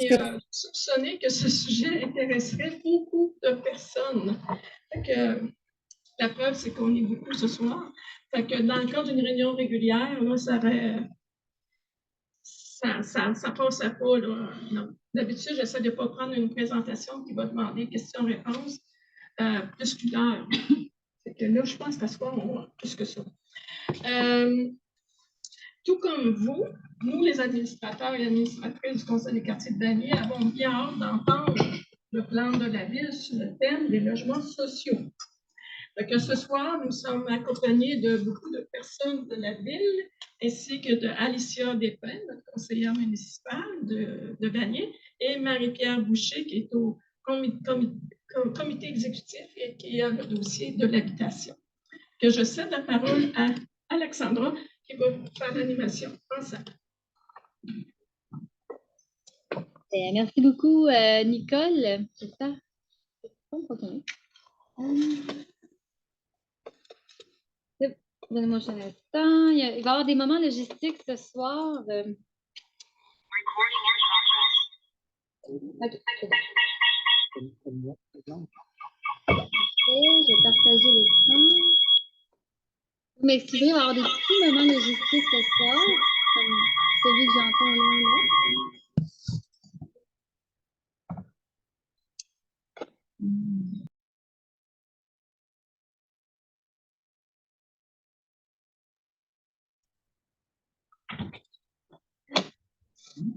Et soupçonner que ce sujet intéresserait beaucoup de personnes. La preuve, c'est qu'on est beaucoup ce soir. Fait que dans le cadre d'une réunion régulière, là, ça passerait pas. Là. D'habitude, j'essaie de ne pas prendre une présentation qui va demander questions-réponses plus qu'une heure. Fait que là, je pense qu'à ce soir, on va plus que ça. Tout comme vous, nous, les administrateurs et administratrices du Conseil des quartiers de Vanier, avons bien hâte d'entendre le plan de la ville sur le thème des logements sociaux. Donc, ce soir, nous sommes accompagnés de beaucoup de personnes de la ville, ainsi que de Alicia Despins, notre conseillère municipale de Vanier, et Marie-Pierre Boucher, qui est au comité exécutif et qui a le dossier de l'habitation. Que je cède la parole à Alexandra, qui va faire l'animation en salle. Merci beaucoup, Nicole. J'espère. Donnez-moi un instant. Il va y avoir des moments logistiques ce soir. Okay. Je vais partager l'écran. Vous m'excusez, il va y avoir des petits moments logistiques ce soir, comme celui que j'entends loin là.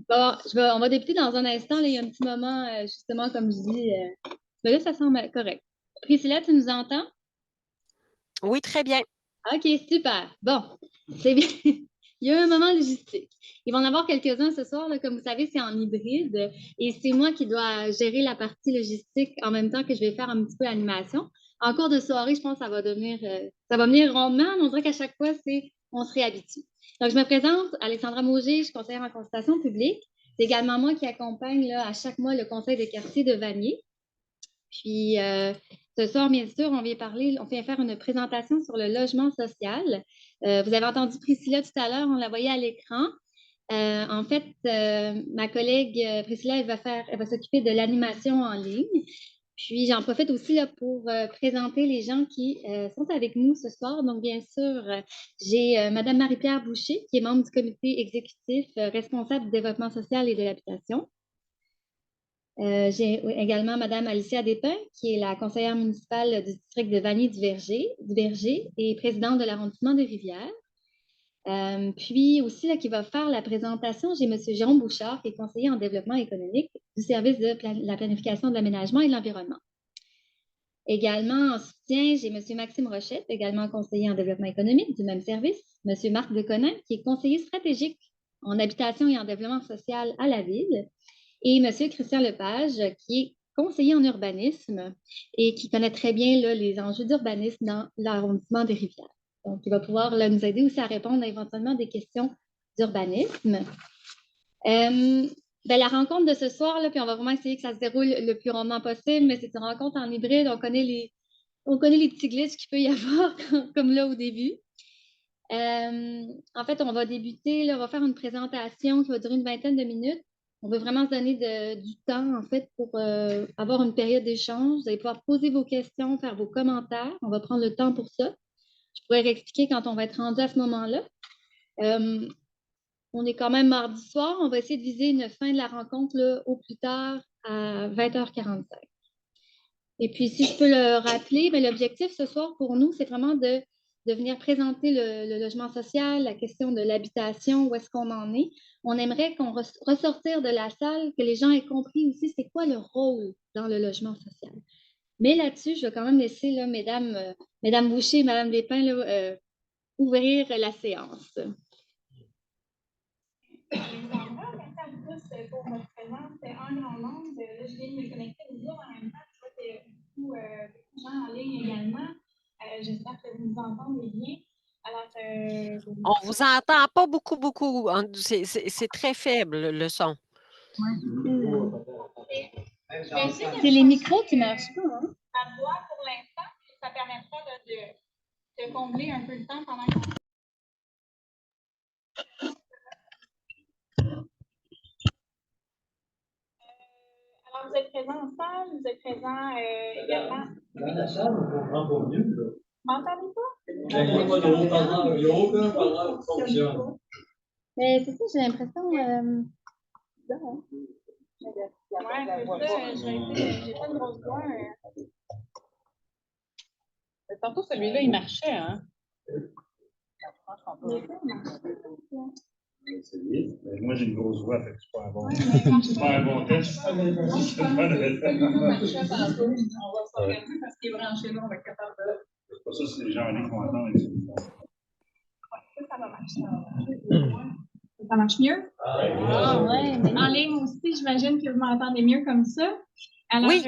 Bon, on va débuter dans un instant. Là, il y a un petit moment, justement, comme je dis. Mais là, ça semble correct. Priscilla, tu nous entends? Oui, très bien. OK, super. Bon, c'est bien. Il y a un moment logistique. Il va en avoir quelques-uns ce soir. Là, comme vous savez, c'est en hybride. Et c'est moi qui dois gérer la partie logistique en même temps que je vais faire un petit peu l'animation. En cours de soirée, je pense que ça va venir rondement. On dirait qu'à chaque fois, on se réhabitue. Donc, je me présente, Alexandra Mauger, je suis conseillère en consultation publique. C'est également moi qui accompagne là, à chaque mois le conseil de quartier de Vanier. Puis, ce soir, bien sûr, on vient faire une présentation sur le logement social. Vous avez entendu Priscilla tout à l'heure, on la voyait à l'écran. En fait, ma collègue Priscilla, elle va s'occuper de l'animation en ligne. Puis, j'en profite aussi là, pour présenter les gens qui sont avec nous ce soir. Donc, bien sûr, j'ai Mme Marie-Pierre Boucher, qui est membre du comité exécutif responsable du développement social et de l'habitation. J'ai également Mme Alicia Despins, qui est la conseillère municipale du district de Vanier-du-Verger et présidente de l'arrondissement de Rivière. Puis aussi, là, qui va faire la présentation, j'ai M. Jérôme Bouchard, qui est conseiller en développement économique du service de la planification de l'aménagement et de l'environnement. Également, en soutien, j'ai M. Maxime Rochette, également conseiller en développement économique du même service. M. Marc Deconin, qui est conseiller stratégique en habitation et en développement social à la ville. Et M. Christian Lepage, qui est conseiller en urbanisme et qui connaît très bien là, les enjeux d'urbanisme dans l'arrondissement des Rivières. Donc, il va pouvoir là, nous aider aussi à répondre à éventuellement des questions d'urbanisme. La rencontre de ce soir, là, puis on va vraiment essayer que ça se déroule le plus rondement possible, mais c'est une rencontre en hybride. On connaît les petits glitches qu'il peut y avoir, comme là au début. En fait, on va débuter, là, on va faire une présentation qui va durer une vingtaine de minutes. On veut vraiment se donner du temps, en fait, pour avoir une période d'échange. Vous allez pouvoir poser vos questions, faire vos commentaires. On va prendre le temps pour ça. Je pourrais réexpliquer quand on va être rendu à ce moment-là. On est quand même mardi soir. On va essayer de viser une fin de la rencontre là, au plus tard à 20h45. Et puis, si je peux le rappeler, l'objectif ce soir pour nous, c'est vraiment de venir présenter le logement social, la question de l'habitation, où est-ce qu'on en est. On aimerait qu'on ressortir de la salle, que les gens aient compris aussi c'est quoi le rôle dans le logement social. Mais là-dessus, je vais quand même laisser là, Mesdames Boucher et Mme Despins là, ouvrir la séance. Pour votre présence, c'est un grand nombre. Là, je viens de me connecter aux autres en même temps. Je vois qu'il y a beaucoup de gens en ligne également. J'espère que vous nous entendez bien. Alors, on ne vous entend pas beaucoup. C'est très faible, le son. C'est les micros qui ne marchent pas. Hein? À voix pour l'instant, ça permettra de combler un peu le temps pendant qu'on... Alors, vous êtes présents en salle, vous êtes présents également. Dans la salle, on comprend pas mieux. Là. Vous m'entendez pas? Il n'y a aucun parlant qui fonctionne. Mais c'est ça, j'ai l'impression. Bizarre, hein? Ouais, c'est ça, j'ai pas de grosse voix. Tantôt, celui-là, il marchait, hein? Moi, j'ai une grosse voix, fait que c'est pas un bon, Ouais, mais c'est pas un bon test. On va s'organiser parce qu'il est branché là, on va être capable de. C'est pas ça, c'est les gens en ligne qui vont entendre. Ça va marcher. Ça marche mieux? Ah, ouais, mais En ligne aussi, j'imagine que vous m'entendez mieux comme ça. Alors, Oui.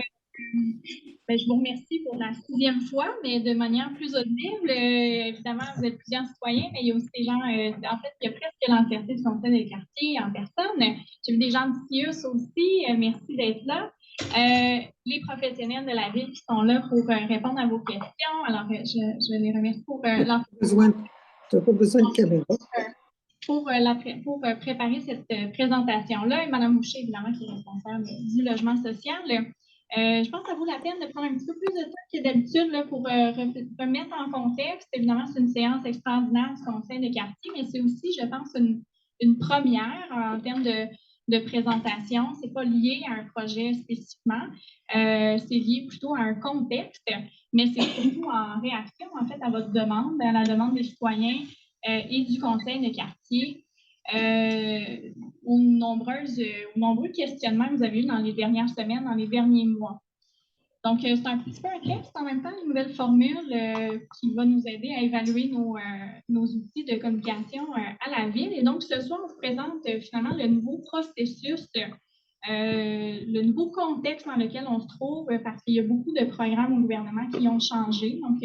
Ben, je vous remercie pour la 6e fois, mais de manière plus audible. Évidemment, vous êtes plusieurs citoyens, mais il y a aussi des gens, en fait, il y a presque l'entièreté du conseil des quartiers en personne. J'ai vu des gens de CIUS aussi. Merci d'être là. Les professionnels de la ville qui sont là pour répondre à vos questions. Alors, je les remercie pour leur Tu n'as pas besoin de caméra. pour préparer cette présentation-là. Et Mme Boucher, évidemment, qui est responsable du logement social. Je pense que ça vaut la peine de prendre un petit peu plus de temps que d'habitude là, pour remettre en contexte. Évidemment, c'est une séance extraordinaire du Conseil des quartiers, mais c'est aussi, je pense, une première en termes de présentation. Ce n'est pas lié à un projet spécifiquement. C'est lié plutôt à un contexte, mais c'est surtout en réaction, en fait, à votre demande, à la demande des citoyens et du Conseil de quartier. Aux nombreux questionnements que vous avez eus dans les dernières semaines, dans les derniers mois. Donc, c'est un petit peu un texte, en même temps, une nouvelle formule qui va nous aider à évaluer nos outils de communication à la ville. Et donc, ce soir, on vous présente finalement le nouveau processus, le nouveau contexte dans lequel on se trouve, parce qu'il y a beaucoup de programmes au gouvernement qui ont changé. Donc,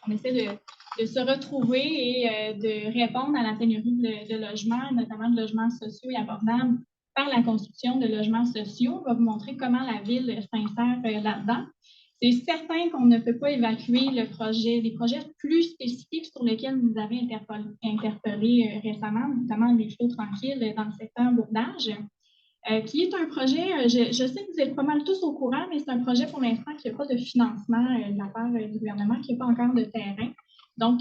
on essaie de se retrouver et de répondre à la pénurie de logements, notamment de logements sociaux et abordables, par la construction de logements sociaux. On va vous montrer comment la ville s'insère là-dedans. C'est certain qu'on ne peut pas évacuer les projets plus spécifiques sur lesquels vous avez interpellé récemment, notamment les flots tranquilles dans le secteur Bourdage, qui est un projet, je sais que vous êtes pas mal tous au courant, mais c'est un projet pour l'instant qui n'a pas de financement de la part du gouvernement, qui n'a pas encore de terrain. Donc,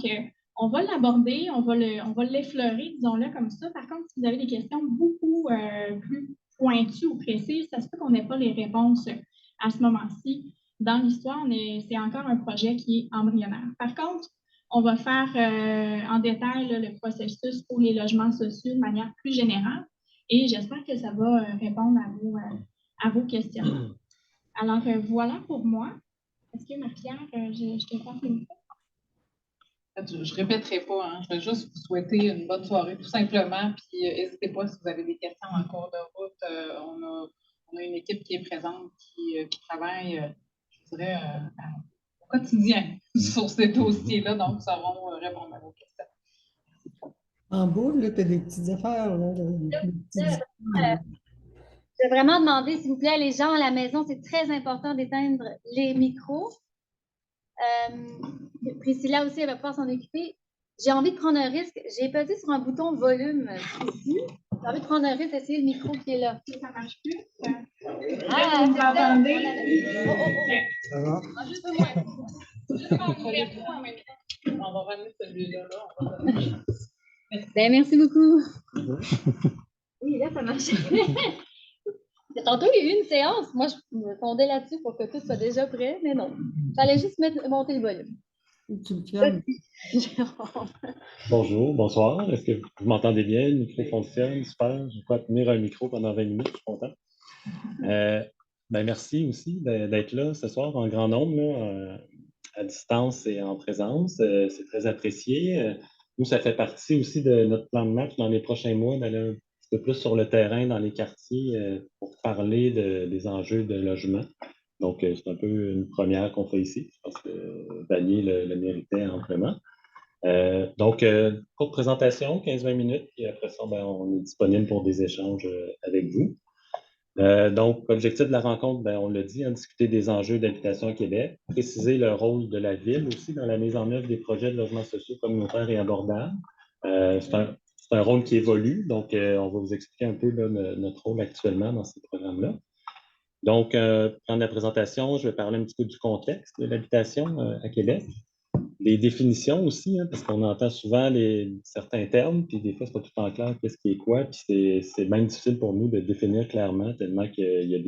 on va l'aborder, on va l'effleurer, disons-le comme ça. Par contre, si vous avez des questions beaucoup plus pointues ou précises, ça se peut qu'on n'ait pas les réponses à ce moment-ci. Dans l'histoire, c'est encore un projet qui est embryonnaire. Par contre, on va faire en détail là, le processus pour les logements sociaux de manière plus générale et j'espère que ça va répondre à vos questions. Alors, voilà pour moi. Est-ce que, Marie-Pierre, je te passe le micro? Je ne répéterai pas, hein. Je vais juste vous souhaiter une bonne soirée, tout simplement. Puis n'hésitez pas si vous avez des questions en cours de route. On a une équipe qui est présente, qui travaille, je dirais, au quotidien sur ces dossiers-là, donc nous saurons répondre à vos questions. En boule, tu as des petites affaires. Là, Je vais vraiment demander, s'il vous plaît, les gens à la maison, c'est très important d'éteindre les micros. Priscilla aussi, elle va pouvoir s'en occuper. J'ai envie de prendre un risque. J'ai pesé sur un bouton volume ici. J'ai envie de prendre un risque d'essayer le micro qui est là. Ça marche plus. Ah, Vous m'entendez? ça va? Juste un moins. On va ramener celui-là. Là. Ben, merci beaucoup. Oui, là, ça marche. Tantôt, il y a eu une séance. Moi, je me fondais là-dessus pour que tout soit déjà prêt, mais non. Il fallait juste monter le volume. Tu me calmes. Bonjour, bonsoir. Est-ce que vous m'entendez bien? Le micro fonctionne, super. Je vais pas tenir un micro pendant 20 minutes, je suis content. Merci aussi d'être là ce soir en grand nombre, là, à distance et en présence. C'est très apprécié. Nous, ça fait partie aussi de notre plan de match dans les prochains mois, d'aller un petit peu plus sur le terrain, dans les quartiers, pour parler des enjeux de logement. Donc, c'est un peu une première qu'on fait ici. Je pense que Vanier le méritait amplement. Courte présentation, 15-20 minutes, et après ça, on est disponible pour des échanges avec vous. L'objectif de la rencontre, on l'a dit, discuter des enjeux d'habitation au Québec, préciser le rôle de la ville aussi dans la mise en œuvre des projets de logements sociaux communautaires et abordables. C'est un rôle qui évolue, donc on va vous expliquer un peu là, notre rôle actuellement dans ces programmes-là. Donc, dans la présentation, je vais parler un petit peu du contexte de l'habitation à Québec. Les définitions aussi, hein, parce qu'on entend souvent certains termes, puis des fois, c'est pas tout le temps clair qu'est-ce qui est quoi, puis c'est même difficile pour nous de définir clairement, tellement qu'il y a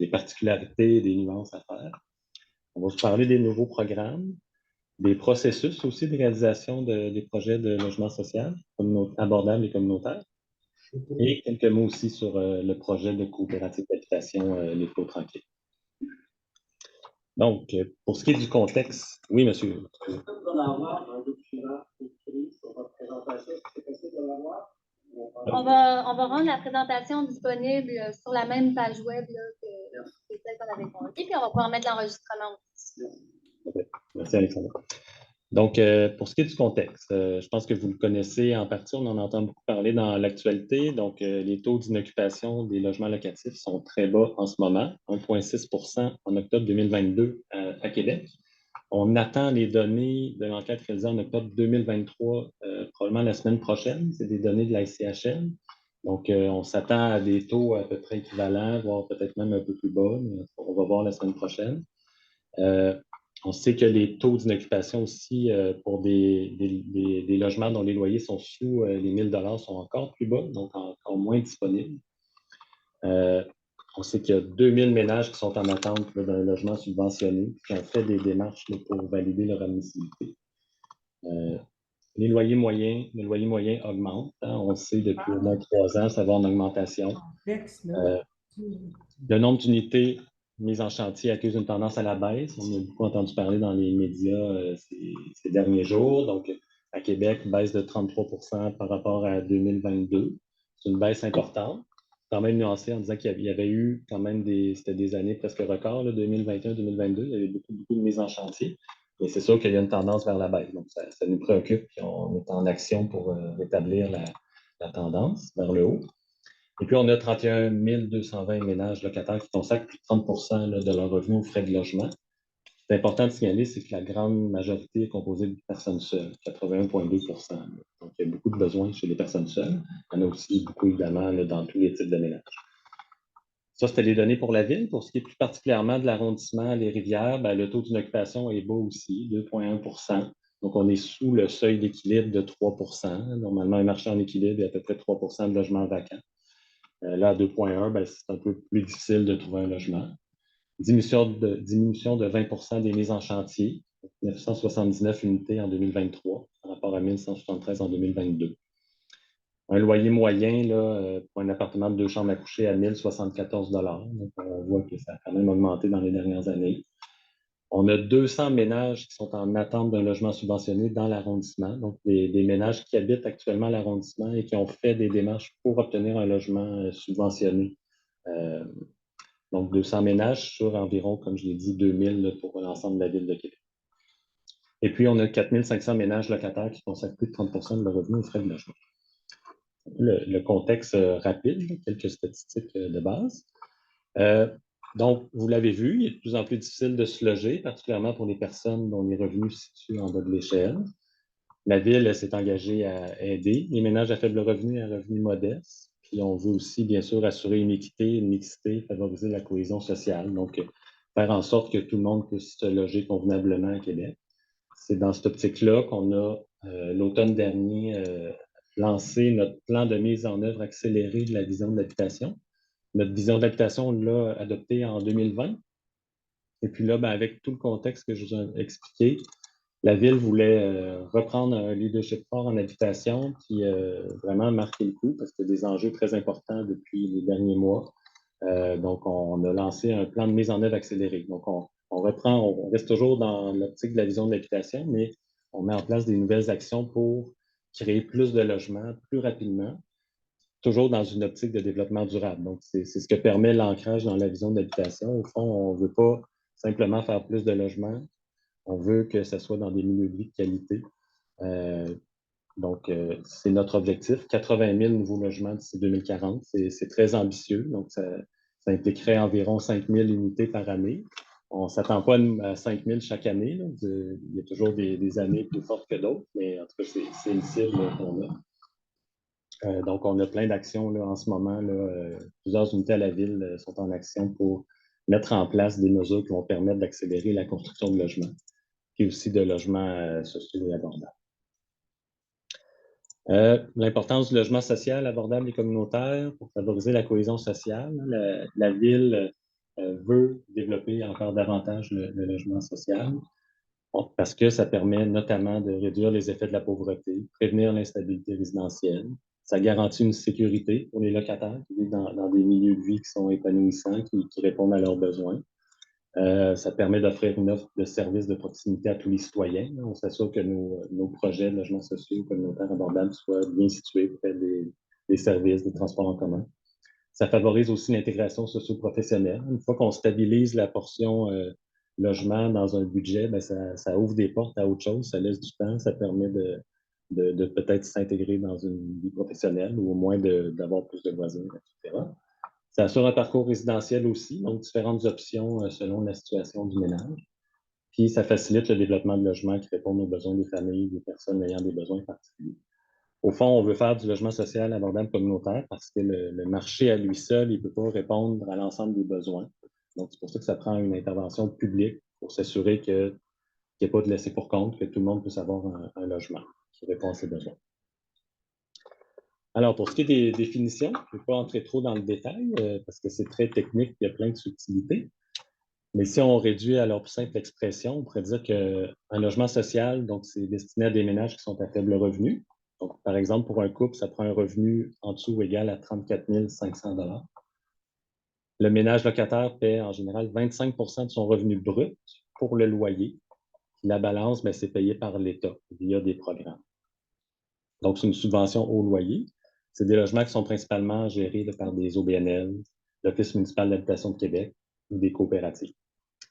des particularités, des nuances à faire. On va vous parler des nouveaux programmes, des processus aussi de réalisation des projets de logement social, abordables et communautaires, et quelques mots aussi sur le projet de coopérative d'habitation Les Flots Tranquilles. Donc, pour ce qui est du contexte, oui, monsieur. Est-ce que vous allez avoir un document écrit sur votre présentation? Est-ce que c'est possible de l'avoir? On va rendre la présentation disponible sur la même page web là, que celle qu'on avait convoquée, puis on va pouvoir mettre l'enregistrement aussi. Merci, Alexandre. Donc, pour ce qui est du contexte, je pense que vous le connaissez en partie, on en entend beaucoup parler dans l'actualité. Donc, les taux d'inoccupation des logements locatifs sont très bas en ce moment, 1,6 en octobre 2022 à Québec. On attend les données de l'enquête réalisée en octobre 2023, probablement la semaine prochaine. C'est des données de la SCHL. Donc, on s'attend à des taux à peu près équivalents, voire peut-être même un peu plus bas, mais on va voir la semaine prochaine. On sait que les taux d'inoccupation aussi pour des logements dont les loyers sont sous les 1 000 sont encore plus bas, donc encore moins disponibles. On sait qu'il y a 2000 ménages qui sont en attente d'un logement subventionné, qui ont fait des démarches pour valider leur admissibilité. Le loyer moyen augmente. Hein, on le sait depuis au moins 3 ans, ça va en augmentation. Le nombre d'unités mises en chantier accuse une tendance à la baisse. On a beaucoup entendu parler dans les médias ces derniers jours. Donc, à Québec, baisse de 33 par rapport à 2022. C'est une baisse importante. Quand même nuancé en disant qu'il y avait eu quand même c'était des années presque records, 2021-2022. Il y avait beaucoup de mises en chantier. Mais c'est sûr qu'il y a une tendance vers la baisse. Donc, ça nous préoccupe. Puis on est en action pour rétablir la tendance vers le haut. Et puis, on a 31 220 ménages locataires qui consacrent plus de 30 de leurs revenus aux frais de logement. C'est important de signaler, c'est que la grande majorité est composée de personnes seules, 81,2 Donc, il y a beaucoup de besoins chez les personnes seules. Il y en a aussi beaucoup, évidemment, dans tous les types de ménages. Ça, c'était les données pour la ville. Pour ce qui est plus particulièrement de l'arrondissement, les rivières, le taux d'inoccupation est bas aussi, 2,1 Donc, on est sous le seuil d'équilibre de 3 Normalement, un marché en équilibre, il y a à peu près 3 de logements vacants. Là, à 2,1, c'est un peu plus difficile de trouver un logement. Diminution de 20 des mises en chantier, 979 unités en 2023 par rapport à 1173 en 2022. Un loyer moyen là, pour un appartement de 2 chambres à coucher à 1 074 Donc, on voit que ça a quand même augmenté dans les dernières années. On a 200 ménages qui sont en attente d'un logement subventionné dans l'arrondissement, donc des ménages qui habitent actuellement à l'arrondissement et qui ont fait des démarches pour obtenir un logement subventionné. Donc 200 ménages sur environ, comme je l'ai dit, 2000 pour l'ensemble de la ville de Québec. Et puis, on a 4500 ménages locataires qui consacrent plus de 30 de leurs revenus aux frais de logement. Le contexte rapide, quelques statistiques de base. Donc, vous l'avez vu, il est de plus en plus difficile de se loger, particulièrement pour les personnes dont les revenus se situent en bas de l'échelle. La Ville s'est engagée à aider les ménages à faible revenu et à revenus modestes. Puis, on veut aussi, bien sûr, assurer une équité, une mixité, favoriser la cohésion sociale. Donc, faire en sorte que tout le monde puisse se loger convenablement à Québec. C'est dans cette optique-là qu'on a, l'automne dernier, lancé notre plan de mise en œuvre accéléré de la vision de l'habitation. Notre vision d'habitation, on l'a adoptée en 2020. Et puis là, avec tout le contexte que je vous ai expliqué, la Ville voulait reprendre un leadership fort en habitation, puis vraiment marquer le coup, parce qu'il y a des enjeux très importants depuis les derniers mois. Donc, on a lancé un plan de mise en œuvre accéléré. Donc, on reste toujours dans l'optique de la vision de l'habitation, mais on met en place des nouvelles actions pour créer plus de logements plus rapidement, toujours dans une optique de développement durable. Donc, c'est ce que permet l'ancrage dans la vision de l'habitation. Au fond, on ne veut pas simplement faire plus de logements, on veut que ce soit dans des milieux de vie de qualité. Donc, c'est notre objectif. 80 000 nouveaux logements d'ici 2040. C'est très ambitieux. Donc, ça impliquerait environ 5 000 unités par année. On ne s'attend pas à 5 000 chaque année. Là. Il y a toujours des années plus fortes que d'autres, mais en tout cas, c'est une cible qu'on a. Donc, on a plein d'actions là, en ce moment. Là, plusieurs unités à la ville sont en action pour mettre en place des mesures qui vont permettre d'accélérer la construction de logements, puis aussi de logements sociaux et abordables. L'importance du logement social abordable et communautaire pour favoriser la cohésion sociale. La ville veut développer encore davantage le logement social parce que ça permet notamment de réduire les effets de la pauvreté, prévenir l'instabilité résidentielle. Ça garantit une sécurité pour les locataires qui vivent dans des milieux de vie qui sont épanouissants, qui répondent à leurs besoins. Ça permet d'offrir une offre de services de proximité à tous les citoyens. On s'assure que nos projets de logements sociaux communautaires abordables soient bien situés près des services, des transports en commun. Ça favorise aussi l'intégration socio-professionnelle. Une fois qu'on stabilise la portion logement dans un budget, ben ça ouvre des portes à autre chose, ça laisse du temps, ça permet de peut-être s'intégrer dans une vie professionnelle ou au moins d'avoir plus de loisirs, etc. Ça assure un parcours résidentiel aussi, donc différentes options selon la situation du ménage. Puis ça facilite le développement de logements qui répondent aux besoins des familles, des personnes ayant des besoins particuliers. Au fond, on veut faire du logement social abordable communautaire parce que le marché à lui seul, il ne peut pas répondre à l'ensemble des besoins. Donc, c'est pour ça que ça prend une intervention publique pour s'assurer qu'il n'y ait pas de laisser pour compte, que tout le monde puisse avoir un logement qui répond à ses besoins. Alors, pour ce qui est des définitions, je ne vais pas entrer trop dans le détail parce que c'est très technique, il y a plein de subtilités. Mais si on réduit à leur plus simple expression, on pourrait dire qu'un logement social, donc c'est destiné à des ménages qui sont à faible revenu. Donc, par exemple, pour un couple, ça prend un revenu en dessous ou égal à 34 500 $. Le ménage locataire paie en général 25 de son revenu brut pour le loyer. Puis la balance, c'est payé par l'État via des programmes. Donc, c'est une subvention au loyer. C'est des logements qui sont principalement gérés par des OBNL, l'Office municipal d'habitation de Québec ou des coopératives.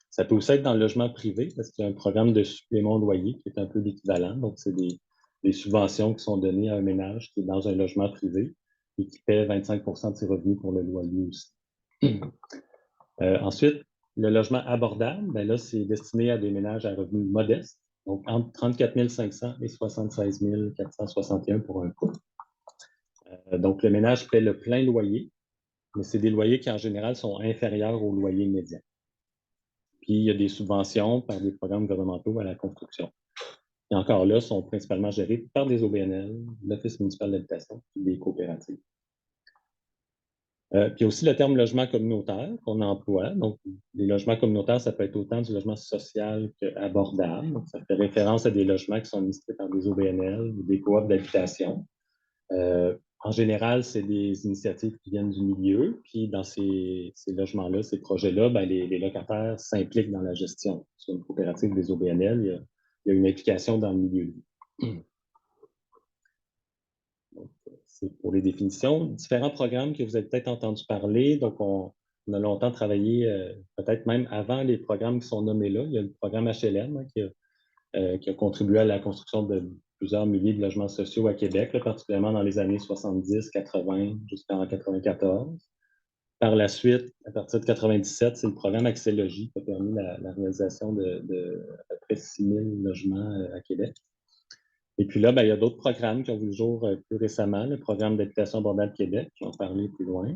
Ça peut aussi être dans le logement privé parce qu'il y a un programme de supplément au loyer qui est un peu l'équivalent. Donc, c'est des subventions qui sont données à un ménage qui est dans un logement privé et qui paie 25 de ses revenus pour le loyer aussi. Ensuite, le logement abordable, là, c'est destiné à des ménages à revenus modestes, donc entre 34 500 et 76 461 pour un couple. Donc, le ménage paie le plein loyer, mais c'est des loyers qui, en général, sont inférieurs au loyer médian. Puis, il y a des subventions par des programmes gouvernementaux à la construction. Et encore là, sont principalement gérés par des OBNL, l'Office municipal d'habitation et des coopératives. Puis aussi le terme logement communautaire qu'on emploie. Donc, les logements communautaires, ça peut être autant du logement social qu'abordable. Donc, ça fait référence à des logements qui sont administrés par des OBNL ou des coops d'habitation. En général, c'est des initiatives qui viennent du milieu. Puis dans ces logements-là, ces projets-là, les locataires s'impliquent dans la gestion. Sur une coopérative des OBNL, il y a une implication dans le milieu de vie. C'est pour les définitions. Différents programmes que vous avez peut-être entendu parler. Donc, on a longtemps travaillé, peut-être même avant les programmes qui sont nommés là. Il y a le programme HLM qui a contribué à la construction de plusieurs milliers de logements sociaux à Québec, là, particulièrement dans les années 70, 80, jusqu'en 94. Par la suite, à partir de 97, c'est le programme Accès-Logis qui a permis la réalisation de à peu près 6 000 logements à Québec. Et puis là, il y a d'autres programmes qui ont vu le jour plus récemment. Le programme d'habitation abordable Québec, je vais en parler plus loin.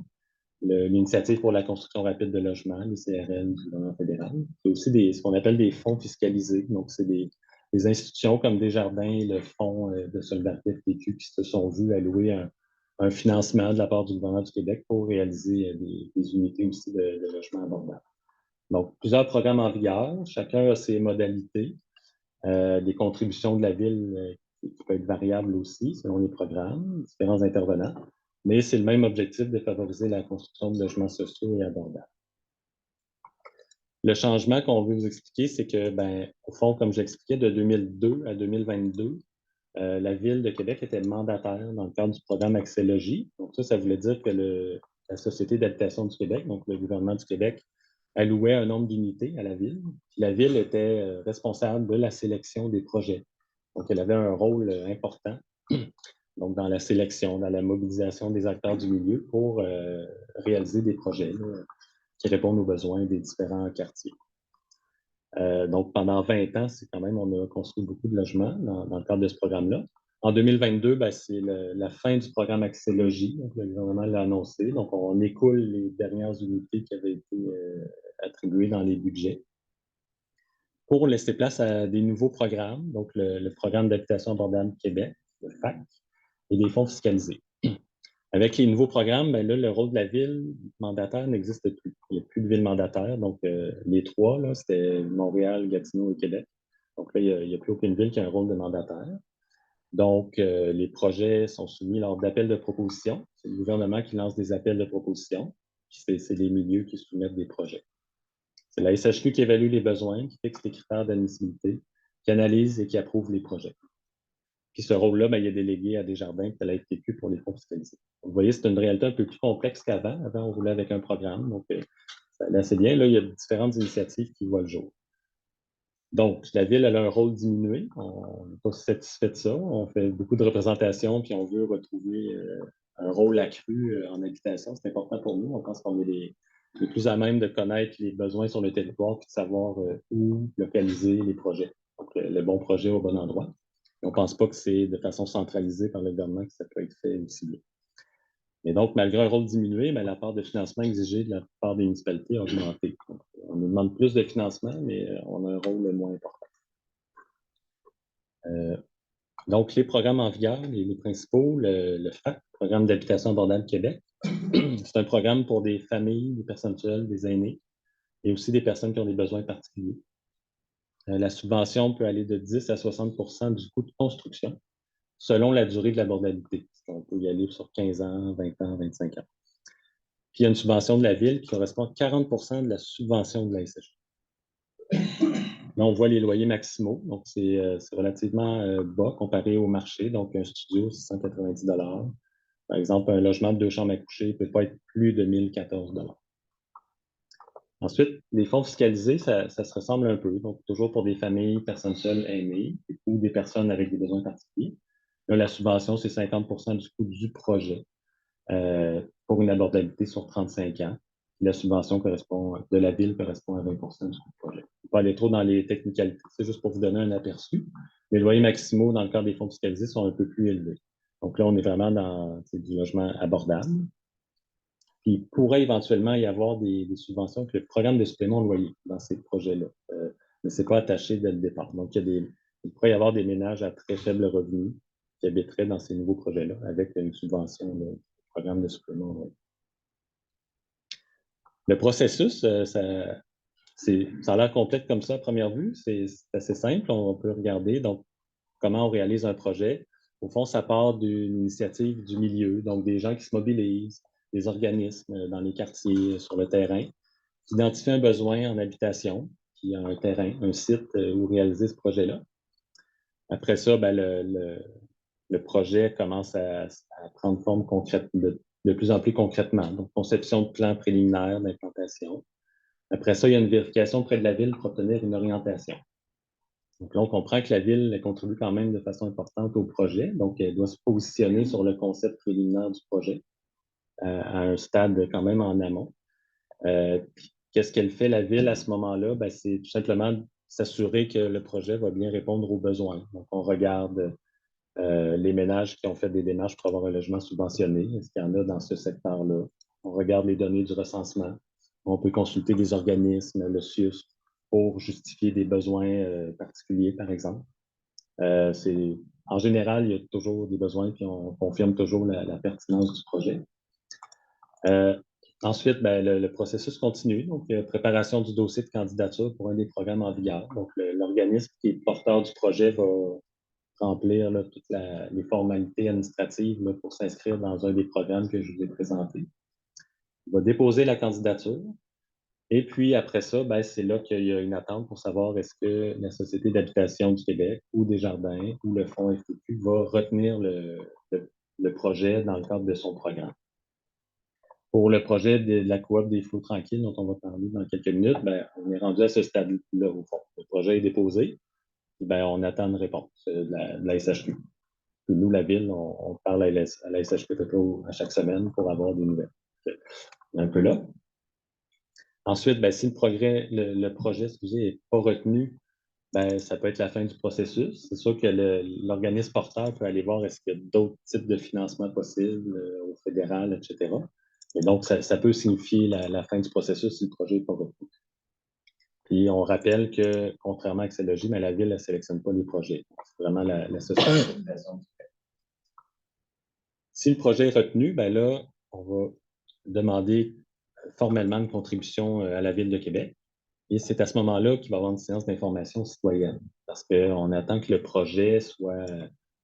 L'initiative pour la construction rapide de logements, les CRL du gouvernement fédéral. Il y a aussi ce qu'on appelle des fonds fiscalisés. Donc, c'est des institutions comme Desjardins et le Fonds de solidarité FTQ qui se sont vus allouer un financement de la part du gouvernement du Québec pour réaliser des unités aussi de logements abordables. Donc, plusieurs programmes en vigueur. Chacun a ses modalités. Des contributions de la ville qui peuvent être variables aussi selon les programmes, différents intervenants. Mais c'est le même objectif de favoriser la construction de logements sociaux et abordables. Le changement qu'on veut vous expliquer, c'est que, au fond, comme j'expliquais, de 2002 à 2022, la Ville de Québec était mandataire dans le cadre du programme Accès-Logis. Donc ça voulait dire que la Société d'habitation du Québec, donc le gouvernement du Québec, allouait un nombre d'unités à la Ville. Puis la Ville était responsable de la sélection des projets. Donc, elle avait un rôle important donc dans la sélection, dans la mobilisation des acteurs du milieu pour réaliser des projets qui répondent aux besoins des différents quartiers. Donc, pendant 20 ans, c'est quand même, on a construit beaucoup de logements dans le cadre de ce programme-là. En 2022, ben, c'est la fin du programme Accès Logis. Donc, le gouvernement l'a annoncé. Donc, on écoule les dernières unités qui avaient été attribuées dans les budgets pour laisser place à des nouveaux programmes. Donc, le programme d'habitation abordable Québec, le FAC, et des fonds fiscalisés. Avec les nouveaux programmes, ben là, le rôle de la ville mandataire n'existe plus. Il n'y a plus de ville mandataire. Donc, les trois, là, c'était Montréal, Gatineau et Québec. Donc là, il n'y a plus aucune ville qui a un rôle de mandataire. Donc, les projets sont soumis lors d'appels de proposition. C'est le gouvernement qui lance des appels de proposition. C'est les milieux qui soumettent des projets. C'est la SHQ qui évalue les besoins, qui fixe les critères d'admissibilité, qui analyse et qui approuve les projets. Puis ce rôle-là, ben, il est délégué à Desjardins et à la FTQ pour les fonds fiscalisés. Vous voyez, c'est une réalité un peu plus complexe qu'avant. Avant, on roulait avec un programme. Donc, ça allait assez bien. Là, il y a différentes initiatives qui voient le jour. Donc, la ville, elle a un rôle diminué. On n'est pas satisfait de ça. On fait beaucoup de représentations, puis on veut retrouver un rôle accru en habitation. C'est important pour nous. On pense qu'on est les plus à même de connaître les besoins sur le territoire, puis de savoir où localiser les projets. Donc, le bon projet au bon endroit. Et on ne pense pas que c'est de façon centralisée par le gouvernement que ça peut être fait aussi bien. Et donc, malgré un rôle diminué, la part de financement exigée de la part des municipalités a augmenté. Donc, on nous demande plus de financement, mais on a un rôle moins important. Donc, les programmes en vigueur, les principaux, le FAC, Programme d'habitation abordable Québec, c'est un programme pour des familles, des personnes seules, des aînés, et aussi des personnes qui ont des besoins particuliers. La subvention peut aller de 10 à 60 du coût de construction, selon la durée de l'abordabilité. On peut y aller sur 15 ans, 20 ans, 25 ans. Puis il y a une subvention de la ville qui correspond à 40 de la subvention de la SHQ. Là, on voit les loyers maximaux. Donc, c'est relativement bas comparé au marché. Donc, un studio, c'est 190 $. Par exemple, un logement de 2 chambres à coucher ne peut pas être plus de 1014 $. Ensuite, les fonds fiscalisés, ça se ressemble un peu. Donc, toujours pour des familles, personnes seules, aînées ou des personnes avec des besoins particuliers. Là, la subvention, c'est 50 du coût du projet pour une abordabilité sur 35 ans. La subvention de la ville correspond à 20 du coût du projet. Je ne vais pas aller trop dans les technicalités, c'est juste pour vous donner un aperçu. Les loyers maximaux dans le cadre des fonds fiscalisés sont un peu plus élevés. Donc là, on est vraiment dans du logement abordable. Puis il pourrait éventuellement y avoir des subventions avec le programme de supplément de loyer dans ces projets-là. Mais ce n'est pas attaché dès le départ. Donc, il pourrait y avoir des ménages à très faible revenu qui habiteraient dans ces nouveaux projets-là avec une subvention, le programme de supplément de loyer. Le processus, ça a l'air complexe comme ça à première vue. C'est assez simple. On peut regarder donc comment on réalise un projet. Au fond, ça part d'une initiative du milieu, donc des gens qui se mobilisent, des organismes dans les quartiers, sur le terrain, qui identifient un besoin en habitation, qui a un terrain, un site où réaliser ce projet-là. Après ça, le projet commence à prendre forme concrète, de plus en plus concrètement. Donc, conception de plan préliminaire d'implantation. Après ça, il y a une vérification auprès de la ville pour obtenir une orientation. Donc là, on comprend que la ville contribue quand même de façon importante au projet. Donc, elle doit se positionner sur le concept préliminaire du projet à un stade quand même en amont. Qu'est-ce qu'elle fait, la ville, à ce moment-là? C'est tout simplement s'assurer que le projet va bien répondre aux besoins. Donc, on regarde les ménages qui ont fait des démarches pour avoir un logement subventionné. Est-ce qu'il y en a dans ce secteur-là? On regarde les données du recensement. On peut consulter des organismes, le CIUS, pour justifier des besoins particuliers, par exemple. En général, il y a toujours des besoins, puis on confirme toujours la pertinence du projet. Ensuite, le processus continue. Donc, préparation du dossier de candidature pour un des programmes en vigueur. Donc, l'organisme qui est porteur du projet va remplir toutes les formalités administratives pour s'inscrire dans un des programmes que je vous ai présentés. Il va déposer la candidature. Et puis, après ça, c'est là qu'il y a une attente pour savoir est-ce que la Société d'habitation du Québec ou Desjardins ou le Fonds FTQ va retenir le projet dans le cadre de son programme. Pour le projet de la coop des flots tranquilles dont on va parler dans quelques minutes, on est rendu à ce stade-là au fond. Le projet est déposé, et on attend une réponse de la SHQ. Puis nous, la ville, on parle à la SHQ à chaque semaine pour avoir des nouvelles. Un peu là. Ensuite, si le projet n'est pas retenu Ben, ça peut être la fin du processus. C'est sûr que l'organisme porteur peut aller voir est-ce qu'il y a d'autres types de financement possibles au fédéral, etc. Et donc, ça peut signifier la fin du processus si le projet n'est pas retenu. Puis, on rappelle que, contrairement à Axelogie, mais la Ville ne sélectionne pas les projets. C'est vraiment la société. Si le projet est retenu, ben là, on va demander formellement une contribution à la Ville de Québec. Et c'est à ce moment-là qu'il va y avoir une séance d'information citoyenne, parce qu'on attend que le projet soit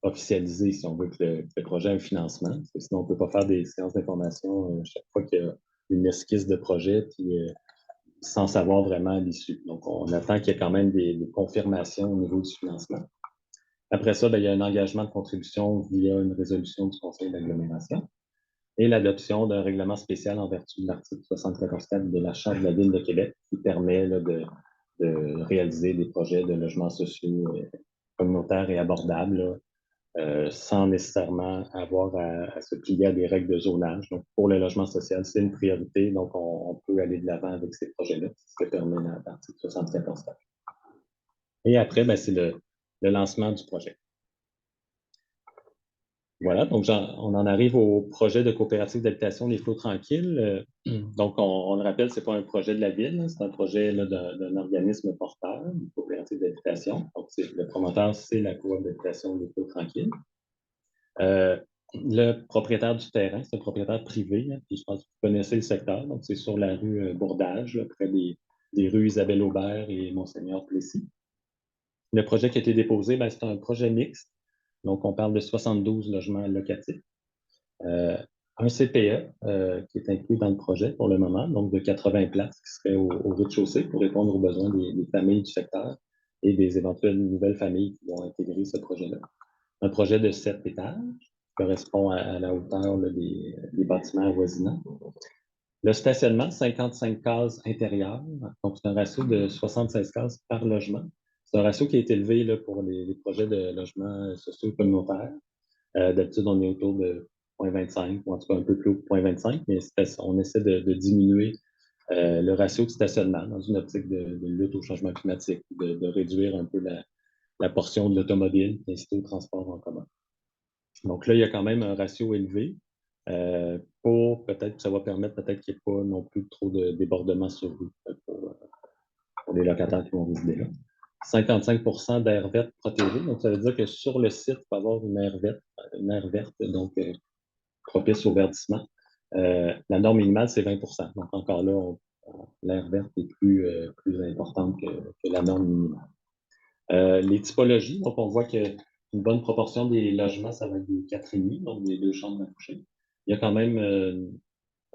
officialisé, si on veut que le projet ait un financement, parce que sinon on ne peut pas faire des séances d'information chaque fois qu'il y a une esquisse de projet, puis sans savoir vraiment l'issue. Donc, on attend qu'il y ait quand même des confirmations au niveau du financement. Après ça, ben, il y a un engagement de contribution via une résolution du Conseil d'agglomération et l'adoption d'un règlement spécial en vertu de l'article 74.4 de la Charte de la Ville de Québec qui permet là, de réaliser des projets de logements sociaux communautaires et abordables sans nécessairement avoir à se plier à des règles de zonage. Donc, pour le logement social, c'est une priorité, donc on peut aller de l'avant avec ces projets-là, c'est ce que permet l'article 74.4. Et après, ben, c'est le lancement du projet. Voilà, donc on en arrive au projet de coopérative d'habitation Les Flots Tranquilles. Donc, on le rappelle, ce n'est pas un projet de la Ville, c'est un projet d'un organisme porteur, une coopérative d'habitation. Donc, le promoteur, c'est la coop d'habitation Les Flots Tranquilles. Le propriétaire du terrain, c'est un propriétaire privé, hein, puis je pense que vous connaissez le secteur. Donc, c'est sur la rue Bourdage, près des rues Isabelle Aubert et Monseigneur Plessis. Le projet qui a été déposé, ben, c'est un projet mixte. Donc, on parle de 72 logements locatifs. Un CPE qui est inclus dans le projet pour le moment, donc de 80 places qui seraient au rez-de-chaussée pour répondre aux besoins des familles du secteur et des éventuelles nouvelles familles qui vont intégrer ce projet-là. Un projet de 7 étages qui correspond à la hauteur là, des bâtiments avoisinants. Le stationnement, 55 cases intérieures, donc c'est un ratio de 76 cases par logement. C'est un ratio qui est élevé là, pour les projets de logements sociaux communautaires. D'habitude, on est autour de 0,25, ou en tout cas un peu plus haut que 0,25, mais on essaie de diminuer le ratio de stationnement dans une optique de lutte au changement climatique, de réduire un peu la portion de l'automobile, d'inciter au transport en commun. Donc là, il y a quand même un ratio élevé pour peut-être que ça va permettre peut-être qu'il n'y ait pas non plus trop de débordements sur rue pour les locataires qui vont résider là. 55 d'air verte protégé. Donc, ça veut dire que sur le site, il va y avoir une aire verte, donc propice au verdissement. La norme minimale, c'est 20 Donc, encore là, l'aire verte est plus importante que la norme minimale. Les typologies, donc on voit qu'une bonne proportion des logements, ça va être des 4,5, donc des 2 chambres à coucher. Il y a quand même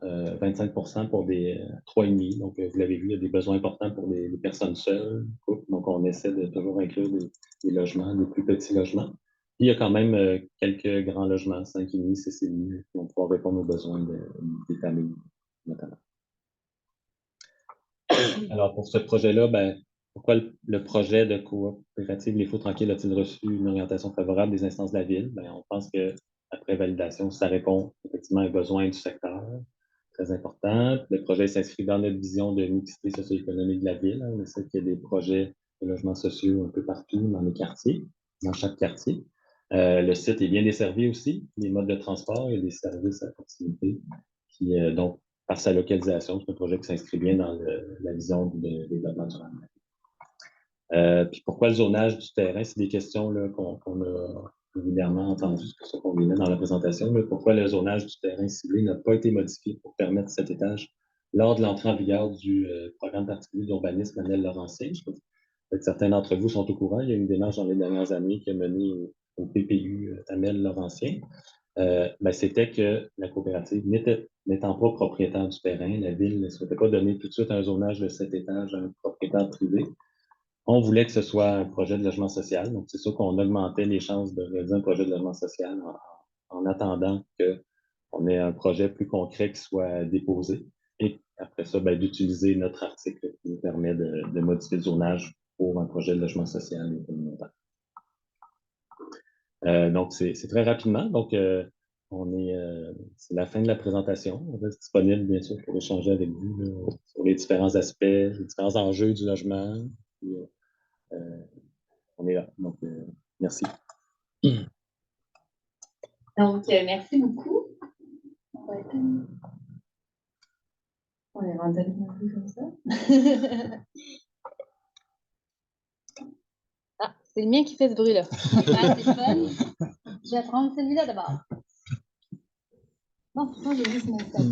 25 pour des 3,5. Donc, vous l'avez vu, il y a des besoins importants pour les personnes seules. Donc, on essaie de toujours inclure des logements, des plus petits logements. Puis, il y a quand même quelques grands logements, 5,5, 6,5, qui vont pouvoir répondre aux besoins des familles, notamment. Alors, pour ce projet-là, ben, pourquoi le projet de coopérative Les Flots Tranquilles a-t-il reçu une orientation favorable des instances de la Ville? Ben, on pense qu'après validation, ça répond effectivement aux besoins du secteur. Très important. Le projet s'inscrit dans notre vision de mixité socio-économique de la Ville. On essaie qu'il y ait des projets de logements sociaux un peu partout dans les quartiers, dans chaque quartier. Le site est bien desservi aussi. Les modes de transport, il y a des services à proximité qui, donc, par sa localisation, c'est un projet qui s'inscrit bien dans la vision de développement durable. Puis pourquoi le zonage du terrain? C'est des questions qu'on a régulièrement entendues, c'est pour ça qu'on les met dans la présentation. Mais pourquoi le zonage du terrain ciblé n'a pas été modifié pour permettre cet étage lors de l'entrée en vigueur du programme particulier d'urbanisme Manuel Laurentien? Certains d'entre vous sont au courant. Il y a une démarche dans les dernières années qui a mené au PPU Amel Laurentien. Ben, c'était que la coopérative, n'étant pas propriétaire du terrain, la Ville ne souhaitait pas donner tout de suite un zonage de 7 étages à un propriétaire privé. On voulait que ce soit un projet de logement social. Donc, c'est sûr qu'on augmentait les chances de réaliser un projet de logement social en attendant qu'on ait un projet plus concret qui soit déposé. Et après ça, ben, d'utiliser notre article qui nous permet de modifier le zonage pour un projet de logement social et communautaire. Donc, c'est très rapidement. Donc, c'est la fin de la présentation. On reste disponible, bien sûr, pour échanger avec vous sur les différents aspects, les différents enjeux du logement. Puis, est là. Donc, merci. Donc, merci beaucoup. On est rendu un peu comme ça. Ah, c'est le mien qui fait ce bruit-là. Ah, c'est fun. Je vais prendre celui-là d'abord. Non, pourtant, j'ai juste mon sac.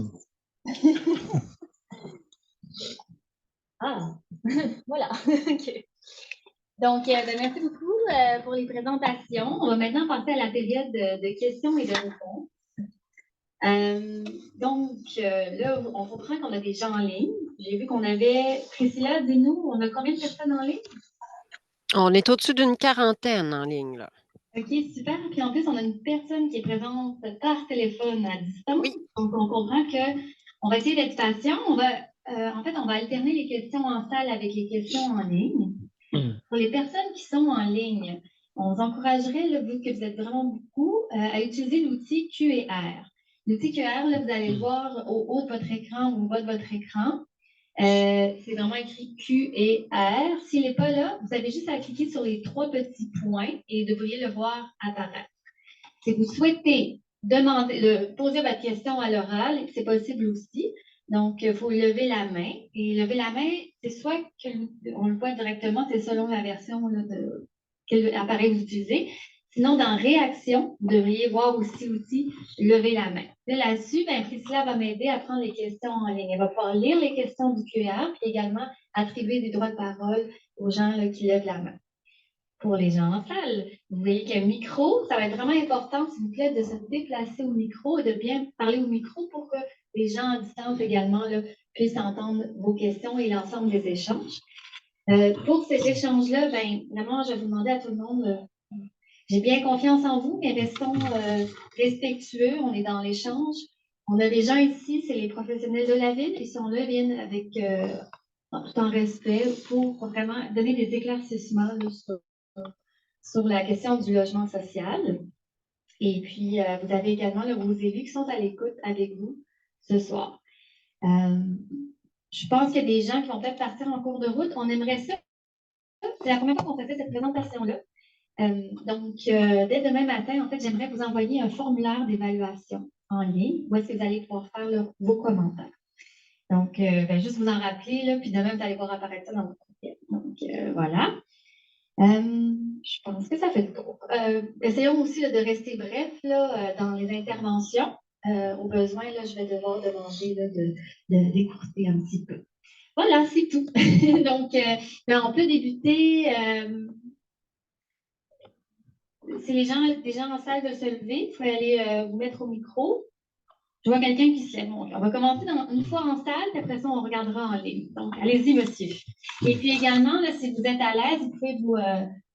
Ah, voilà. OK. Donc, merci beaucoup pour les présentations. On va maintenant passer à la période de questions et de réponses. Là, on comprend qu'on a des gens en ligne. J'ai vu qu'on avait, Priscilla, dis-nous, on a combien de personnes en ligne? On est au-dessus d'une quarantaine en ligne, là. OK, super. Puis en plus, on a une personne qui est présente par téléphone à distance. Oui. Donc, on comprend qu'on va essayer d'être patient. On va alterner les questions en salle avec les questions en ligne. Pour les personnes qui sont en ligne, on vous encouragerait, là, vu que vous êtes vraiment beaucoup, à utiliser l'outil QR. L'outil QR, là, vous allez le voir au haut de votre écran ou au bas de votre écran. C'est vraiment écrit Q et R. S'il n'est pas là, vous avez juste à cliquer sur les 3 petits points et vous devriez le voir apparaître. Si vous souhaitez poser votre question à l'oral, c'est possible aussi. Donc, il faut lever la main. Et lever la main, c'est soit qu'on le voit directement, c'est selon la version là, quel appareil vous utilisez. Sinon, dans Réaction, vous devriez voir aussi l'outil Lever la main. Là-dessus, Priscilla va m'aider à prendre les questions en ligne. Elle va pouvoir lire les questions du QR, puis également attribuer des droits de parole aux gens là, qui lèvent la main. Pour les gens en salle, vous voyez qu'il y a un micro. Ça va être vraiment important, s'il vous plaît, de se déplacer au micro et de bien parler au micro pour que les gens à distance également là, puissent entendre vos questions et l'ensemble des échanges. Pour ces échanges-là, évidemment, je vais vous demander à tout le monde, j'ai bien confiance en vous, mais restons respectueux. On est dans l'échange. On a des gens ici, c'est les professionnels de la ville. Ils sont là, viennent avec tout en respect pour vraiment donner des éclaircissements là, sur la question du logement social. Et puis, vous avez également là, vos élus qui sont à l'écoute avec vous ce soir. Je pense qu'il y a des gens qui vont peut-être partir en cours de route. On aimerait ça. C'est la première fois qu'on fait cette présentation-là. Dès demain matin, en fait, j'aimerais vous envoyer un formulaire d'évaluation en ligne où est-ce que vous allez pouvoir faire là, vos commentaires. Donc, juste vous en rappeler, là, puis demain, vous allez pouvoir apparaître ça dans votre courriel. Donc, voilà. Je pense que ça fait le tour. Essayons aussi là, de rester bref là, dans les interventions. Au besoin, là, je vais devoir demander là, d'écourter un petit peu. Voilà, c'est tout. Donc, on peut débuter. Si les gens en salle veulent se lever, vous pouvez aller vous mettre au micro. Je vois quelqu'un qui se lève. Bon, on va commencer une fois en salle, puis après ça, on regardera en ligne. Donc, allez-y, monsieur. Et puis également, là, si vous êtes à l'aise, vous pouvez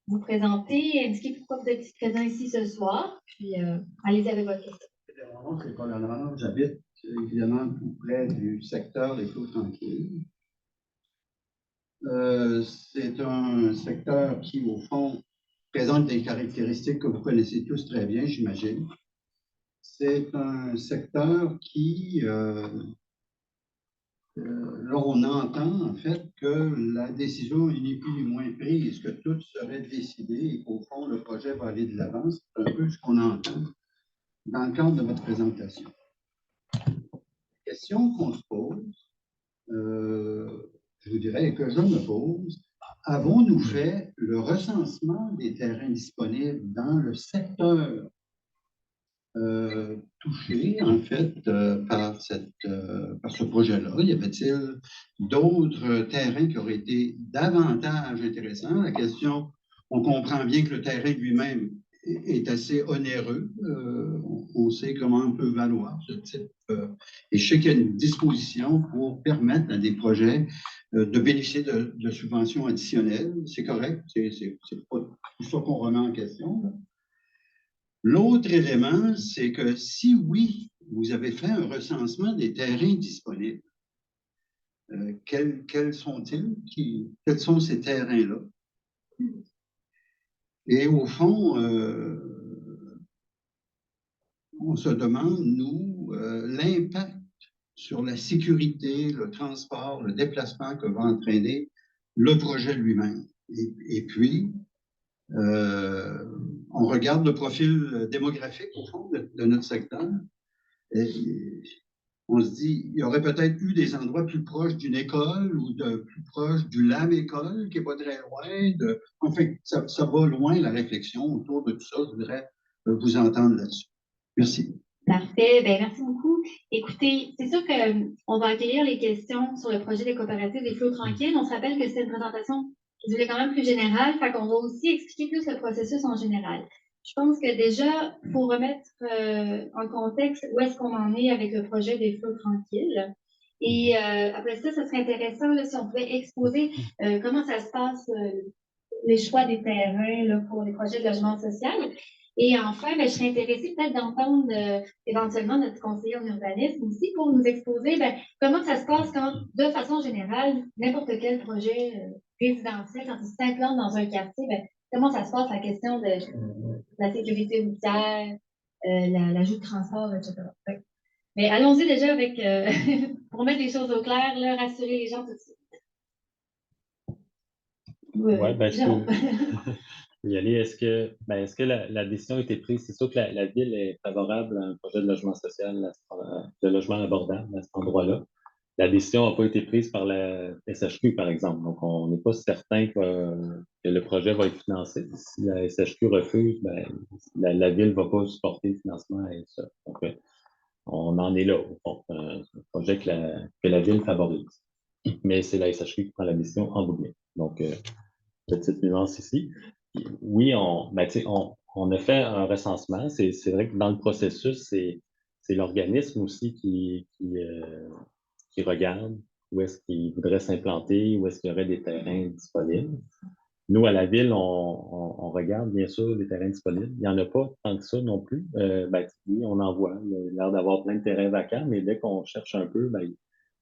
vous présenter, indiquer pourquoi vous êtes présent ici ce soir, puis allez-y avec votre question. Mon nom, c'est Paul Hollande. J'habite évidemment tout près du secteur des Clos Tranquilles. C'est un secteur qui, au fond, présente des caractéristiques que vous connaissez tous très bien, j'imagine. C'est un secteur qui, là, on entend en fait que la décision est ni plus ni moins prise, que tout serait décidé et qu'au fond, le projet va aller de l'avant. C'est un peu ce qu'on entend dans le cadre de votre présentation. La question qu'on se pose, je vous dirais que je me pose, avons-nous fait le recensement des terrains disponibles dans le secteur touché, en fait, par ce projet-là? Y avait-il d'autres terrains qui auraient été davantage intéressants? La question, on comprend bien que le terrain lui-même est assez onéreux. On sait comment on peut valoir ce type. Et je sais qu'il y a une disposition pour permettre à des projets de bénéficier de subventions additionnelles. C'est correct, c'est pas tout ça qu'on remet en question. Là. L'autre élément, c'est que si oui, vous avez fait un recensement des terrains disponibles, quels sont-ils? Quels sont ces terrains-là? Et au fond, on se demande, nous, l'impact sur la sécurité, le transport, le déplacement que va entraîner le projet lui-même. Et puis, On regarde le profil démographique, au fond, de notre secteur. Et on se dit, il y aurait peut-être eu des endroits plus proches d'une école ou plus proches du lab école, qui n'est pas très loin. Enfin, ça va loin, la réflexion autour de tout ça. Je voudrais vous entendre là-dessus. Merci. Parfait. Ben, merci beaucoup. Écoutez, c'est sûr qu'on va accueillir les questions sur le projet des coopératives des flots tranquilles. On se rappelle que c'est une présentation qui voulait quand même plus générale, fait qu'on va aussi expliquer plus le processus en général. Je pense que déjà, pour remettre en contexte où est-ce qu'on en est avec le projet des flots tranquilles. Et après ça serait intéressant là, si on pouvait exposer comment ça se passe, les choix des terrains là, pour les projets de logement social. Et enfin, ben, je serais intéressée peut-être d'entendre éventuellement notre conseiller en urbanisme aussi pour nous exposer comment ça se passe quand, de façon générale, n'importe quel projet résidentiel, quand il s'implante dans un quartier, comment ça se passe la question de la sécurité routière, l'ajout de transport, etc. Mais allons-y déjà avec, pour mettre les choses au clair, là, rassurer les gens tout de suite. Oui, je peux y aller. Est-ce que la décision a été prise? C'est sûr que la Ville est favorable à un projet de logement social, de logement abordable à cet endroit-là. La décision n'a pas été prise par la SHQ, par exemple. Donc, on n'est pas certain que le projet va être financé. Si la SHQ refuse, la Ville ne va pas supporter le financement et ça. Donc, on en est là. Bon, c'est un projet que la Ville favorise. Mais c'est la SHQ qui prend la décision en bout de ligne. Donc, petite nuance ici. Oui, on a fait un recensement. C'est vrai que dans le processus, c'est l'organisme aussi qui regarde où est-ce qu'il voudrait s'implanter, où est-ce qu'il y aurait des terrains disponibles. Nous, à la Ville, on regarde bien sûr les terrains disponibles. Il n'y en a pas tant que ça non plus. Oui, on en voit. Il y a l'air d'avoir plein de terrains vacants, mais dès qu'on cherche un peu,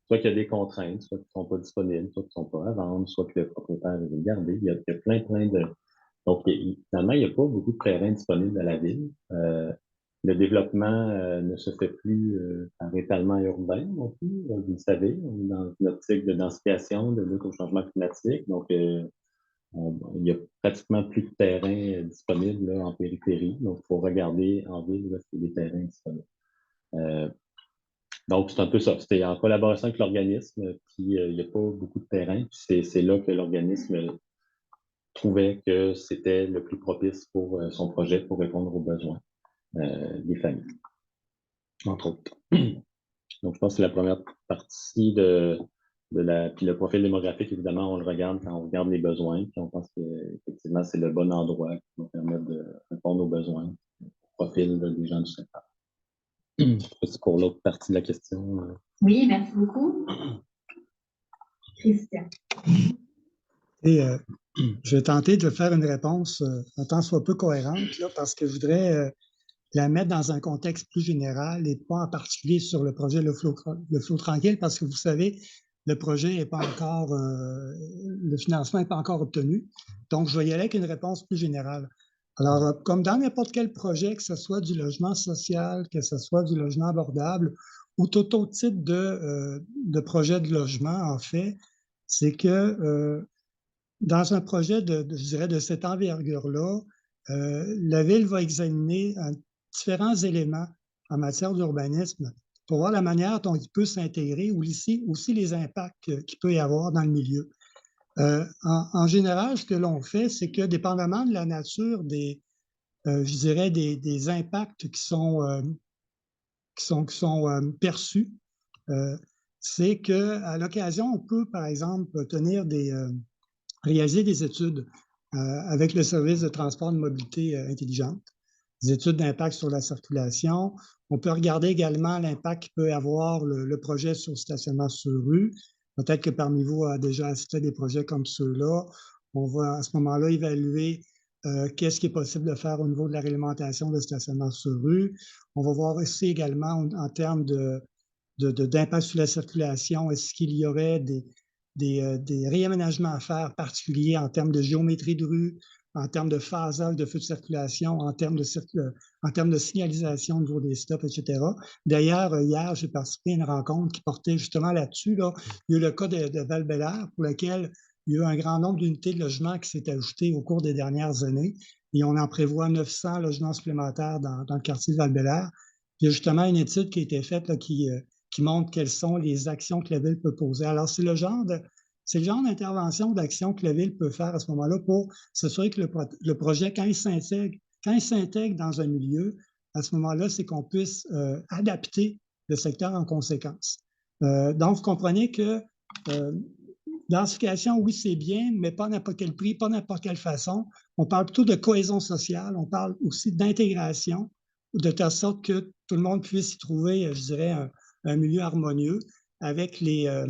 soit qu'il y a des contraintes, soit qu'ils ne sont pas disponibles, soit qu'ils ne sont pas à vendre, soit que le propriétaire veut les garder. Il y a plein de... Donc, finalement, il n'y a pas beaucoup de terrains disponibles à la Ville. Le développement ne se fait plus par étalement urbain non plus. Vous le savez, on est dans une optique de densification, de lutte au changement climatique. Donc, il y a pratiquement plus de terrains disponibles là, en périphérie. Donc, il faut regarder en ville où est-ce qu'il y a des terrains disponibles. Donc, c'est un peu ça. C'était en collaboration avec l'organisme, puis il n'y a pas beaucoup de terrain. C'est là que l'organisme trouvait que c'était le plus propice pour son projet pour répondre aux besoins des familles, entre autres. Donc, je pense que c'est la première partie puis le profil démographique, évidemment, on le regarde quand on regarde les besoins, puis on pense qu'effectivement, c'est le bon endroit qui va permettre de répondre aux besoins, au profil des gens du secteur. C'est pour l'autre partie de la question. Oui, merci beaucoup. Christian. Et je vais tenter de faire une réponse un tant soit peu cohérente, là, parce que je voudrais la mettre dans un contexte plus général et pas en particulier sur le projet Le Flot Tranquille, parce que vous savez, le projet n'est pas encore, le financement n'est pas encore obtenu. Donc, je vais y aller avec une réponse plus générale. Alors, comme dans n'importe quel projet, que ce soit du logement social, que ce soit du logement abordable ou tout autre type de projet de logement, en fait, c'est que dans un projet je dirais, de cette envergure-là, la Ville va examiner différents éléments en matière d'urbanisme pour voir la manière dont il peut s'intégrer ou aussi les impacts qu'il peut y avoir dans le milieu. En général, ce que l'on fait, c'est que dépendamment de la nature je dirais, des impacts qui sont perçus, c'est qu'à l'occasion, on peut, par exemple, réaliser des études avec le service de transport de mobilité intelligente, des études d'impact sur la circulation. On peut regarder également l'impact qu'il peut avoir le projet sur le stationnement sur rue. Peut-être que parmi vous a déjà assisté à des projets comme ceux-là. On va à ce moment-là évaluer qu'est-ce qui est possible de faire au niveau de la réglementation de stationnement sur rue. On va voir aussi également en termes d'impact sur la circulation, est-ce qu'il y aurait des réaménagements à faire particuliers en termes de géométrie de rue, en termes de phasage de feux de circulation, en termes de signalisation au niveau des stops, etc. D'ailleurs, hier, j'ai participé à une rencontre qui portait justement là-dessus. Là. Il y a eu le cas de Val-Bélair, pour lequel il y a eu un grand nombre d'unités de logement qui s'est ajouté au cours des dernières années et on en prévoit 900 logements supplémentaires dans le quartier de Val-Bélair. Il y a justement une étude qui a été faite là, qui montre quelles sont les actions que la Ville peut poser. Alors, c'est le genre d'intervention, d'action que la Ville peut faire à ce moment-là pour s'assurer que le projet, quand il s'intègre dans un milieu, à ce moment-là, c'est qu'on puisse adapter le secteur en conséquence. Donc, vous comprenez que densification, oui, c'est bien, mais pas à n'importe quel prix, pas n'importe quelle façon. On parle plutôt de cohésion sociale, on parle aussi d'intégration, de telle sorte que tout le monde puisse y trouver, je dirais, un milieu harmonieux avec je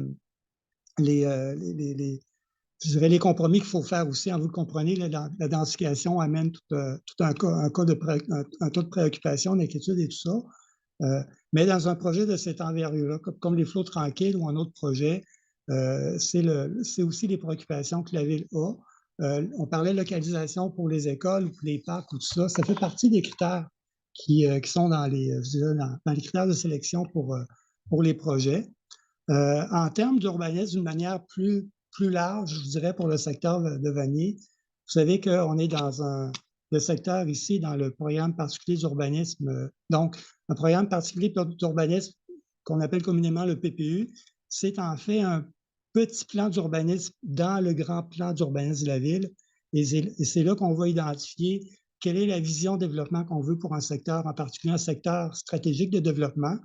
dirais, les compromis qu'il faut faire aussi. Vous le comprenez, la densification amène tout un taux de préoccupation, d'inquiétude et tout ça. Mais dans un projet de cette envergure-là, comme les flots tranquilles ou un autre projet, c'est aussi les préoccupations que la Ville a. On parlait de localisation pour les écoles ou pour les parcs ou tout ça. Ça fait partie des critères qui sont dans les critères de sélection pour les projets. En termes d'urbanisme, d'une manière plus large, je dirais, pour le secteur de Vanier, vous savez qu'on est dans le secteur ici, dans le programme particulier d'urbanisme. Donc, un programme particulier d'urbanisme qu'on appelle communément le PPU, c'est en fait un petit plan d'urbanisme dans le grand plan d'urbanisme de la Ville. Et c'est là qu'on va identifier quelle est la vision de développement qu'on veut pour un secteur, en particulier un secteur stratégique de développement.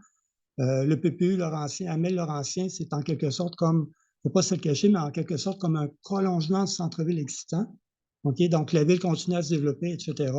Le PPU Laurentien, Amel Laurentien, c'est en quelque sorte comme, il ne faut pas se le cacher, mais en quelque sorte comme un prolongement du centre-ville existant. Okay? Donc, la ville continue à se développer, etc.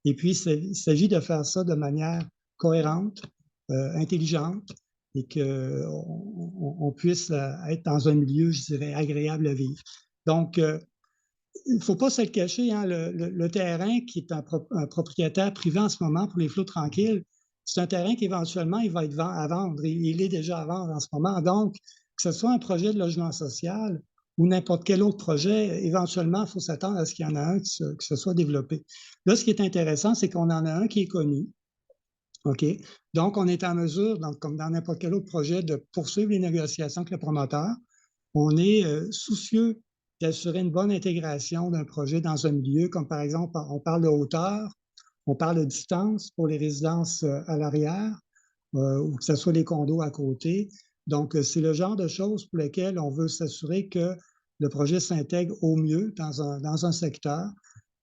Et puis, il s'agit de faire ça de manière cohérente, intelligente, et qu'on puisse être dans un milieu, je dirais, agréable à vivre. Donc, il ne faut pas se le cacher, hein, le terrain qui est un propriétaire privé en ce moment pour les flots tranquilles, c'est un terrain qu'éventuellement, il va être à vendre. Il est déjà à vendre en ce moment. Donc, que ce soit un projet de logement social ou n'importe quel autre projet, éventuellement, il faut s'attendre à ce qu'il y en a un qui se soit développé. Là, ce qui est intéressant, c'est qu'on en a un qui est connu. OK? Donc, on est en mesure, donc, comme dans n'importe quel autre projet, de poursuivre les négociations avec le promoteur. On est soucieux d'assurer une bonne intégration d'un projet dans un milieu, comme par exemple, on parle de hauteur, on parle de distance pour les résidences à l'arrière, ou que ce soit les condos à côté. Donc, c'est le genre de choses pour lesquelles on veut s'assurer que le projet s'intègre au mieux dans un secteur.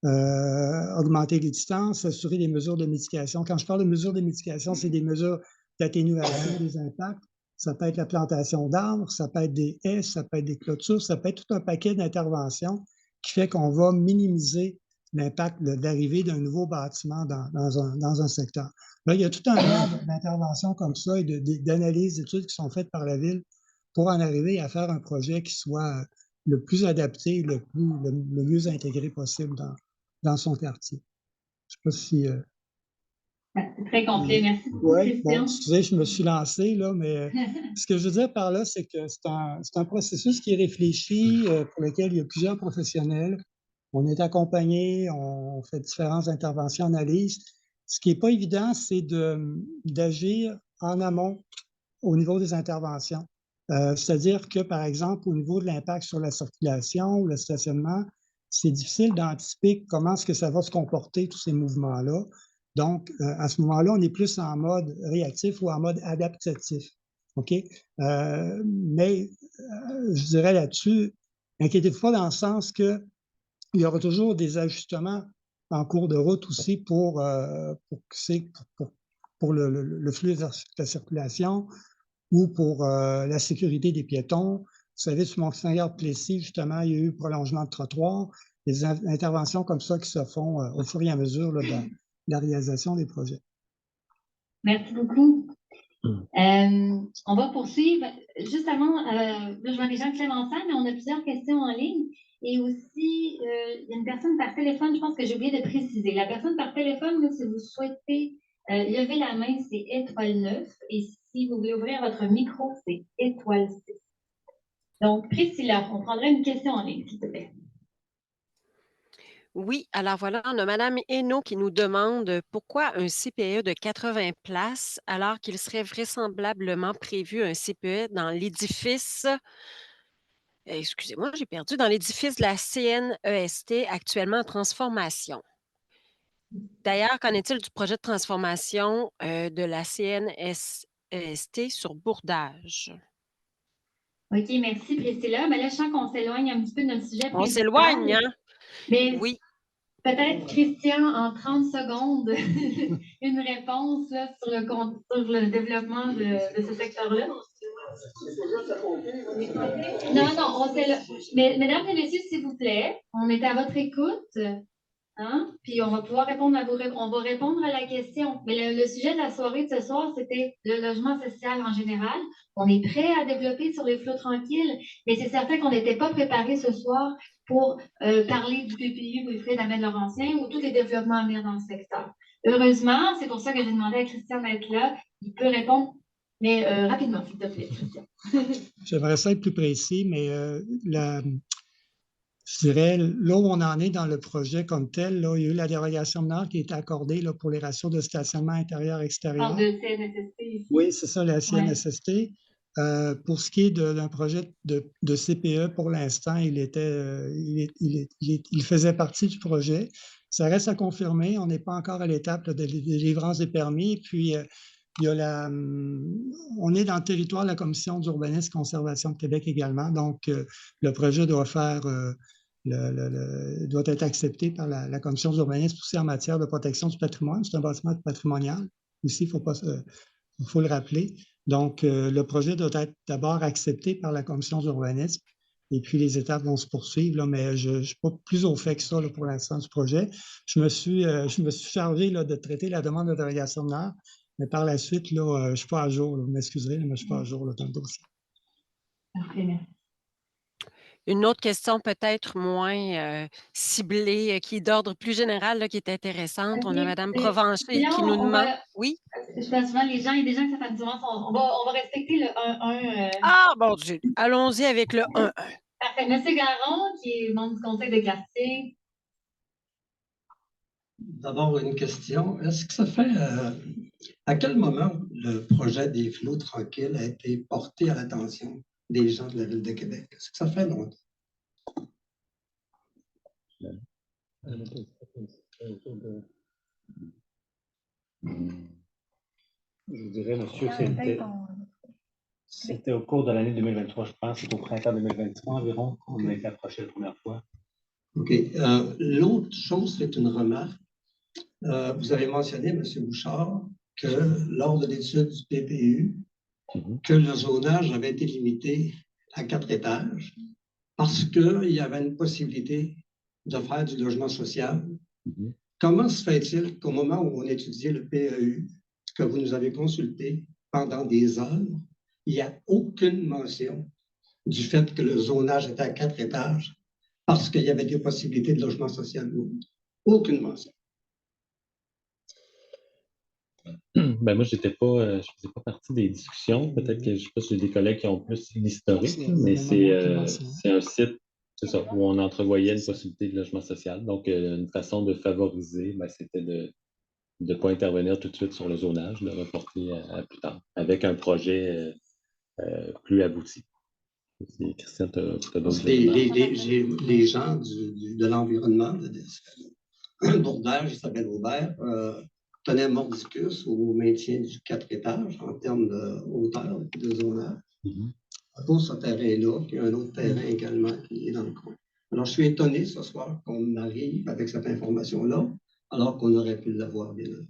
Augmenter les distances, assurer des mesures de mitigation. Quand je parle de mesures de mitigation, c'est des mesures d'atténuation des impacts. Ça peut être la plantation d'arbres, ça peut être des haies, ça peut être des clôtures, ça peut être tout un paquet d'interventions qui fait qu'on va minimiser l'impact d'arrivée d'un nouveau bâtiment dans un secteur. Là, il y a tout un nombre d'interventions comme ça et d'analyses, d'études qui sont faites par la Ville pour en arriver à faire un projet qui soit le plus adapté, le mieux intégré possible dans son quartier. Je ne sais pas si... C'est très complet, merci beaucoup, Oui, Christian. bon, excusez, je me suis lancé, là, mais ce que je veux dire par là, c'est que c'est un processus qui est réfléchi, pour lequel il y a plusieurs professionnels. On est accompagné, on fait différentes interventions, analyses. Ce qui n'est pas évident, c'est d'agir en amont au niveau des interventions. C'est-à-dire que, par exemple, au niveau de l'impact sur la circulation ou le stationnement, c'est difficile d'anticiper comment est-ce que ça va se comporter, tous ces mouvements-là. Donc, à ce moment-là, on est plus en mode réactif ou en mode adaptatif. OK? Mais je dirais là-dessus, inquiétez-vous pas dans le sens qu'il y aura toujours des ajustements en cours de route aussi pour le flux de la circulation ou pour la sécurité des piétons. Vous savez, sur Monseigneur-Plessis, justement, il y a eu prolongement de trottoir, des interventions comme ça qui se font au fur et à mesure là, de la réalisation des projets. Merci beaucoup. On va poursuivre. Juste avant, là, je vois les gens Clémentin, mais on a plusieurs questions en ligne. Et aussi, il y a une personne par téléphone, je pense que j'ai oublié de préciser. La personne par téléphone, là, si vous souhaitez lever la main, c'est étoile 9. Et si vous voulez ouvrir votre micro, c'est étoile 6. Donc, Priscilla, on prendrait une question en ligne, s'il te plaît. Oui, alors voilà, on a Mme Hainaut qui nous demande pourquoi un CPE de 80 places alors qu'il serait vraisemblablement prévu un CPE dans l'édifice excusez-moi, j'ai perdu, dans l'édifice de la CNEST actuellement en transformation. D'ailleurs, qu'en est-il du projet de transformation de la CNEST sur Bourdage? OK, merci Priscilla. Mais là, je sens qu'on s'éloigne un petit peu de notre sujet On principal. s'éloigne, hein? Mais Oui. peut-être, Christian, en 30 secondes, une réponse là, sur le développement de ce secteur-là. Non, on s'éloigne. Mais, mesdames et messieurs, s'il vous plaît, on est à votre écoute. Hein? Puis on va pouvoir répondre on va répondre à la question. Mais le sujet de la soirée de ce soir, c'était le logement social en général. On est prêt à développer sur les flots tranquilles, mais c'est certain qu'on n'était pas préparé ce soir pour parler du PPU Wilfrid Amel-Laurentien ou tous les développements à venir dans le secteur. Heureusement, c'est pour ça que j'ai demandé à Christian d'être là. Il peut répondre, mais rapidement, s'il te plaît, Christian. J'aimerais ça être plus précis, mais je dirais, là où on en est dans le projet comme tel, là, il y a eu la dérogation mineure qui a été accordée là, pour les ratios de stationnement intérieur-extérieur. De CNSST ici. Oui, c'est ça, la CNSST. Pour ce qui est d'un projet de CPE, pour l'instant, il faisait partie du projet. Ça reste à confirmer. On n'est pas encore à l'étape de délivrance des permis. Puis, il y a on est dans le territoire de la Commission d'urbanisme et conservation de Québec également. Donc, le projet doit faire... doit être accepté par la Commission d'urbanisme aussi en matière de protection du patrimoine. C'est un bâtiment patrimonial. Aussi, il faut le rappeler. Donc, le projet doit être d'abord accepté par la Commission d'urbanisme et puis les étapes vont se poursuivre, là, mais je ne suis pas plus au fait que ça là, pour l'instant du projet. Je me suis chargé là, de traiter la demande de dérogation mineure, mais par la suite, là, je ne suis pas à jour. Là, vous m'excuserez, mais je ne suis pas à jour là, dans le dossier. Parfait, merci. Une autre question peut-être moins ciblée, qui est d'ordre plus général, là, qui est intéressante. On a Mme Provencher qui nous demande. Oui? Je pense souvent, il y a des gens que ça fait du sens. On va respecter le 1-1. Ah, bon Dieu! Allons-y avec le 1-1. Parfait. Monsieur Garon, qui est membre du conseil de quartier. D'abord, une question. Est-ce que ça fait... à quel moment le projet des flots tranquilles a été porté à l'attention des gens de la Ville de Québec? Est-ce que ça fait longtemps? Je dirais, monsieur, c'était au cours de l'année 2023, je pense. C'est au printemps 2023 environ qu'on a été approché la première fois. OK. L'autre chose, c'est une remarque. Vous avez mentionné, M. Bouchard, que lors de l'étude du PPU, que le zonage avait été limité à 4 étages parce qu'il y avait une possibilité de faire du logement social. Comment se fait-il qu'au moment où on étudiait le PEU, que vous nous avez consulté pendant des heures, il n'y a aucune mention du fait que le zonage était à 4 étages parce qu'il y avait des possibilités de logement social? Aucune mention. Ben moi, je ne faisais pas partie des discussions. Peut-être que je ne sais pas si j'ai des collègues qui ont plus l'historique, mais c'est un site, c'est ça, où on entrevoyait une possibilité de logement social. Donc, une façon de favoriser, ben, c'était de ne pas intervenir tout de suite sur le zonage, de reporter à plus tard, avec un projet plus abouti. Christian, tu as d'autres éléments? Les gens de l'environnement, de Bourdage, Isabelle Aubert, tenait mordicus au maintien du 4 étages en termes de hauteur de zonage. Pour ce terrain-là, puis un autre terrain également qui est dans le coin. Alors, je suis étonné ce soir qu'on arrive avec cette information-là, alors qu'on aurait pu l'avoir bien avant.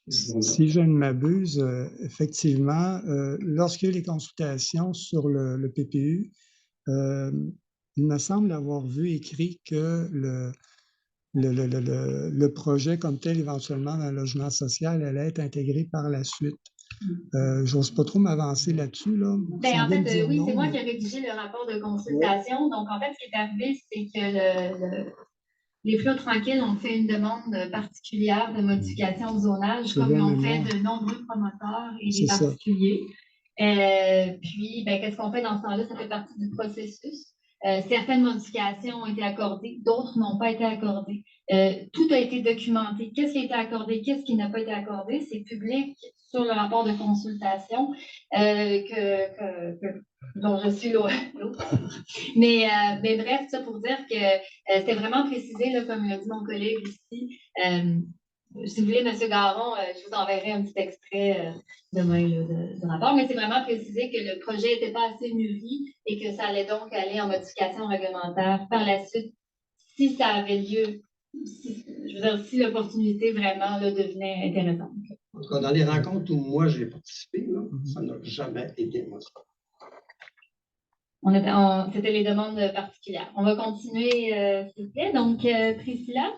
Si je ne m'abuse, effectivement, lorsqu'il y a eu les consultations sur le PPU, il me semble avoir vu écrit que le projet comme tel, éventuellement, dans le logement social, allait être intégré par la suite. Je n'ose pas trop m'avancer là-dessus. Là. En fait, oui, c'est moi qui ai rédigé le rapport de consultation. Donc, en fait, ce qui est arrivé, c'est que les flots tranquilles ont fait une demande particulière de modification de zonage, comme l'ont fait de nombreux promoteurs et des particuliers. Puis, qu'est-ce qu'on fait dans ce temps-là? Ça fait partie du processus. Certaines modifications ont été accordées, d'autres n'ont pas été accordées. Tout a été documenté. Qu'est-ce qui a été accordé, qu'est-ce qui n'a pas été accordé? C'est public sur le rapport de consultation dont je suis l'auteur. Mais bref, ça pour dire que c'était vraiment précisé, là, comme l'a dit mon collègue ici. Si vous voulez, M. Garon, je vous enverrai un petit extrait demain là, du rapport, mais c'est vraiment précisé que le projet n'était pas assez mûri et que ça allait donc aller en modification réglementaire par la suite si ça avait lieu, je veux dire, si l'opportunité vraiment là, devenait intéressante. En tout cas, dans les rencontres où moi j'ai participé, là, ça n'a jamais été moi. C'était les demandes particulières. On va continuer, s'il vous plaît. Donc, Priscilla?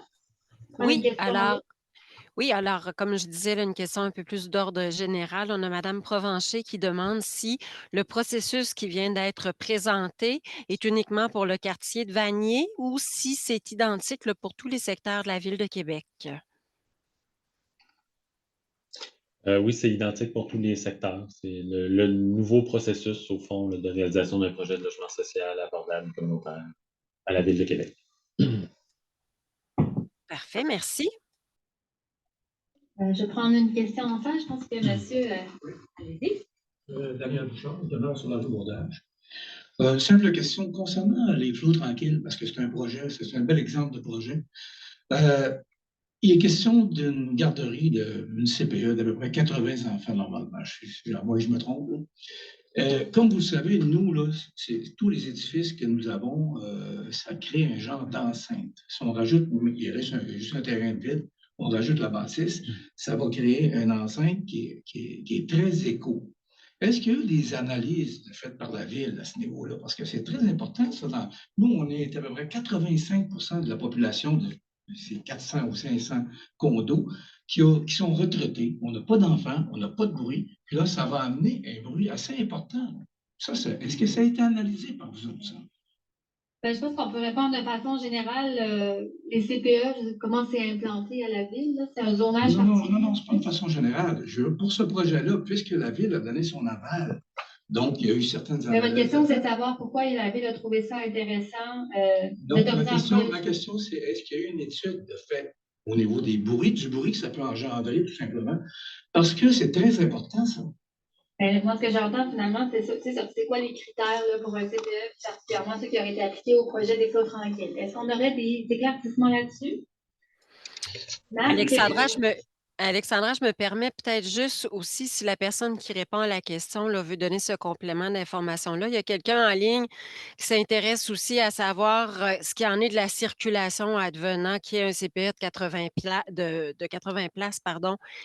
Oui, alors, comme je disais, là, une question un peu plus d'ordre général. On a Mme Provencher qui demande si le processus qui vient d'être présenté est uniquement pour le quartier de Vanier ou si c'est identique là, pour tous les secteurs de la Ville de Québec. Oui, c'est identique pour tous les secteurs. C'est le nouveau processus, au fond, là, de réalisation d'un projet de logement social abordable communautaire à la Ville de Québec. Parfait, merci. Je vais prendre une question en face. Je pense que monsieur... allez-y. Daniel Bouchard, demeure sur l'abordage. Simple question concernant les flots tranquilles, parce que c'est un projet, c'est un bel exemple de projet. Il est question d'une garderie, d'une CPE d'à peu près 80 enfants normalement. Moi, je me trompe. Comme vous le savez, nous, là, tous les édifices que nous avons, ça crée un genre d'enceinte. Si on rajoute, il reste juste un terrain de vide, on rajoute la bâtisse, ça va créer une enceinte qui est très éco. Est-ce qu'il y a eu des analyses faites par la Ville à ce niveau-là? Parce que c'est très important, ça. Nous, on est à peu près 85% de la population de ces 400 ou 500 condos qui sont retraités. On n'a pas d'enfants, on n'a pas de bruit. Puis là, ça va amener un bruit assez important. Est-ce que ça a été analysé par vous autres, ça? Je pense qu'on peut répondre de façon générale. Les CPE, comment c'est implanté à la Ville? C'est un zonage particulier? Non, c'est pas une façon générale. Pour ce projet-là, puisque la Ville a donné son aval, donc il y a eu certaines analyses. Votre question, c'est de savoir pourquoi la Ville a trouvé ça intéressant. Donc, ma question, c'est est-ce qu'il y a eu une étude de fait au niveau du bruit que ça peut engendrer, tout simplement? Parce que c'est très important, ça. Moi, ce que j'entends finalement, c'est quoi les critères là, pour un CPE, particulièrement ceux qui auraient été appliqués au projet des flots tranquilles? Est-ce qu'on aurait des éclaircissements là-dessus? Alexandra, je me permets peut-être juste aussi, si la personne qui répond à la question là, veut donner ce complément d'information-là, il y a quelqu'un en ligne qui s'intéresse aussi à savoir ce qu'il en est de la circulation advenant, qui est un CPE de 80 places,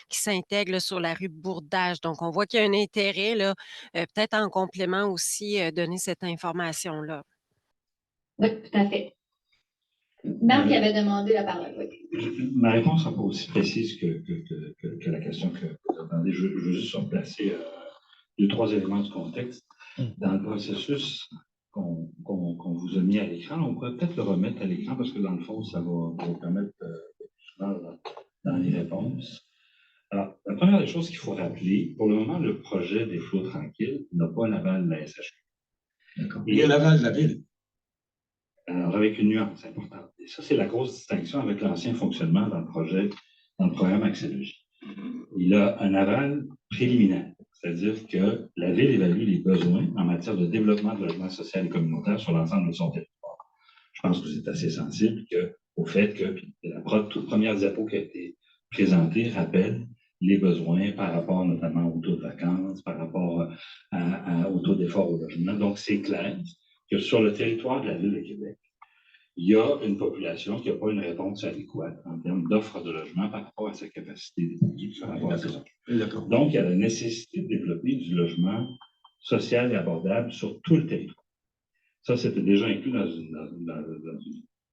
qui s'intègre sur la rue Bourdage. Donc, on voit qu'il y a un intérêt, là, peut-être en complément aussi, donner cette information-là. Oui, tout à fait. Marc avait demandé la parole. Oui. Ma réponse ne sera pas aussi précise que la question que vous attendez. Je veux juste replacer 2-3 éléments du contexte. Dans le processus qu'on vous a mis à l'écran, on pourrait peut-être le remettre à l'écran parce que dans le fond, ça va vous permettre dans les réponses. Alors, la première des choses qu'il faut rappeler, pour le moment, le projet des flots tranquilles n'a pas l'aval de la SHQ. D'accord. Il y a l'aval de la Ville. Alors, avec une nuance importante. Et ça, c'est la grosse distinction avec l'ancien fonctionnement dans le programme Accès-Logis. Il a un aval préliminaire, c'est-à-dire que la Ville évalue les besoins en matière de développement de logement social et communautaire sur l'ensemble de son territoire. Je pense que vous êtes assez sensible au fait que la toute première diapo qui a été présentée rappelle les besoins par rapport notamment au taux de vacances, par rapport au taux d'effort au logement. Donc, c'est clair que sur le territoire de la Ville de Québec, il y a une population qui n'a pas une réponse adéquate en termes d'offres de logement par rapport à sa capacité d'étudier par rapport à ses occupations. Donc, il y a la nécessité de développer du logement social et abordable sur tout le territoire. Ça, c'était déjà inclus dans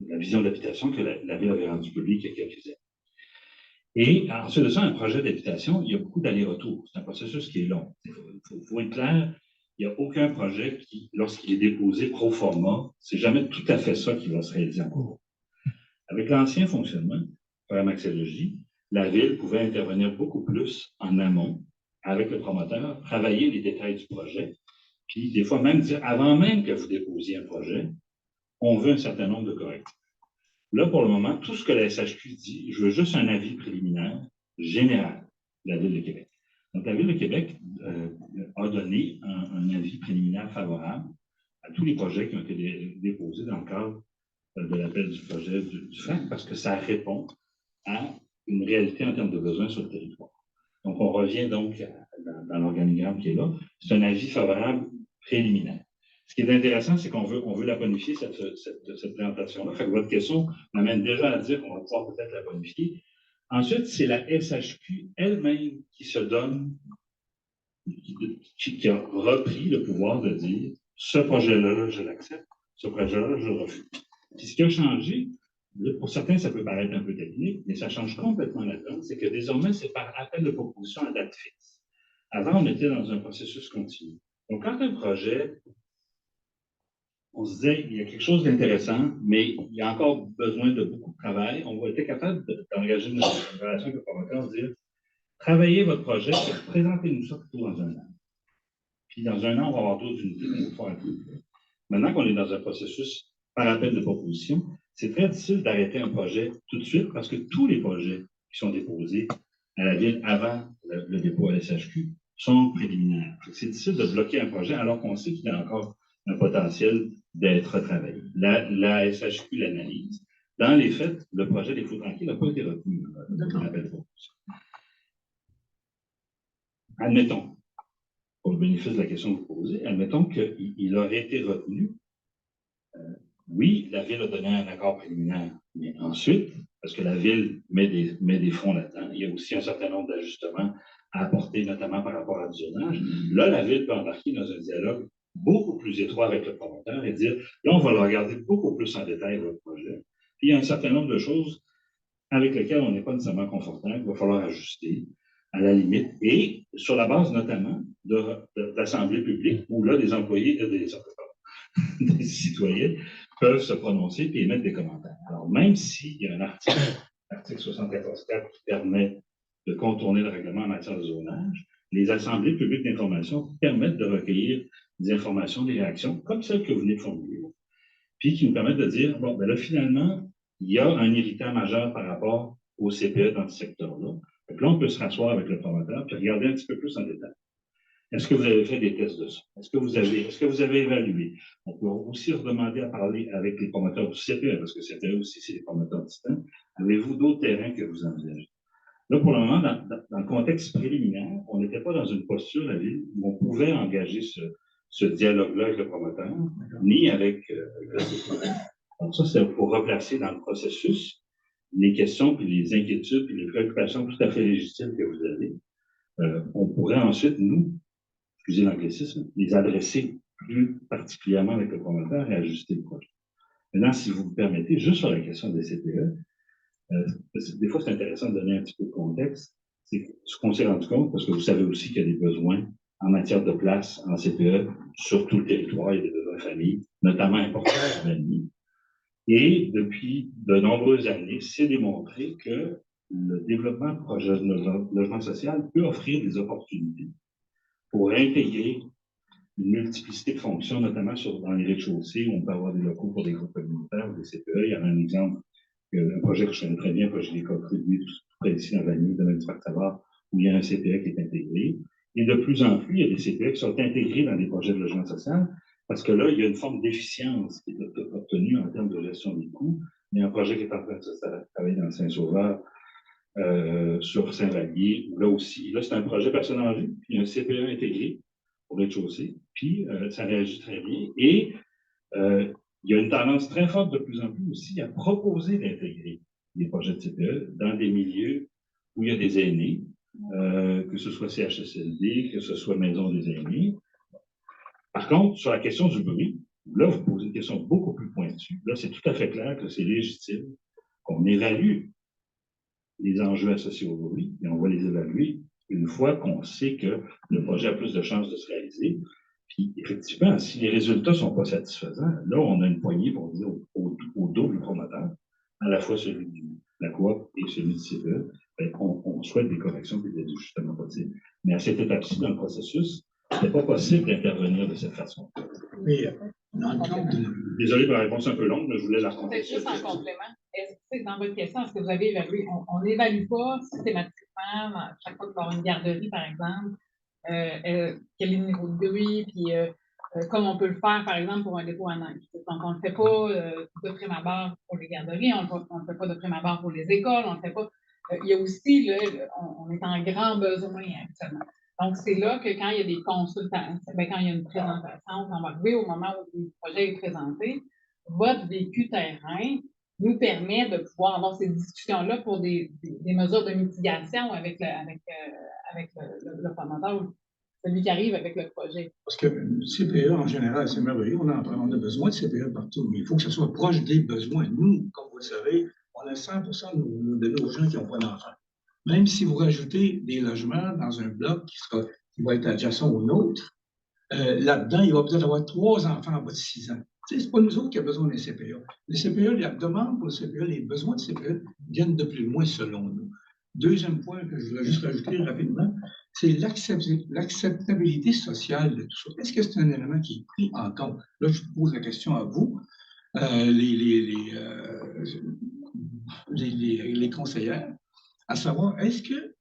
la vision d'habitation que la Ville avait rendue publique il y a quelques années. Et ensuite de ça, un projet d'habitation, il y a beaucoup d'allers-retours. C'est un processus qui est long. Il faut être clair. Il n'y a aucun projet qui, lorsqu'il est déposé pro forma, c'est jamais tout à fait ça qui va se réaliser en cours. Avec l'ancien fonctionnement, programme Accès-Logis, la Ville pouvait intervenir beaucoup plus en amont avec le promoteur, travailler les détails du projet, puis des fois même dire, avant même que vous déposiez un projet, on veut un certain nombre de correctifs. Là, pour le moment, tout ce que la SHQ dit, je veux juste un avis préliminaire général de la Ville de Québec. Donc, la Ville de Québec a donné un avis préliminaire favorable à tous les projets qui ont été déposés dans le cadre de l'appel du projet du FRAC parce que ça répond à une réalité en termes de besoins sur le territoire. Donc, on revient donc dans l'organigramme qui est là. C'est un avis favorable préliminaire. Ce qui est intéressant, c'est qu'on veut la bonifier, cette présentation-là. Fait que votre question m'amène déjà à dire qu'on va pouvoir peut-être la bonifier. Ensuite, c'est la SHQ elle-même qui se donne, qui a repris le pouvoir de dire ce projet-là, je l'accepte, ce projet-là, je le refuse. Puis ce qui a changé, pour certains, ça peut paraître un peu technique, mais ça change complètement la donne, c'est que désormais, c'est par appel de proposition à date fixe. Avant, on était dans un processus continu. Donc, quand un projet, on se disait, il y a quelque chose d'intéressant, mais il y a encore besoin de beaucoup de travail, on va être capable d'engager une relation avec le promoteur, dire, travaillez votre projet, présentez-nous ça plutôt dans un an. Puis dans un an, on va avoir d'autres unités, on va pouvoir inclure. Maintenant qu'on est dans un processus par appel de proposition, c'est très difficile d'arrêter un projet tout de suite parce que tous les projets qui sont déposés à la Ville avant le dépôt à la SHQ sont préliminaires. C'est difficile de bloquer un projet alors qu'on sait qu'il y a encore un potentiel d'être retravaillé. La SHQ l'analyse. Dans les faits, le projet des Fous Tranquilles n'a pas été retenu dans l'appel de proposition. Admettons, pour le bénéfice de la question que vous posez, admettons qu'il aurait été retenu. Oui, la Ville a donné un accord préliminaire, mais ensuite, parce que la Ville met des fonds là-dedans, il y a aussi un certain nombre d'ajustements à apporter, notamment par rapport à du zonage. Là, la Ville peut embarquer dans un dialogue beaucoup plus étroit avec le promoteur et dire, là, on va le regarder beaucoup plus en détail, votre projet. Puis, il y a un certain nombre de choses avec lesquelles on n'est pas nécessairement confortable, il va falloir ajuster à la limite, et sur la base notamment d'assemblées publiques où là, des employés, des citoyens peuvent se prononcer et émettre des commentaires. Alors, même s'il y a un article 74.4 qui permet de contourner le règlement en matière de zonage, les assemblées publiques d'information permettent de recueillir des informations, des réactions, comme celles que vous venez de formuler, puis qui nous permettent de dire, bon, ben là, finalement, il y a un irritant majeur par rapport au CPE dans ce secteur-là. Donc là, on peut se rasseoir avec le promoteur puis regarder un petit peu plus en détail. Est-ce que vous avez fait des tests de ça? Est-ce que vous avez évalué? On peut aussi redemander à parler avec les promoteurs du CPE, parce que CPE aussi, c'est les promoteurs distincts. Avez-vous d'autres terrains que vous envisagez? Là, pour le moment, dans le contexte préliminaire, on n'était pas dans une posture, la Ville, où on pouvait engager ce dialogue-là avec le promoteur, ni avec le CPE. Donc ça, c'est pour replacer dans le processus les questions, puis les inquiétudes, puis les préoccupations tout à fait légitimes que vous avez. On pourrait ensuite, nous, excusez l'anglicisme, les adresser plus particulièrement avec le promoteur et ajuster le projet. Maintenant, si vous me permettez, juste sur la question des CPE, des fois, c'est intéressant de donner un petit peu de contexte. C'est ce qu'on s'est rendu compte, parce que vous savez aussi qu'il y a des besoins en matière de place en CPE sur tout le territoire, il y a des besoins familles, notamment importants en famille. Et depuis de nombreuses années, c'est démontré que le développement de projets de logement social peut offrir des opportunités pour intégrer une multiplicité de fonctions, notamment dans les rez-de-chaussée, où on peut avoir des locaux pour des groupes communautaires ou des CPE. Il y en a un exemple, un projet que je connais très bien, le projet des contribués, tout près d'ici dans Vanier, de même du Parc-Savard, où il y a un CPE qui est intégré. Et de plus en plus, il y a des CPE qui sont intégrés dans des projets de logement social, parce que là, il y a une forme d'efficience qui est obtenue en termes de gestion des coûts. Il y a un projet qui est en train de se travailler dans Saint-Sauveur, sur Saint-Vallier, où là aussi, là, c'est un projet personne âgée, puis il y a un CPE intégré au rez-de-chaussée, puis ça réagit très bien. Et il y a une tendance très forte de plus en plus aussi à proposer d'intégrer des projets de CPE dans des milieux où il y a des aînés, que ce soit CHSLD, que ce soit Maison des aînés. Par contre, sur la question du bruit, là, vous posez une question beaucoup plus pointue. Là, c'est tout à fait clair que c'est légitime qu'on évalue les enjeux associés au bruit, et on va les évaluer une fois qu'on sait que le projet a plus de chances de se réaliser. Puis, effectivement, si les résultats ne sont pas satisfaisants, là, on a une poignée pour dire au double promoteur, à la fois celui de la coop et celui du CPE, on souhaite des corrections et des ajustements possibles. Mais à cette étape-ci dans le processus, ce n'est pas possible d'intervenir de cette façon. Mais Dans le cadre de... Désolé pour la réponse un peu longue, mais je voulais la Peut-être contexte. juste en complément. Est-ce que dans votre question, est-ce que vous avez évalué? On n'évalue pas systématiquement, chaque fois qu'il va y avoir une garderie, par exemple, quel est le niveau de bruit, puis comme on peut le faire, par exemple, pour un dépôt en neige. Donc, on ne le fait pas de prime abord pour les garderies, on ne le fait pas de prime abord pour les écoles, on ne le fait pas. Il y a aussi, là, on est en grand besoin actuellement. Donc, c'est là que quand il y a des consultants, quand il y a une présentation, quand on va arriver au moment où le projet est présenté, votre vécu terrain nous permet de pouvoir avoir ces discussions-là pour des mesures de mitigation avec le promoteur ou celui qui arrive avec le projet. Parce que le CPE, en général, c'est merveilleux. On a besoin de CPE partout, mais il faut que ce soit proche des besoins. Nous, comme vous le savez, on a 100% de nos gens qui n'ont pas d'enfants. Même si vous rajoutez des logements dans un bloc qui va être adjacent au nôtre, là-dedans, il va peut-être avoir 3 enfants en bas de 6 ans. Ce n'est pas nous autres qui avons besoin des CPE. Les CPE, la demande pour le CPE, les besoins de CPE viennent de plus loin selon nous. Deuxième point que je voulais juste rajouter rapidement, c'est l'acceptabilité sociale de tout ça. Est-ce que c'est un élément qui est pris en compte? Là, je vous pose la question à vous, les conseillères, à savoir, est-ce que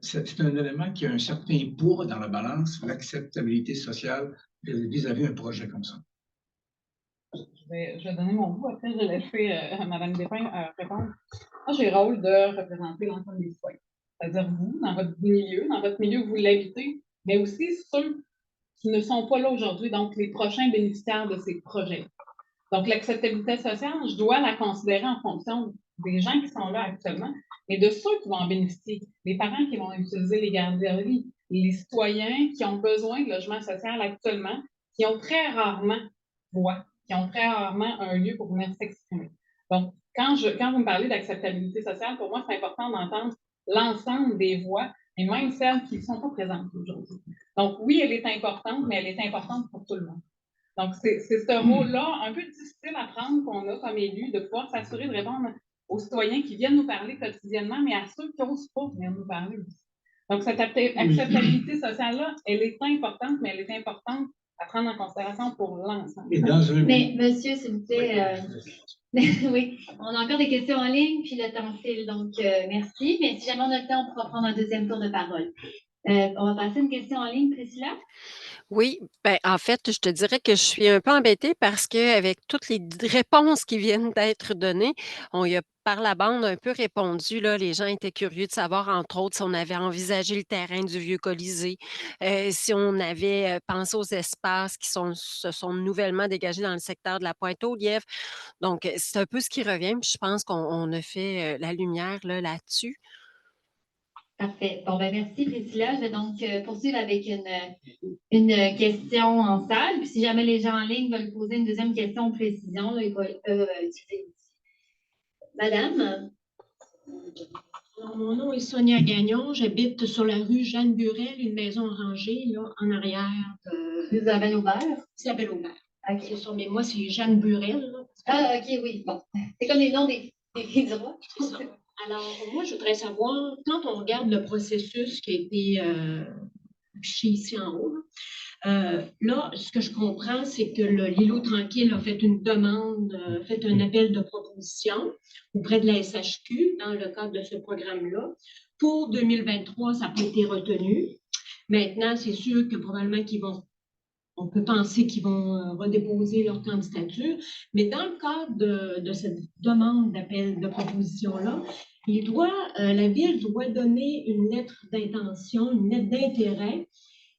c'est un élément qui a un certain poids dans la balance, l'acceptabilité sociale vis-à-vis d'un projet comme ça? Je vais donner mon bout, après je vais laisser Mme Despins répondre. Moi, j'ai le rôle de représenter l'ensemble des citoyens. C'est-à-dire vous, dans votre milieu où vous l'habitez, mais aussi ceux qui ne sont pas là aujourd'hui, donc les prochains bénéficiaires de ces projets. Donc, l'acceptabilité sociale, je dois la considérer en fonction des gens qui sont là actuellement, mais de ceux qui vont en bénéficier, les parents qui vont utiliser les garderies, les citoyens qui ont besoin de logement social actuellement, qui ont très rarement voix, qui ont très rarement un lieu pour venir s'exprimer. Donc, quand vous me parlez d'acceptabilité sociale, pour moi, c'est important d'entendre l'ensemble des voix, et même celles qui ne sont pas présentes aujourd'hui. Donc, oui, elle est importante, mais elle est importante pour tout le monde. Donc, c'est ce rôle-là un peu difficile à prendre qu'on a comme élu, de pouvoir s'assurer de répondre aux citoyens qui viennent nous parler quotidiennement, mais à ceux qui n'osent pas venir nous parler aussi. Donc, cette acceptabilité sociale-là, elle est importante, mais elle est importante à prendre en considération pour l'ensemble. Mais, monsieur, s'il vous plaît, oui, on a encore des questions en ligne, puis le temps file, donc merci. Mais si jamais on a le temps, on pourra prendre un deuxième tour de parole. On va passer une question en ligne, Priscilla. Oui, ben, en fait, je te dirais que je suis un peu embêtée parce qu'avec toutes les réponses qui viennent d'être données, on y a par la bande un peu répondu. Là, les gens étaient curieux de savoir, entre autres, si on avait envisagé le terrain du Vieux Colisée, si on avait pensé aux espaces qui se sont nouvellement dégagés dans le secteur de la Pointe-aux-Lièvres. Donc, c'est un peu ce qui revient. Puis je pense qu'on a fait la lumière là-dessus. Parfait. Bon, ben merci, Priscilla. Je vais donc poursuivre avec une question en salle. Puis si jamais les gens en ligne veulent poser une deuxième question ou précision, là, ils peuvent utiliser ici. Madame? Alors, mon nom est Sonia Gagnon. J'habite sur la rue Jeanne Burel, une maison rangée, là, en arrière de... Isabelle Aubert? Isabelle Aubert. Okay. C'est ça, mais moi, c'est Jeanne Burel. Là, ah, OK, oui. Bon. C'est comme les noms des rois. C'est ça. Alors, moi, je voudrais savoir, quand on regarde le processus qui a été affiché ici en haut, là, ce que je comprends, c'est que l'îlot tranquille a fait une demande, fait un appel de proposition auprès de la SHQ dans le cadre de ce programme-là. Pour 2023, ça n'a pas été retenu. Maintenant, c'est sûr que probablement on peut penser qu'ils vont redéposer leur candidature, mais dans le cadre de cette demande d'appel de proposition-là, la Ville doit donner une lettre d'intention, une lettre d'intérêt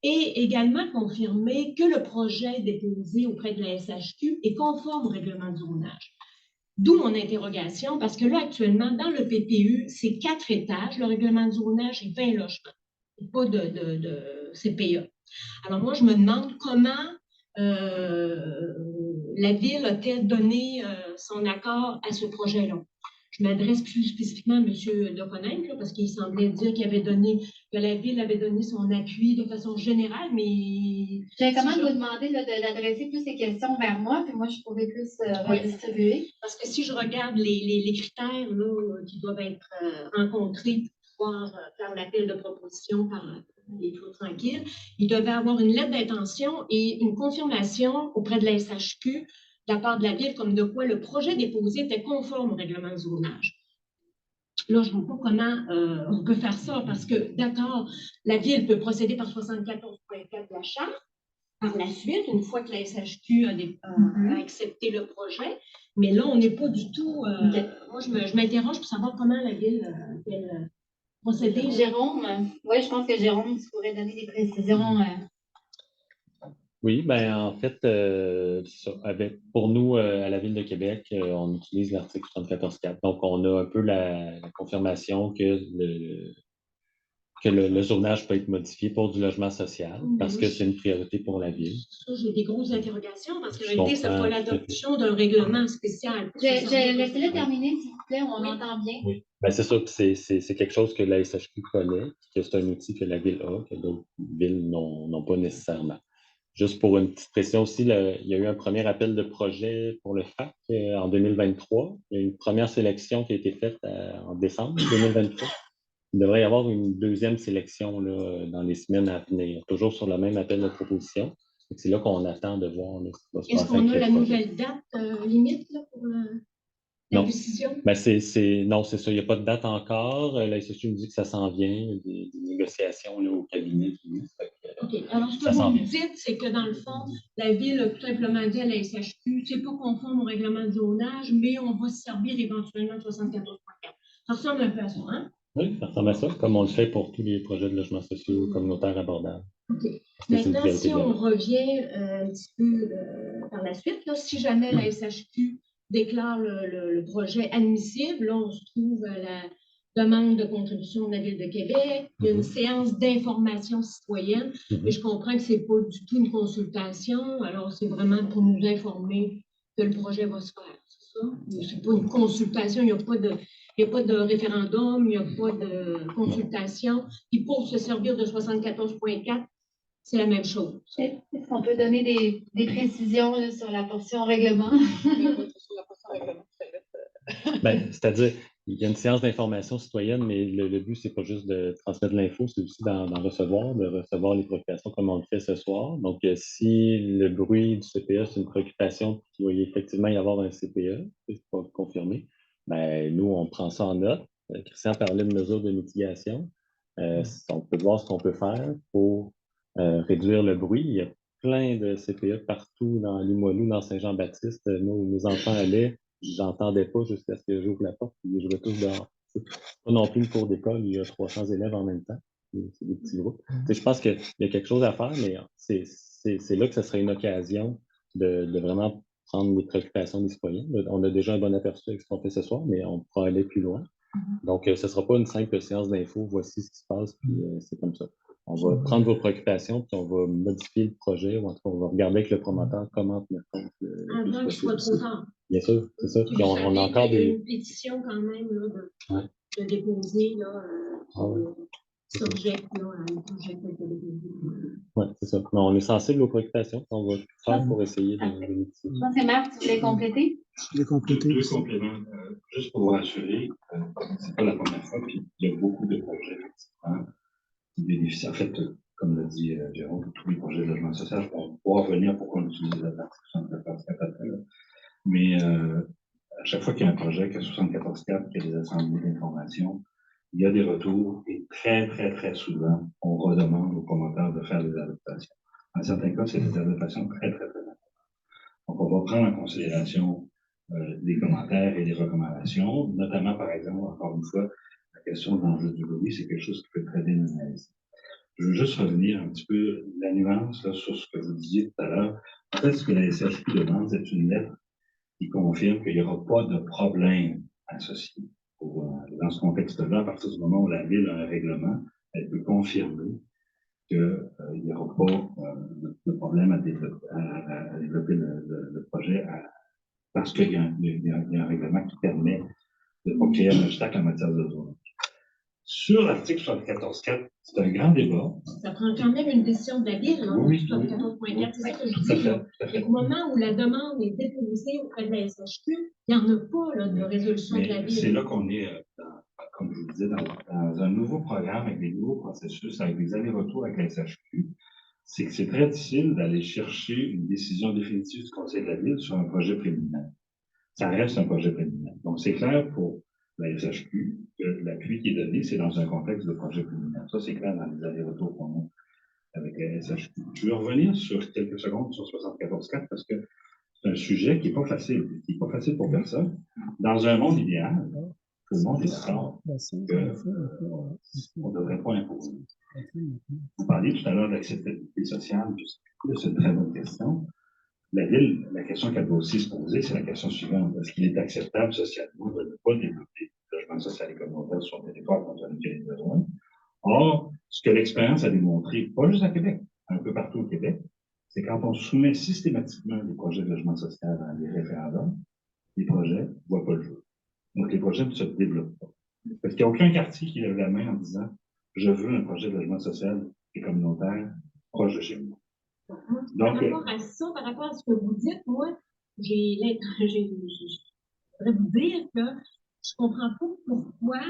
et également confirmer que le projet déposé auprès de la SHQ est conforme au règlement de zonage. D'où mon interrogation, parce que là, actuellement, dans le PPU, c'est 4 étages, le règlement de zonage est 20 logements, pas de CPA. Alors moi, je me demande comment la Ville a-t-elle donné son accord à ce projet-là. Je m'adresse plus spécifiquement à M. Deconinck, parce qu'il semblait dire que la Ville avait donné son appui de façon générale, mais... J'ai quand même vous demander d'adresser plus ces questions vers moi, puis moi, je pourrais plus redistribuer. Parce que si je regarde les critères là, qui doivent être rencontrés pour pouvoir faire l'appel de proposition par les flots tranquilles, il devait avoir une lettre d'intention et une confirmation auprès de la SHQ de la part de la Ville, comme de quoi le projet déposé était conforme au règlement de zonage. Là, je ne vois pas comment on peut faire ça, parce que, d'accord, la Ville peut procéder par 74.4 de la Charte. Par la suite, une fois que la SHQ a accepté le projet, mais là, on n'est pas du tout... Moi, je m'interroge pour savoir comment la Ville peut procéder. Jérôme, oui, je pense que Jérôme, tu pourrais donner des précisions. Oui, ben en fait, pour nous, à la Ville de Québec, on utilise l'article 74.4. Donc, on a un peu la confirmation que le zonage peut être modifié pour du logement social parce que c'est une priorité pour la Ville. Ça, j'ai des grosses interrogations parce que Je réalité, c'est comprends pas tout à fait. l'adoption d'un règlement spécial. Laissez-le terminer, s'il vous plaît, on entend bien. Oui, ben, c'est sûr que c'est quelque chose que la SHQ connaît, que c'est un outil que la Ville a, que d'autres villes n'ont pas nécessairement. Juste pour une petite précision aussi, il y a eu un premier appel de projet pour le FAC en 2023. Il y a eu une première sélection qui a été faite en décembre 2023. Il devrait y avoir une deuxième sélection là, dans les semaines à venir, toujours sur le même appel de proposition. C'est là qu'on attend de voir là, ce qui va se passer. Est-ce qu'on a la nouvelle date limite là, pour la décision? Ben non, c'est ça. Il n'y a pas de date encore. La SHQ nous dit que ça s'en vient. Il y a des négociations là, au cabinet. OK. Alors, ce que vous me dites, c'est que dans le fond, la Ville a tout simplement dit à la SHQ, c'est pas conforme au règlement de zonage, mais on va se servir éventuellement de 74.4. Ça ressemble un peu à ça, hein? Oui, ça ressemble à ça, comme on le fait pour tous les projets de logements sociaux communautaires abordables. OK. Maintenant, si on revient un petit peu par la suite, là, si jamais la SHQ déclare le projet admissible, là, on se trouve à la demande de contribution de la Ville de Québec, il y a une séance d'information citoyenne, et je comprends que ce n'est pas du tout une consultation, alors c'est vraiment pour nous informer que le projet va se faire, c'est ça? Ce n'est pas une consultation, il n'y a pas de référendum, il n'y a pas de consultation. Puis pour se servir de 74.4, c'est la même chose. Est-ce qu'on peut donner des précisions là, sur la portion règlement? C'est-à-dire, il y a une séance d'information citoyenne, mais le but, c'est pas juste de transmettre l'info, c'est aussi d'en recevoir, de recevoir les préoccupations comme on le fait ce soir. Donc, si le bruit du CPE, c'est une préoccupation, qu'il va effectivement y avoir un CPE, c'est pas confirmé, ben, nous, on prend ça en note. Christian parlait de mesures de mitigation. On peut voir ce qu'on peut faire pour réduire le bruit. Il y a plein de CPE partout dans Limoilou, dans Saint-Jean-Baptiste. Nos enfants allaient, j'entendais pas jusqu'à ce que j'ouvre la porte, ils jouaient tous dehors. Pas non plus une cour d'école, il y a 300 élèves en même temps. C'est des petits groupes. Je pense qu'il y a quelque chose à faire, mais c'est là que ce serait une occasion de vraiment prendre les préoccupations des citoyens. On a déjà un bon aperçu avec ce qu'on fait ce soir, mais on pourra aller plus loin. Donc, ce ne sera pas une simple séance d'info, voici ce qui se passe, puis c'est comme ça. On va prendre vos préoccupations, puis on va modifier le projet, ou en tout cas, on va regarder avec le promoteur comment tenir compte. Avant qu'il soit trop tard. Bien sûr, c'est ça. Puis on a encore une pétition quand même là, de déposer là, subject à un projet de déposer. Oui, c'est ça. Mais on est sensible aux préoccupations, on va tout faire pour essayer de modifier. Je pense que Marc, tu voulais compléter? Je voulais compléter. Deux compléments. Juste pour vous rassurer, c'est pas la première fois, puis il y a beaucoup de projets, effectivement, qui bénéficient. En fait, comme l'a dit Jérôme, tous les projets de logement social, on va revenir pour qu'on utilise l'article 74.4 après. Mais à chaque fois qu'il y a un projet qui a 74.4, qu'il y a des assemblées d'information, il y a des retours et très, très, très souvent, on redemande aux promoteurs de faire des adaptations. Dans certains cas, c'est des adaptations très, très, très importantes. Donc, on va prendre en considération des commentaires et des recommandations, notamment, par exemple, encore une fois, la question de l'enjeu du bruit, c'est quelque chose qui peut très bien analyser. Je veux juste revenir un petit peu la nuance là, sur ce que vous disiez tout à l'heure. En fait, ce que la SHQ demande, c'est une lettre qui confirme qu'il n'y aura pas de problème associé. Dans ce contexte-là, à partir du moment où la Ville a un règlement, elle peut confirmer qu'il n'y aura pas de problème à développer le projet parce qu'il y a un règlement qui permet de ne pas créer un obstacle en matière de zonage. Sur l'article 74.4, c'est un grand débat. Ça prend quand même une décision de la Ville, hein, oui, 74.4, c'est ça que je dis. Là. Au moment où la demande est déposée auprès de la SHQ, il n'y en a pas là, de résolution de la Ville. C'est là qu'on est comme je vous disais, dans un nouveau programme avec des nouveaux processus, avec des allers-retours avec la SHQ, c'est que c'est très difficile d'aller chercher une décision définitive du Conseil de la Ville sur un projet préliminaire. Ça reste un projet préliminaire. Donc, c'est clair pour la SHQ que l'appui qui est donné, c'est dans un contexte de projet préliminaire. Ça, c'est clair dans les allers-retours qu'on a avec la SHQ. Je vais revenir sur quelques secondes sur 74.4 parce que c'est un sujet qui n'est pas facile, qui n'est pas facile pour personne. Dans un monde idéal, tout le monde est d'accord qu'on ne devrait pas imposer. Vous parliez tout à l'heure d'acceptabilité sociale, c'est une très bonne question. La Ville, la question qu'elle doit aussi se poser, c'est la question suivante. Est-ce qu'il est acceptable socialement de ne pas développer le logement social et communautaire sur le territoire quand on a des besoins? Or, ce que l'expérience a démontré, pas juste à Québec, un peu partout au Québec, c'est quand on soumet systématiquement des projets de logement social dans les référendums, les projets ne voient pas le jour. Donc, les projets ne se développent pas. Parce qu'il n'y a aucun quartier qui lève la main en disant « Je veux un projet de logement social et communautaire proche de chez moi ». Donc, par rapport à ce que vous dites, moi, je voudrais vous dire que je ne comprends pas pourquoi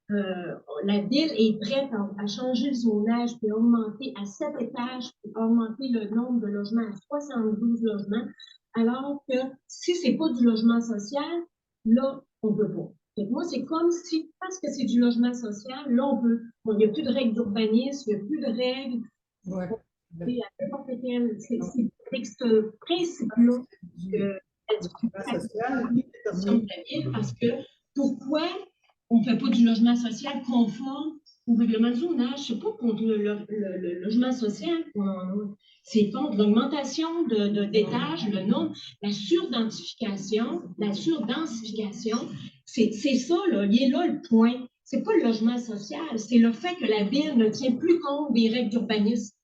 la Ville est prête à changer le zonage puis augmenter à 7 étages, puis augmenter le nombre de logements à 72 logements, alors que si ce n'est pas du logement social, là, on ne peut pas. Donc, moi, c'est comme si, parce que c'est du logement social, là, on peut. Il n'y a plus de règles d'urbanisme, il n'y a plus de règles. Ouais. C'est avec ce principe-là que la discussion de la Ville, parce que pourquoi on ne fait pas du logement social conforme au règlement de zonage? Ce n'est pas contre le logement social, c'est contre l'augmentation d'étages, le nombre, la surdensification, c'est ça, là, il est là le point. Ce n'est pas le logement social, c'est le fait que la Ville ne tient plus compte des règles d'urbanisme.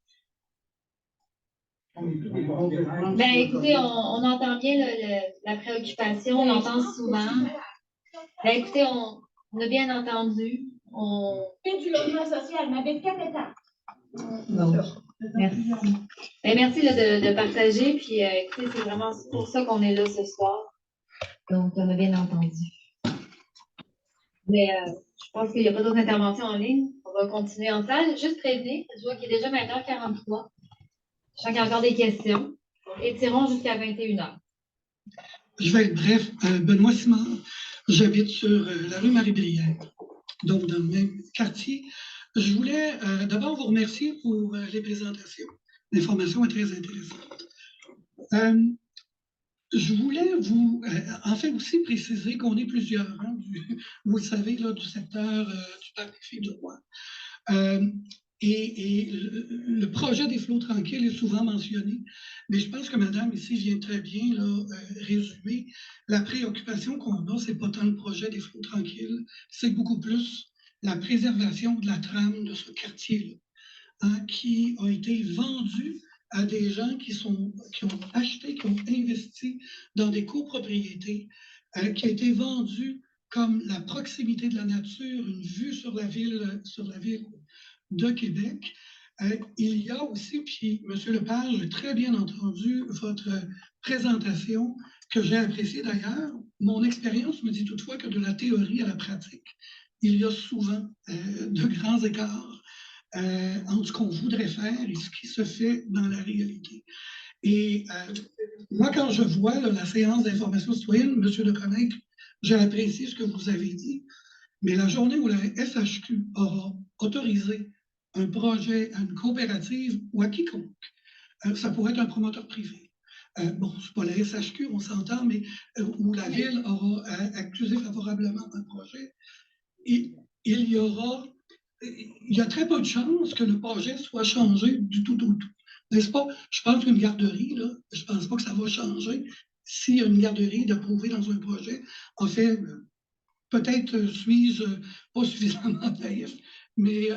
Ben, écoutez, on entend bien la préoccupation, on l'entend souvent. Ben, écoutez, on a bien entendu. On fait du logement social, mais avec 4 étages. Bon. Merci. Ben, merci là, de partager. Puis, écoutez, c'est vraiment pour ça qu'on est là ce soir. Donc, on a bien entendu. Mais je pense qu'il n'y a pas d'autres interventions en ligne. On va continuer en salle. Juste prévenir, je vois qu'il est déjà 20h43. Je sens qu'il y a encore des questions. Étirons jusqu'à 21h. Je vais être bref. Benoît Simard, j'habite sur la rue Marie-Brière, donc dans le même quartier. Je voulais d'abord vous remercier pour les présentations. L'information est très intéressante. Je voulais vous, en fait, aussi préciser qu'on est plusieurs, hein, vous le savez, là, du secteur du parc des Filles du Roi. Et le projet des flots tranquilles est souvent mentionné, mais je pense que madame ici vient très bien là, résumer la préoccupation qu'on a, c'est pas tant le projet des flots tranquilles, c'est beaucoup plus la préservation de la trame de ce quartier-là, hein, qui a été vendu à des gens qui ont acheté, qui ont investi dans des copropriétés, qui a été vendu comme la proximité de la nature, une vue sur la ville de Québec. Il y a aussi, puis M. Lepage, j'ai très bien entendu votre présentation, que j'ai appréciée d'ailleurs. Mon expérience me dit toutefois que de la théorie à la pratique, il y a souvent de grands écarts entre ce qu'on voudrait faire et ce qui se fait dans la réalité. Et moi, quand je vois là, la séance d'information citoyenne, M. Leconnec, j'ai apprécié ce que vous avez dit, mais la journée où la SHQ aura autorisé un projet à une coopérative ou à quiconque, ça pourrait être un promoteur privé. Bon, ce n'est pas la SHQ, on s'entend, mais où la Ville aura accusé favorablement un projet, et il y a très peu de chances que le projet soit changé du tout au tout. N'est-ce pas? Je pense qu'une garderie, là, je ne pense pas que ça va changer s'il y a une garderie d'approuvée dans un projet. En fait, peut-être suis-je pas suffisamment naïf, mais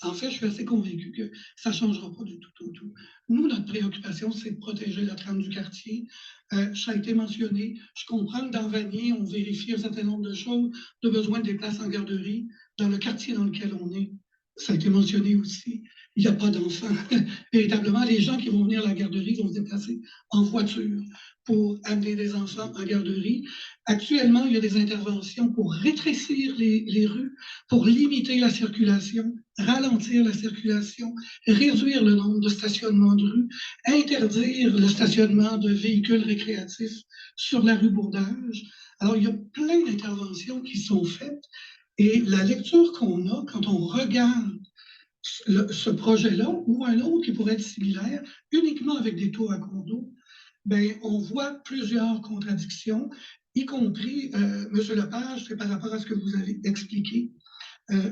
en fait, je suis assez convaincu que ça ne changera pas du tout au tout. Nous, notre préoccupation, c'est de protéger la trame du quartier. Ça a été mentionné. Je comprends que dans Vanier, on vérifie un certain nombre de choses, de besoin des places en garderie. Dans le quartier dans lequel on est, ça a été mentionné aussi, il n'y a pas d'enfants. Véritablement, les gens qui vont venir à la garderie vont se déplacer en voiture. pour amener des enfants en garderie. Actuellement, il y a des interventions pour rétrécir les rues, pour limiter la circulation, ralentir la circulation, réduire le nombre de stationnements de rue, interdire le stationnement de véhicules récréatifs sur la rue Bourdage. Alors, il y a plein d'interventions qui sont faites et la lecture qu'on a quand on regarde ce projet-là ou un autre qui pourrait être similaire, uniquement avec des tours à condos, ben, on voit plusieurs contradictions, y compris, M. Lepage, c'est par rapport à ce que vous avez expliqué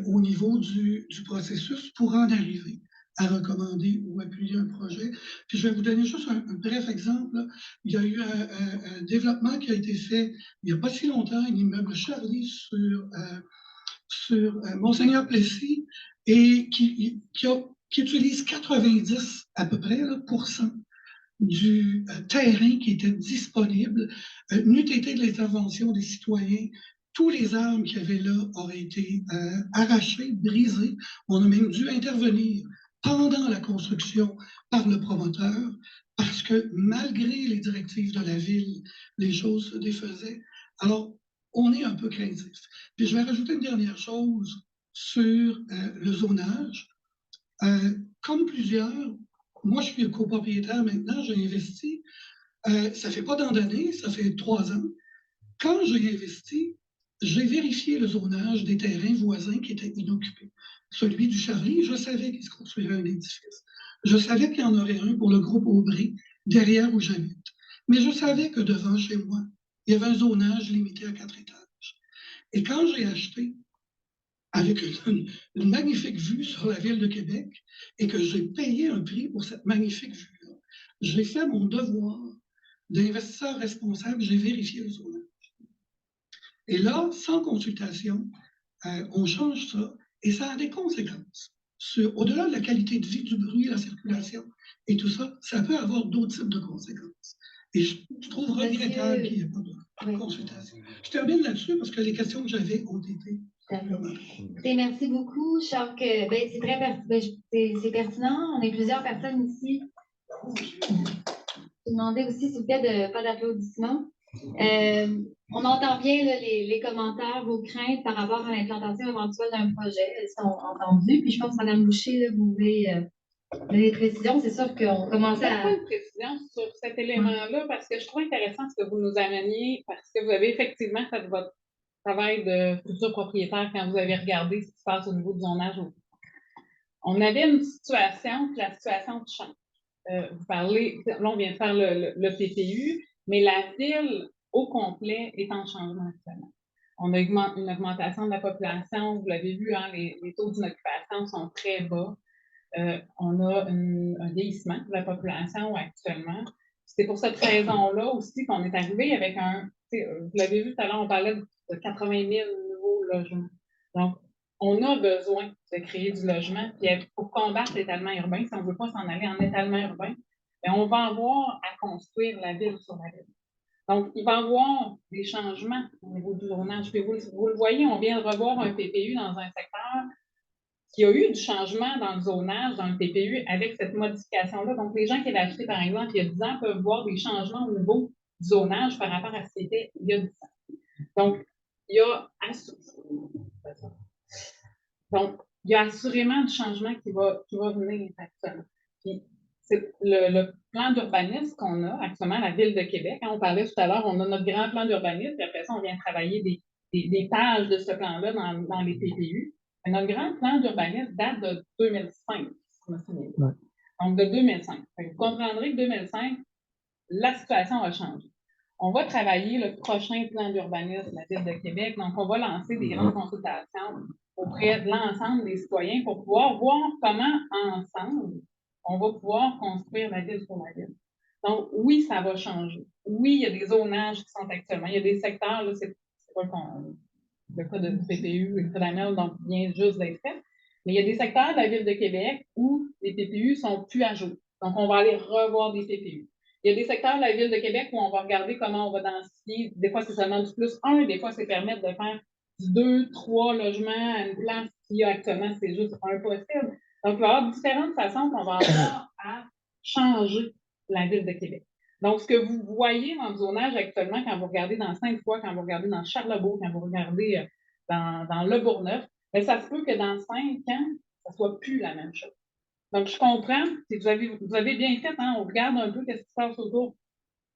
au niveau du processus pour en arriver à recommander ou appuyer un projet. Puis je vais vous donner juste un bref exemple. Là. Il y a eu un développement qui a été fait il n'y a pas si longtemps, un immeuble Charlie sur Monseigneur Plessis et qui utilise 90 à peu près là, % du terrain qui était disponible. N'eût été de l'intervention des citoyens, tous les arbres qu'il y avait là auraient été arrachés, brisés. On a même dû intervenir pendant la construction par le promoteur parce que malgré les directives de la ville, les choses se défaisaient. Alors, on est un peu craintif. Puis je vais rajouter une dernière chose sur le zonage. Comme plusieurs, moi je suis copropriétaire maintenant, j'ai investi, ça fait pas tant d'années, ça fait 3 ans. Quand j'ai investi, j'ai vérifié le zonage des terrains voisins qui étaient inoccupés. Celui du Charlie, je savais qu'il se construirait un édifice. Je savais qu'il y en aurait un pour le groupe Aubry, derrière où j'habite. Mais je savais que devant chez moi, il y avait un zonage limité à 4 étages. Et quand j'ai acheté, avec une magnifique vue sur la ville de Québec, et que j'ai payé un prix pour cette magnifique vue-là, j'ai fait mon devoir d'investisseur responsable, j'ai vérifié le zonage. Et là, sans consultation, on change ça, et ça a des conséquences. Au-delà de la qualité de vie, du bruit, la circulation, et tout ça, ça peut avoir d'autres types de conséquences. Et je trouve regrettable qu'il n'y ait pas de consultation. Je termine là-dessus parce que les questions que j'avais ont été. Merci beaucoup. Je pense que c'est très c'est pertinent. On est plusieurs personnes ici. Je demandais aussi, s'il vous plaît, de pas d'applaudissements. On entend bien là, les commentaires, vos craintes par rapport à l'implantation éventuelle d'un projet. Elles sont entendues. Puis je pense que Mme Boucher, là, vous voulez donner des précisions. C'est sûr qu'on commençait à... Une précision sur cet élément-là, parce que je trouve intéressant ce que vous nous ameniez, parce que vous avez effectivement fait votre travail de futur propriétaire quand vous avez regardé ce qui se passe au niveau du zonage. On avait une situation, puis la situation change. Vous parlez, là on vient de faire le PPU, mais la ville au complet est en changement actuellement. On a une augmentation de la population, vous l'avez vu, hein, les taux d'inoccupation sont très bas. On a un vieillissement de la population actuellement. C'est pour cette raison-là aussi qu'on est arrivé avec vous l'avez vu tout à l'heure, on parlait de 80 000 nouveaux logements. Donc, on a besoin de créer du logement. Puis pour combattre l'étalement urbain, si on ne veut pas s'en aller en étalement urbain, bien, on va avoir à construire la ville sur la ville. Donc, il va y avoir des changements au niveau du zonage. Puis vous le voyez, on vient de revoir un PPU dans un secteur qui a eu du changement dans le zonage, dans le PPU, avec cette modification-là. Donc, les gens qui avaient acheté, par exemple, il y a 10 ans, peuvent voir des changements au niveau du zonage par rapport à ce qui était il y a 10 ans. Donc, il y a assurément du changement qui va venir actuellement. Puis, c'est le plan d'urbanisme qu'on a actuellement à la Ville de Québec. Hein, on parlait tout à l'heure, on a notre grand plan d'urbanisme, puis après ça, on vient travailler des pages de ce plan-là dans les PPU. Mais notre grand plan d'urbanisme date de 2005, si je me souviens. Ouais. Donc, de 2005. Vous comprendrez que 2005, la situation a changé. On va travailler le prochain plan d'urbanisme de la Ville de Québec. Donc, on va lancer des grandes consultations auprès de l'ensemble des citoyens pour pouvoir voir comment, ensemble, on va pouvoir construire la ville sur la ville. Donc, oui, ça va changer. Oui, il y a des zonages qui sont actuellement. Il y a des secteurs, là, c'est pas le cas de PPU et de Tradamel, donc vient juste d'être fait. Mais il y a des secteurs de la Ville de Québec où les PPU sont plus à jour. Donc, on va aller revoir des PPU. Il y a des secteurs de la Ville de Québec où on va regarder comment on va densifier. Des fois, c'est seulement du +1, des fois, c'est permettre de faire du 2, 3 logements à une place qui, actuellement, c'est juste impossible. Donc, il va y avoir différentes façons qu'on va avoir à changer la Ville de Québec. Donc, ce que vous voyez dans le zonage actuellement, quand vous regardez dans Sainte-Foy, quand vous regardez dans Charlebourg, quand vous regardez dans Le Bourgneuf, bien, ça se peut que dans 5 ans, ça ne soit plus la même chose. Donc, je comprends, vous avez bien fait, hein, on regarde un peu ce qui se passe autour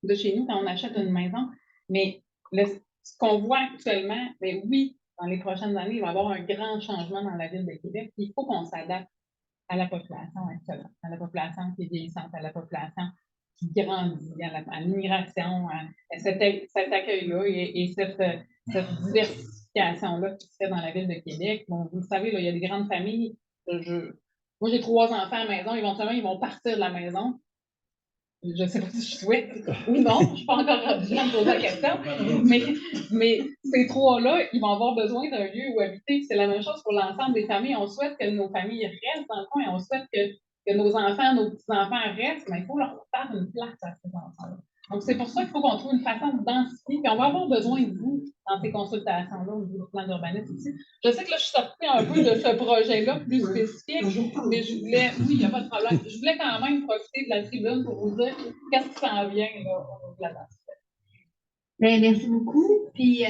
de chez nous quand on achète une maison, mais ce qu'on voit actuellement, bien oui, dans les prochaines années, il va y avoir un grand changement dans la ville de Québec. Il faut qu'on s'adapte à la population actuelle, à la population qui est vieillissante, à la population qui grandit, à l'immigration, à cet accueil-là et cette diversification-là qui se fait dans la ville de Québec. Bon, vous le savez, là, il y a des grandes familles. Moi, j'ai 3 enfants à la maison. Éventuellement, ils vont partir de la maison. Je ne sais pas si je souhaite ou non. Je ne suis pas encore rendue à me poser la question. Mais ces 3-là, ils vont avoir besoin d'un lieu où habiter. C'est la même chose pour l'ensemble des familles. On souhaite que nos familles restent dans le coin et on souhaite que nos enfants, nos petits-enfants restent, mais il faut leur faire une place à ces enfants-là. Donc, c'est pour ça qu'il faut qu'on trouve une façon de densifier. Puis on va avoir besoin de vous dans ces consultations-là au niveau du plan d'urbanisme aussi. Je sais que là, je suis sortie un peu de ce projet-là plus spécifique, mais je voulais, oui, il n'y a pas de problème. Je voulais quand même profiter de la tribune pour vous dire qu'est-ce qui s'en vient là, au niveau de la densité. Bien, merci beaucoup. Puis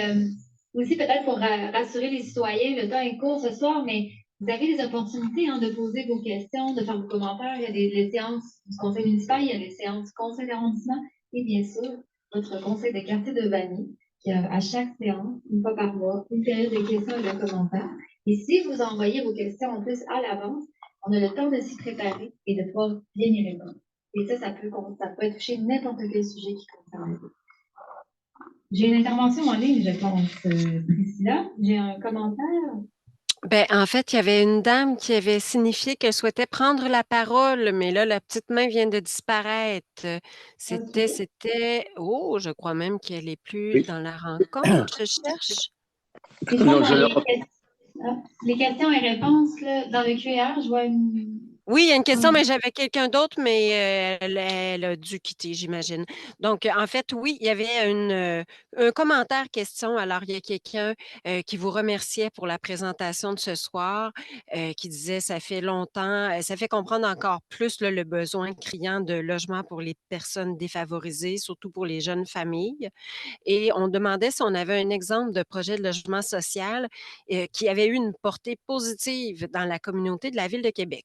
aussi, peut-être pour rassurer les citoyens, le temps est court ce soir, mais vous avez des opportunités de poser vos questions, de faire vos commentaires. Il y a les séances du conseil municipal, il y a les séances du conseil d'arrondissement et bien sûr, notre conseil de quartier de Vanier, qui a à chaque séance, une fois par mois, une période de questions et de commentaires. Et si vous envoyez vos questions en plus à l'avance, on a le temps de s'y préparer et de pouvoir bien y répondre. Et ça peut toucher n'importe quel sujet qui concerne vous. J'ai une intervention en ligne, je pense, Priscilla. J'ai un commentaire. Ben, en fait, il y avait une dame qui avait signifié qu'elle souhaitait prendre la parole, mais là, la petite main vient de disparaître. C'était, oh, je crois même qu'elle n'est plus dans la rencontre. Je cherche. Et je pense les questions et réponses, là, dans le QR, je vois une... Oui, il y a une question, mais j'avais quelqu'un d'autre, mais elle a dû quitter, j'imagine. Donc, en fait, oui, il y avait un commentaire question. Alors, il y a quelqu'un qui vous remerciait pour la présentation de ce soir, qui disait ça fait longtemps, ça fait comprendre encore plus là, le besoin criant de logement pour les personnes défavorisées, surtout pour les jeunes familles. Et on demandait si on avait un exemple de projet de logement social qui avait eu une portée positive dans la communauté de la Ville de Québec.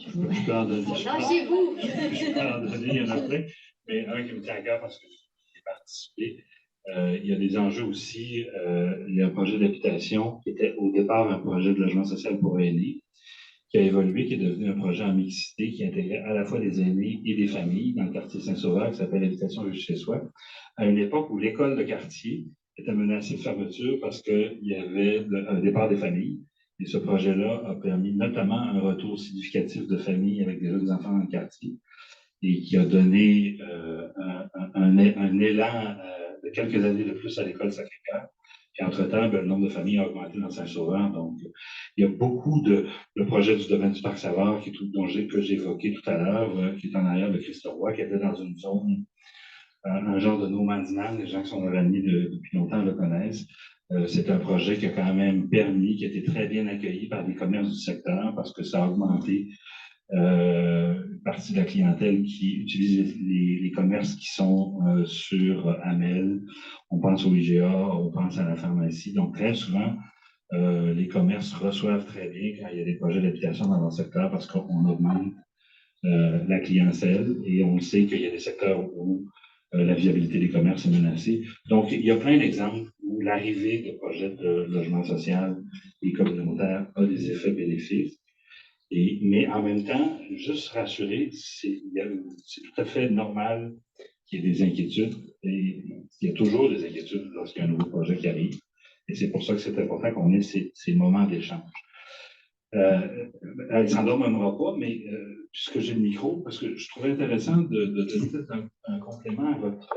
Je peux en donner. Je peux en donner, il y en a plein. Mais un qui me tient à cœur parce que j'ai participé. Il y a des enjeux aussi. Il y a un projet d'habitation qui était au départ un projet de logement social pour aînés, qui a évolué, qui est devenu un projet en mixité, qui intégrait à la fois des aînés et des familles dans le quartier Saint-Sauveur, qui s'appelle Habitation Juste chez soi, à une époque où l'école de quartier était menacée de fermeture parce qu'il y avait un départ des familles. Et ce projet-là a permis notamment un retour significatif de familles avec des jeunes enfants dans le quartier et qui a donné un élan de quelques années de plus à l'école Sacré-Cœur. Puis entre-temps, le nombre de familles a augmenté dans Saint-Sauveur. Donc, il y a beaucoup de projets du domaine du Parc Savard que j'ai évoqué tout à l'heure, qui est en arrière de Christ-Roi, qui était dans une zone, un genre de no man's land. Les gens qui sont dans la nuit depuis longtemps le connaissent. C'est un projet qui a quand même permis, qui a été très bien accueilli par les commerces du secteur parce que ça a augmenté une partie de la clientèle qui utilise les commerces qui sont sur Amel. On pense au IGA, on pense à la pharmacie. Donc, très souvent, les commerces reçoivent très bien quand il y a des projets d'habitation dans leur secteur parce qu'on augmente la clientèle et on sait qu'il y a des secteurs où la viabilité des commerces est menacée. Donc, il y a plein d'exemples où l'arrivée de projets de logement social et communautaire a des effets bénéfiques. Mais en même temps, juste rassurer, c'est tout à fait normal qu'il y ait des inquiétudes. Et il y a toujours des inquiétudes lorsqu'il y a un nouveau projet qui arrive. Et c'est pour ça que c'est important qu'on ait ces moments d'échange. Alexandra ne m'aimera pas, mais puisque j'ai le micro, parce que je trouvais intéressant de donner un complément à votre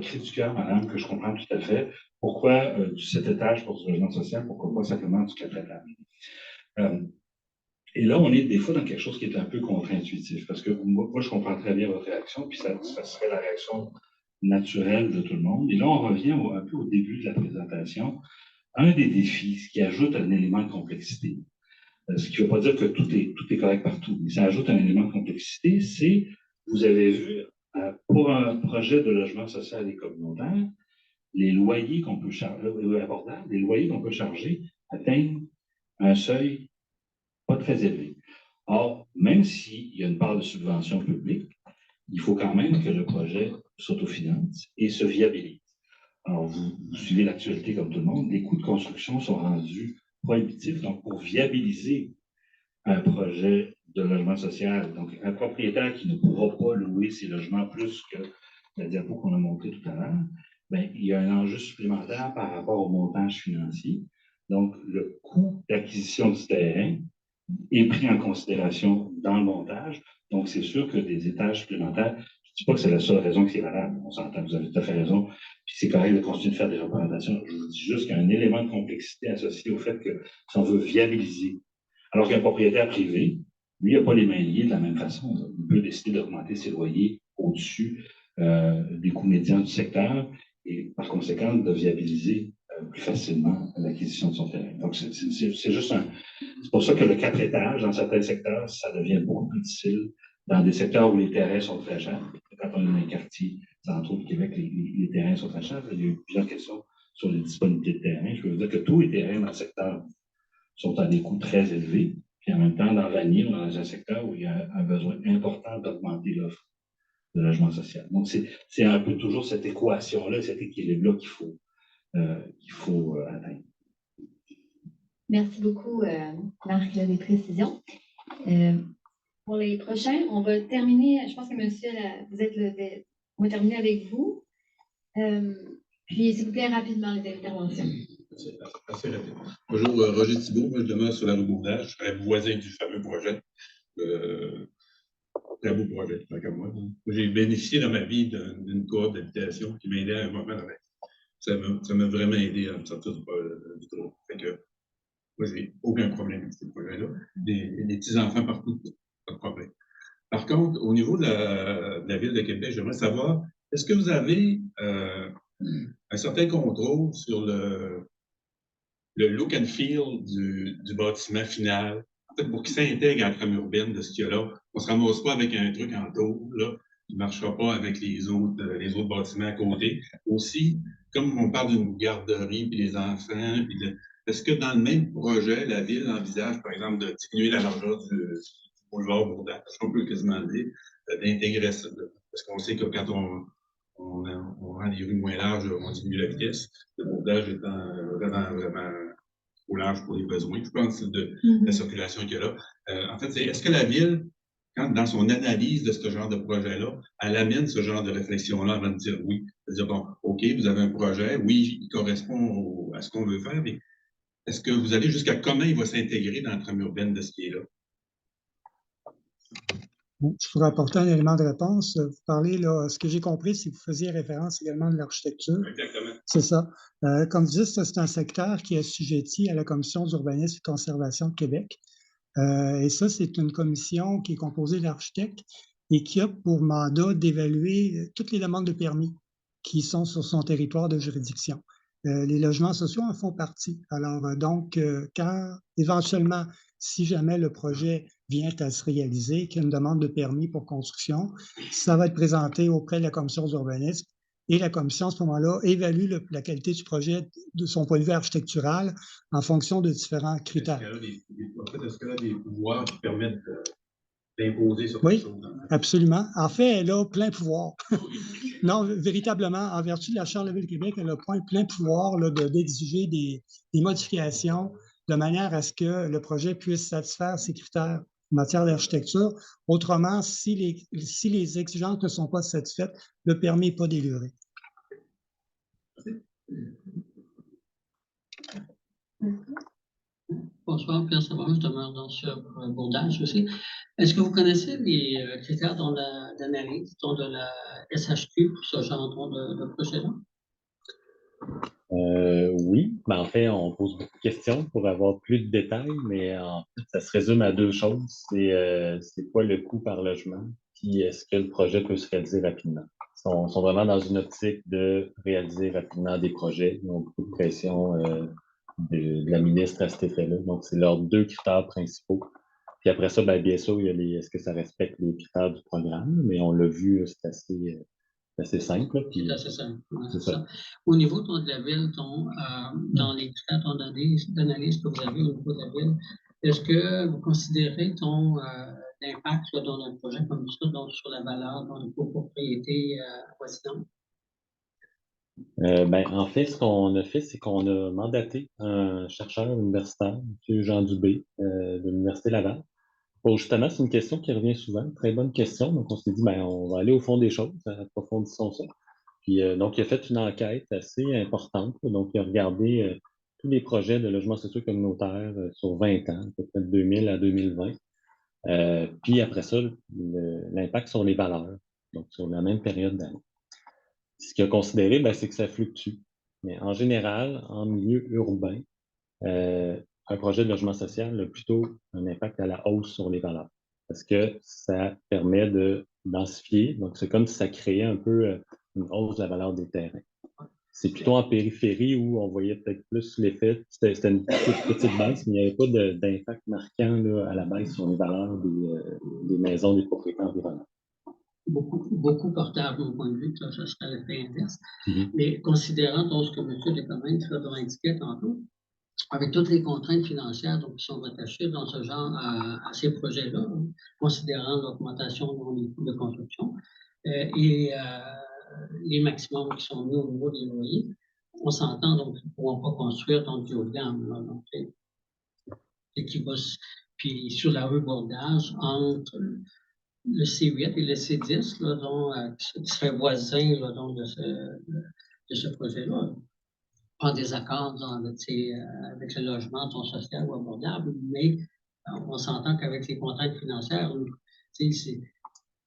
cri du cœur, madame, que je comprends tout à fait. Pourquoi du 7 étages pour du logement social, pourquoi pas simplement du 4 étages? Et là, on est des fois dans quelque chose qui est un peu contre-intuitif, parce que moi, je comprends très bien votre réaction, puis ça serait la réaction naturelle de tout le monde. Et là, on revient un peu au début de la présentation. Un des défis, ce qui ajoute un élément de complexité, Ce qui ne veut pas dire que tout est correct partout. Mais ça ajoute un élément de complexité, c'est, vous avez vu, pour un projet de logement social et communautaire, les loyers qu'on peut charger, abordables, les loyers qu'on peut charger atteignent un seuil pas très élevé. Or, même s'il y a une part de subvention publique, il faut quand même que le projet s'autofinance et se viabilise. Alors, vous suivez l'actualité comme tout le monde, les coûts de construction sont rendus prohibitifs. Donc, pour viabiliser un projet de logement social, donc un propriétaire qui ne pourra pas louer ses logements plus que la diapo qu'on a montrée tout à l'heure, bien, il y a un enjeu supplémentaire par rapport au montage financier. Donc, le coût d'acquisition du terrain est pris en considération dans le montage. Donc, c'est sûr que des étages supplémentaires, je ne dis pas que c'est la seule raison qui est valable. On s'entend, vous avez tout à fait raison. Puis c'est correct de continuer de faire des représentations. Je vous dis juste qu'il y a un élément de complexité associé au fait que si on veut viabiliser, alors qu'un propriétaire privé, lui, il n'a pas les mains liées de la même façon. Il peut décider d'augmenter ses loyers au-dessus des coûts médians du secteur et par conséquent de viabiliser plus facilement l'acquisition de son terrain. Donc, c'est juste c'est pour ça que le 4 étages, dans certains secteurs, ça devient beaucoup plus difficile. Dans des secteurs où les terrains sont très chers, quand on est dans les quartiers centraux du Québec, les terrains sont très chers. Il y a eu plusieurs questions sur les disponibilités de terrain. Je peux vous dire que tous les terrains dans le secteur sont à des coûts très élevés. Puis en même temps, dans Vanier, on est dans un secteur où il y a un besoin important d'augmenter l'offre de logement social. Donc, c'est un peu toujours cette équation-là, cet équilibre-là qu'il faut atteindre. Merci beaucoup, Marc, des précisions. Pour les prochains, on va terminer, je pense que monsieur, on va terminer avec vous. Puis, s'il vous plaît, rapidement, les interventions. C'est assez rapide. Bonjour, Roger Thibault. Moi, je demeure sur la rue Bourdage. Je serai voisin du fameux projet. Très beau projet, comme moi. J'ai bénéficié dans ma vie d'une cohorte d'habitation qui m'aidait à un moment donné. Ça m'a vraiment aidé à me sortir du trou. Fait que moi, j'ai aucun problème avec ce projet-là. Des petits-enfants partout, pas de problème. Par contre, au niveau de la Ville de Québec, j'aimerais savoir, est-ce que vous avez un certain contrôle sur le look and feel du bâtiment final, en fait, pour qu'il s'intègre à la trame urbaine de ce qu'il y a là? On ne se ramasse pas avec un truc en tôle, là, qui ne marchera pas avec les autres bâtiments à côté. Aussi, comme on parle d'une garderie, puis les enfants, est-ce que dans le même projet, la Ville envisage, par exemple, de diminuer la largeur du boulevard Bourdage, on peut quasiment dire, d'intégrer ça? Parce qu'on sait que quand on rend les rues moins larges, on diminue la vitesse. Le Bourdage étant vraiment trop large pour les besoins, je pense, de la circulation qu'il y a là. En fait, est-ce que la Ville, dans son analyse de ce genre de projet-là, elle amène ce genre de réflexion-là avant de dire oui? C'est-à-dire, bon, OK, vous avez un projet, oui, il correspond à ce qu'on veut faire, mais est-ce que vous allez jusqu'à comment il va s'intégrer dans la trame urbaine de ce qui est là? Je pourrais apporter un élément de réponse. Vous parlez, là, ce que j'ai compris, c'est que vous faisiez référence également de l'architecture. Exactement. C'est ça. Comme vous dites, c'est un secteur qui est assujetti à la Commission d'urbanisme et de conservation de Québec. Et ça, c'est une commission qui est composée d'architectes et qui a pour mandat d'évaluer toutes les demandes de permis qui sont sur son territoire de juridiction. Les logements sociaux en font partie. Alors, donc, quand éventuellement, si jamais le projet vient à se réaliser, qu'il y a une demande de permis pour construction, ça va être présenté auprès de la commission d'urbanisme et la commission, à ce moment-là, évalue la qualité du projet de son point de vue architectural en fonction de différents critères. Est-ce qu'elle a des pouvoirs qui permettent d'imposer sur Oui, quelque chose? absolument. En fait, elle a plein pouvoir. Non, véritablement, en vertu de la Charte de la Ville-Québec, elle a plein pouvoir d'exiger des modifications de manière à ce que le projet puisse satisfaire ses critères en matière d'architecture. Autrement, si les exigences ne sont pas satisfaites, le permis n'est pas délivré. Bonsoir, Pierre Savard, je demeure dans ce Bourdage aussi. Est-ce que vous connaissez les critères d'analyse de la SHQ pour ce genre de projet-là? Oui, mais en fait, on pose beaucoup de questions pour avoir plus de détails, mais en fait, ça se résume à deux choses. C'est quoi le coût par logement, puis est-ce que le projet peut se réaliser rapidement? Ils sont vraiment dans une optique de réaliser rapidement des projets. Ils ont beaucoup de pression de la ministre à cet effet-là. Donc, c'est leurs 2 critères principaux. Puis après ça, bien sûr, il y a est-ce que ça respecte les critères du programme, mais on l'a vu, c'est assez simple. Là, puis, c'est assez simple. c'est ça. Au niveau de la ville, dans les critères d'analyse que vous avez au niveau de la ville, est-ce que vous considérez l'impact dans un projet comme ça, donc sur la valeur, dans les copropriétés avoisinantes? En fait, ce qu'on a fait, c'est qu'on a mandaté un chercheur universitaire, M. Jean Dubé, de l'Université Laval. Bon, justement, c'est une question qui revient souvent, très bonne question. Donc, on s'est dit, on va aller au fond des choses, approfondissons ça. Puis, donc, il a fait une enquête assez importante. Donc, il a regardé tous les projets de logements sociaux communautaires sur 20 ans, peut-être 2000 à 2020. Puis après ça, l'impact sur les valeurs, donc sur la même période d'année. Ce qu'il a considéré, c'est que ça fluctue. Mais en général, en milieu urbain, un projet de logement social a plutôt un impact à la hausse sur les valeurs. Parce que ça permet de densifier. Donc, c'est comme si ça créait un peu une hausse de la valeur des terrains. C'est plutôt en périphérie où on voyait peut-être plus l'effet. C'était une petite baisse, mais il n'y avait pas d'impact marquant là, à la baisse sur les valeurs des maisons des propriétaires environnants. Beaucoup portable, mon point de vue, ça serait l'effet inverse. Mais considérant donc, ce que M. Descamins indiquait tantôt, avec toutes les contraintes financières donc, qui sont rattachées dans ce genre à ces projets-là, considérant l'augmentation des coûts de construction et les maximums qui sont mis au niveau des loyers, on s'entend donc qu'ils ne pourront pas construire dans du haut de gamme. Là, donc, puis sur la rue Bordage, entre le C8 et le C10, là, donc, qui seraient voisins là, donc, de ce projet-là, en désaccord avec le logement social ou abordable, mais on s'entend qu'avec les contraintes financières,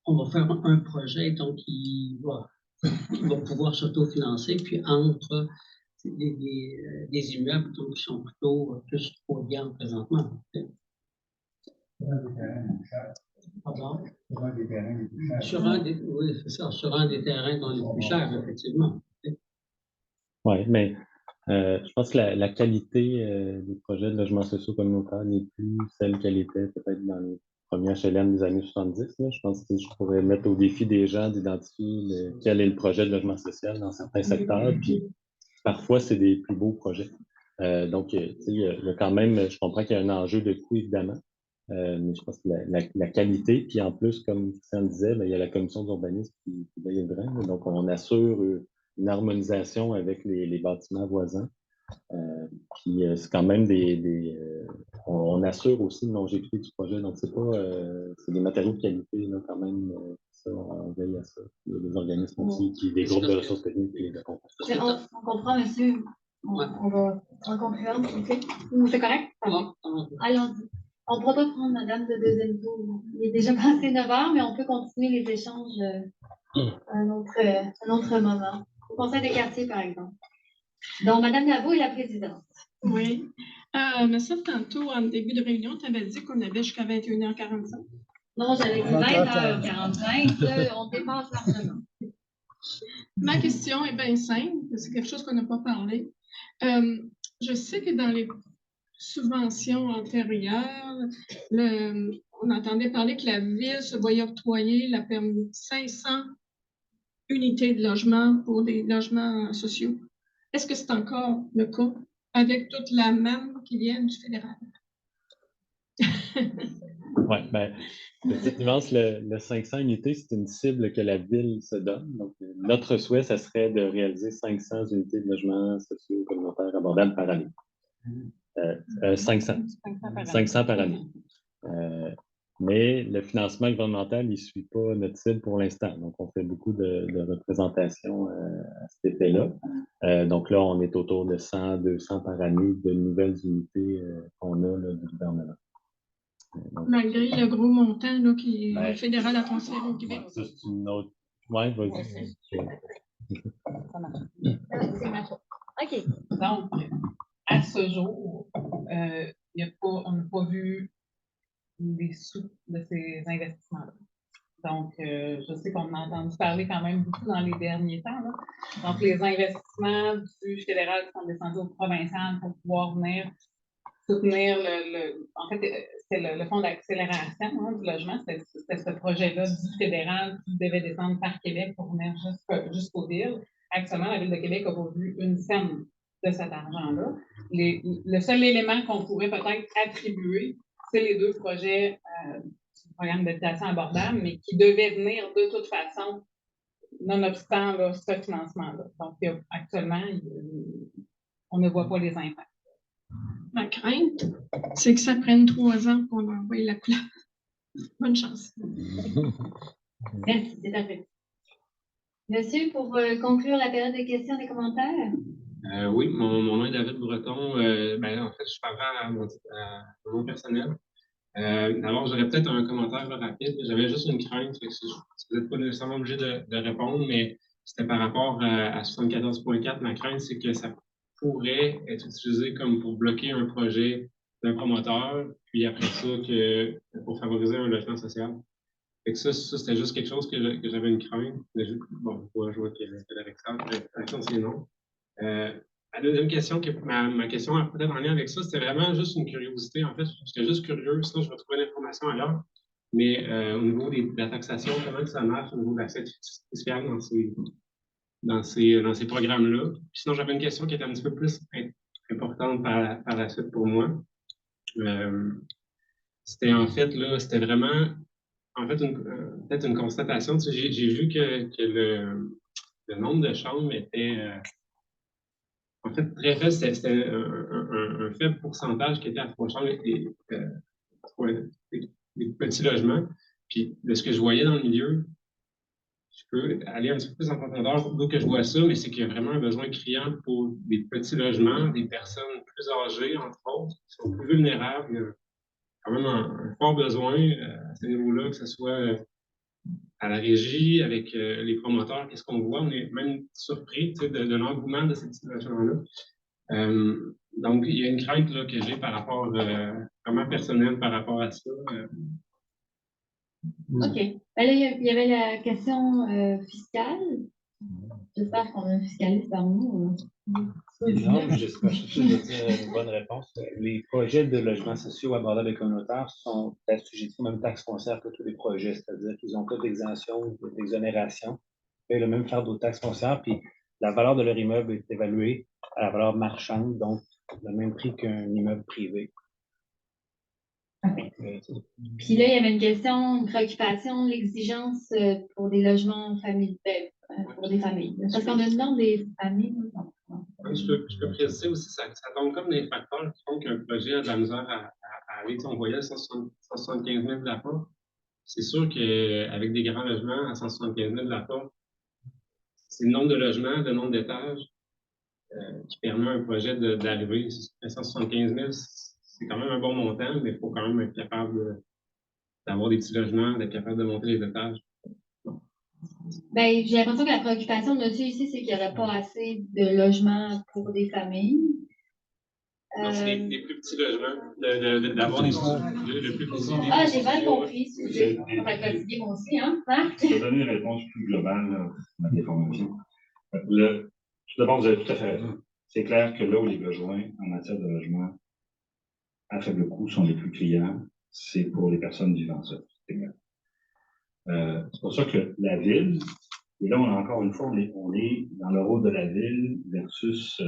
on va faire un projet donc, qui va pouvoir s'autofinancer, puis entre des immeubles donc, qui sont plutôt plus haut de gamme présentement. Pardon? Oui, c'est ça, sur un des terrains dans les plus chers, effectivement. Oui, mais je pense que la qualité des projets de logements sociaux communautaires n'est plus celle qu'elle était peut-être dans les premiers HLM des années 70. Là. Je pense que je pourrais mettre au défi des gens d'identifier quel est le projet de logement social dans certains secteurs. Puis parfois, c'est des plus beaux projets. Donc, il y a quand même, je comprends qu'il y a un enjeu de coût, évidemment. Mais je pense que la qualité, puis en plus, comme Christian disait, il y a la commission d'urbanisme qui veille le grain. Donc, on assure une harmonisation avec les bâtiments voisins. Puis c'est quand même on assure aussi une longévité du projet. Donc, c'est pas c'est des matériaux de qualité, là, quand même. Ça, on veille à ça. Il y a des organismes aussi, puis des groupes de ressources techniques qui les accompagnent. On comprend, monsieur. On va en concluante, OK? C'est correct? Allons-y. On ne pourra pas prendre madame de deuxième tour. Il est déjà passé 9 heures, mais on peut continuer les échanges à un autre moment. Au conseil des quartiers, par exemple. Donc, madame Labo est la présidente. Oui. Mais ça, tantôt, en début de réunion, tu avais dit qu'on avait jusqu'à 21h45. Non, j'avais dit 20h45. On dépasse largement. Ma question est bien simple. C'est quelque chose qu'on n'a pas parlé. Je sais que dans les subventions antérieures, on entendait parler que la Ville se voyait octroyer 500 unités de logement pour des logements sociaux. Est-ce que c'est encore le cas avec toute la manne qui vient du fédéral? Oui, petite nuance, le 500 unités, c'est une cible que la Ville se donne. Donc, notre souhait, ça serait de réaliser 500 unités de logements sociaux communautaires abordables par année. 500 par année. Mais le financement gouvernemental, il ne suit pas notre cible pour l'instant. Donc, on fait beaucoup de représentations à cet effet-là. Donc là, on est autour de 100, 200 par année de nouvelles unités qu'on a là, du gouvernement. Donc, malgré le gros montant là, qui est fédéral à transférer au Québec. Ça, c'est une autre. Oui, vas-y. OK. Donc, à ce jour, on n'a pas vu les sous de ces investissements-là. Donc, je sais qu'on a entendu parler quand même beaucoup dans les derniers temps, là. Donc, les investissements du fédéral sont descendus au provincial pour pouvoir venir soutenir en fait, c'est le fonds d'accélération du logement, c'était ce projet-là du fédéral qui devait descendre par Québec pour venir jusqu'aux villes. Actuellement, la Ville de Québec n'a pas vu une scène de cet argent-là. Le seul élément qu'on pourrait peut-être attribuer, c'est les 2 projets du programme d'habitation abordable, mais qui devaient venir de toute façon, nonobstant là, ce financement-là. Donc, actuellement, on ne voit pas les impacts. Ma crainte, c'est que ça prenne 3 ans pour leur envoyer la couleur. Bonne chance. Merci, c'est parfait. Monsieur, pour conclure la période de questions et des commentaires. Oui, mon nom est David Breton. En fait, je parle à mon nom personnel. D'abord, j'aurais peut-être un commentaire rapide. J'avais juste une crainte. Vous n'êtes pas nécessairement obligé de répondre, mais c'était par rapport à 74.4. Ma crainte, c'est que ça pourrait être utilisé comme pour bloquer un projet d'un promoteur, puis après ça, pour favoriser un logement social. Fait que ça c'était juste quelque chose que j'avais une crainte. Bon, je vois qu'il y a Alexandre, c'est non. La deuxième question, ma question peut-être en lien avec ça, c'était vraiment juste une curiosité. En fait, j'étais juste curieux, sinon je vais trouver l'information ailleurs. Mais au niveau de la taxation, comment que ça marche au niveau de l'accès fiscal dans ces programmes-là? Puis sinon, j'avais une question qui était un petit peu plus importante par la suite pour moi. C'était en fait, là, c'était vraiment, en fait, peut-être une constatation. Tu sais, j'ai vu que le nombre de chambres était, en fait, très faible. C'était un faible pourcentage qui était à 3 chambres et des petits logements. Puis de ce que je voyais dans le milieu, je peux aller un petit peu plus en profondeur d'où que je vois ça, mais c'est qu'il y a vraiment un besoin criant pour des petits logements, des personnes plus âgées, entre autres, qui sont plus vulnérables. Il y a quand même un fort besoin à ce niveau-là, que ce soit à la régie, avec les promoteurs, qu'est-ce qu'on voit? On est même surpris de l'engouement de ces petits logements-là. Donc, il y a une crainte là, que j'ai par rapport, vraiment personnelle par rapport à ça. OK. Ben là, il y avait la question fiscale. J'espère qu'on a un fiscaliste parmi nous. Non, j'espère que je vais dire une bonne réponse. Les projets de logements sociaux abordables et communautaires sont assujettis aux mêmes taxes foncières que tous les projets, c'est-à-dire qu'ils ont pas d'exemption ou d'exonération. Ils payent le même fardeau de taxes foncières, puis la valeur de leur immeuble est évaluée à la valeur marchande, donc le même prix qu'un immeuble privé. Puis là, il y avait une question, une préoccupation, l'exigence pour des logements familiales, pour des familles. Parce qu'on a le nom des familles. Oui, je peux préciser aussi, ça tombe comme des facteurs qui font qu'un projet a de la misère à aller. On voyait 175 000 de l'apport. C'est sûr qu'avec des grands logements à 175 000 de l'apport, c'est le nombre de logements, le nombre d'étages qui permet à un projet d'arriver. 175 000, c'est quand même un bon montant, mais il faut quand même être capable d'avoir des petits logements, d'être capable de monter les étages. Ben, j'ai l'impression que la préoccupation de monsieur ici, c'est qu'il n'y aurait pas assez de logements pour des familles. Non, c'est des plus petits logements, d'avoir des plus petits. Ah, j'ai mal compris, excusez. On va fatiguer moi aussi, hein, Marc? Je vais donner une réponse plus globale à ma déformation. Tout d'abord, vous avez tout à fait raison. C'est clair que là où les besoins en matière de logement à faible coût sont les plus criants, c'est pour les personnes vivant seules. C'est pour ça que la ville, et là, encore une fois, on est dans le rôle de la ville versus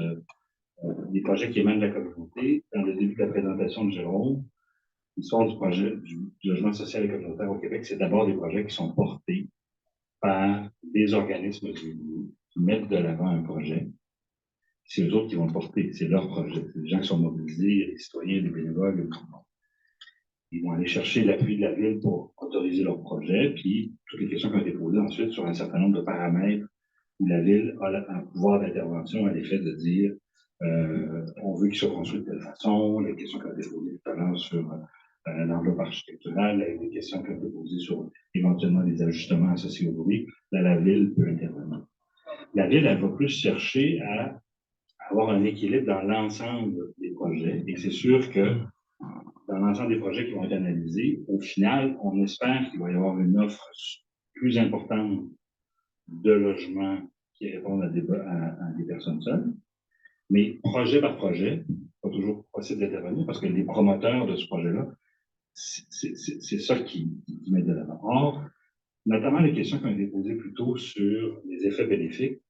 des projets qui émanent de la communauté. Dans le début de la présentation de Jérôme, l'histoire du projet du logement social et communautaire au Québec, c'est d'abord des projets qui sont portés par des organismes qui mettent de l'avant un projet. C'est eux autres qui vont le porter, c'est leur projet. C'est les gens qui sont mobilisés, les citoyens, les bénévoles, le monde. Ils vont aller chercher l'appui de la ville pour autoriser leur projet, puis toutes les questions qui ont été posées ensuite sur un certain nombre de paramètres où la ville a un pouvoir d'intervention à l'effet de dire on veut qu'il soit construit de telle façon, les questions qui ont été posées tout à l'heure sur l'enveloppe architecturale, les questions qui ont été posées sur éventuellement des ajustements associés au bruit, là, la ville peut intervenir. La ville, elle va plus chercher à avoir un équilibre dans l'ensemble des projets, et c'est sûr que dans l'ensemble des projets qui vont être analysés, au final, on espère qu'il va y avoir une offre plus importante de logements qui répondent à des personnes seules. Mais projet par projet, pas toujours possible d'intervenir parce que les promoteurs de ce projet-là, c'est ça qui met de l'avant. Or, notamment les questions qui ont été posées plus tôt sur les effets bénéfiques,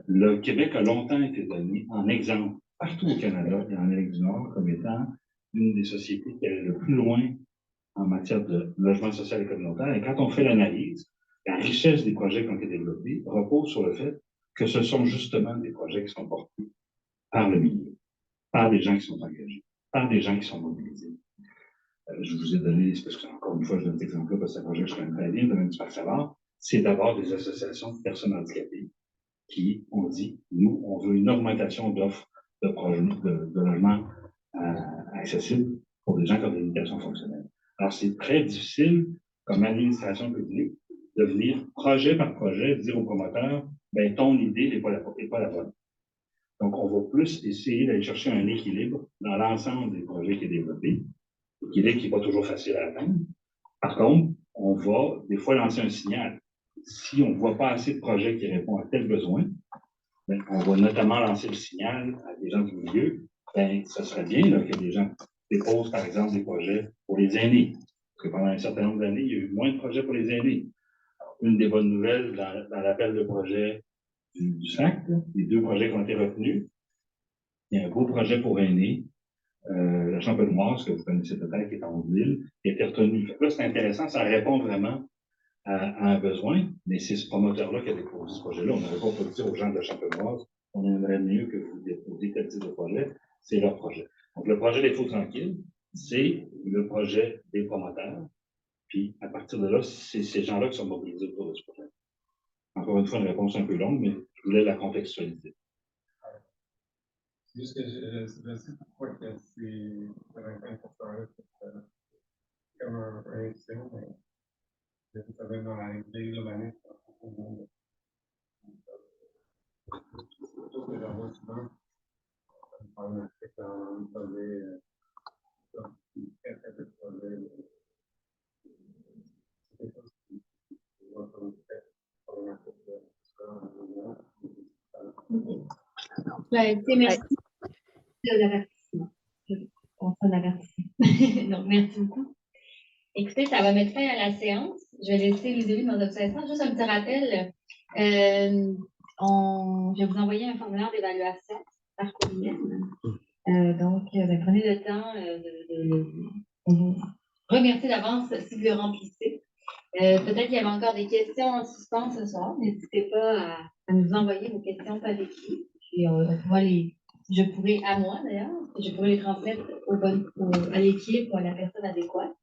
le Québec a longtemps été donné en exemple partout au Canada et en Amérique du Nord comme étant une des sociétés qui allait le plus loin en matière de logement social et communautaire. Et quand on fait l'analyse, la richesse des projets qui ont été développés repose sur le fait que ce sont justement des projets qui sont portés par le milieu, par des gens qui sont engagés, par des gens qui sont mobilisés. Je vous ai donné, parce que encore une fois, je donne cet exemple-là parce que c'est un projet que je connais très bien, le domaine du Parc Savard, c'est d'abord des associations de personnes handicapées qui ont dit, nous, on veut une augmentation d'offres de logements accessibles pour des gens qui ont des limitations fonctionnelles. Alors, c'est très difficile, comme administration publique, de venir projet par projet dire aux promoteurs, ben ton idée n'est pas la bonne. Donc, on va plus essayer d'aller chercher un équilibre dans l'ensemble des projets qui est développé, équilibre qui n'est pas toujours facile à atteindre. Par contre, on va des fois lancer un signal. Si on ne voit pas assez de projets qui répondent à tel besoin, ben, on va notamment lancer le signal à des gens du milieu. Ben, ça serait bien là, que des gens déposent, par exemple, des projets pour les aînés. Parce que pendant un certain nombre d'années, il y a eu moins de projets pour les aînés. Alors, une des bonnes nouvelles dans l'appel de projet du SAC, les 2 projets qui ont été retenus, il y a un beau projet pour aînés, la Champenoise, que vous connaissez peut-être, qui est en Haute-Ville, qui a été retenu. Là, c'est intéressant, ça répond vraiment à un besoin, mais c'est ce promoteur-là qui a déposé ce projet-là. On n'aurait pas pu dire aux gens de la Champenoise, on aimerait mieux que vous déposiez tel type de projet, c'est leur projet. Donc, le projet des Faux Tranquilles, c'est le projet des promoteurs, puis à partir de là, c'est ces gens-là qui sont mobilisés autour de ce projet. Encore une fois, une réponse un peu longue, mais je voulais la contextualiser. Juste que je sais pourquoi que c'est 25%, comme un édition, mais ça va être dans la grille globale. Surtout que j'en vois souvent, on parle d'un projet, très peu de projets. C'est quelque chose qui va comme très problématique. Merci de l'avertissement. On s'en avertit. Donc, merci beaucoup. Écoutez, ça va mettre fin à la séance. Je vais laisser les élus de mon observation. Juste un petit rappel. Je vais vous envoyer un formulaire d'évaluation par courriel. Donc, prenez le temps de vous remercier d'avance si vous le remplissez. Peut-être qu'il y avait encore des questions en suspens ce soir. N'hésitez pas à nous envoyer vos questions par écrit. Puis je pourrais, à moi d'ailleurs, je pourrais les transmettre à l'équipe ou à la personne adéquate.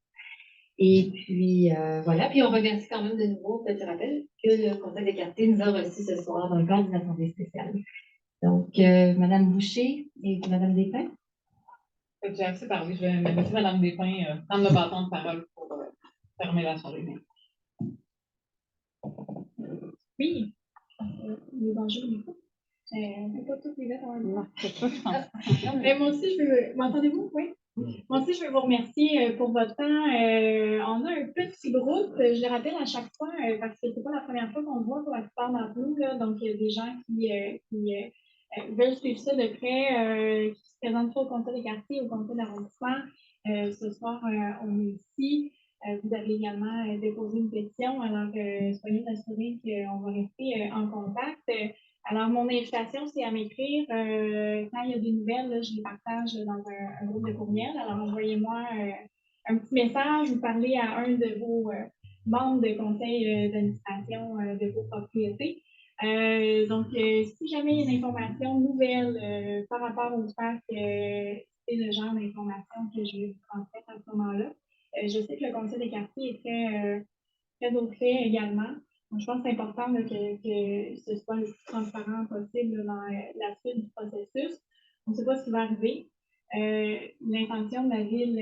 Et puis, voilà. Puis, on remercie quand même de nouveau, petit rappel, que le Conseil des quartiers nous a reçus ce soir dans le cadre d'une assemblée spéciale. Donc, Mme Boucher et Mme Despins. J'ai assez parlé. Je vais laisser Mme Despins prendre le bâton de parole pour fermer la soirée. Oui. Les enjeux, du coup. On ne peut pas tous les mettre en même temps. Moi aussi, m'entendez-vous? Oui? Moi aussi, je veux vous remercier pour votre temps. On a un petit groupe, je le rappelle à chaque fois, parce que ce n'est pas la première fois qu'on le voit pour la plupart d'entre nous. Donc, il y a des gens qui veulent suivre ça de près, qui se présentent soit au conseil des quartiers, au conseil d'arrondissement. Ce soir, on est ici. Vous avez également déposé une pétition, alors soyez assurés qu'on va rester en contact. Alors, mon invitation, c'est à m'écrire. Quand il y a des nouvelles, là, je les partage dans un groupe de courriel. Alors, envoyez-moi un petit message ou parlez à un de vos membres de conseil d'administration de vos propriétés. Donc, si jamais il y a une information nouvelle par rapport au fait que c'est le genre d'information que je vais vous transmettre à ce moment-là, je sais que le conseil des quartiers est très au fait également. Donc, je pense que c'est important là, que ce soit le plus transparent possible dans la suite du processus. On ne sait pas ce qui va arriver. L'intention de la ville,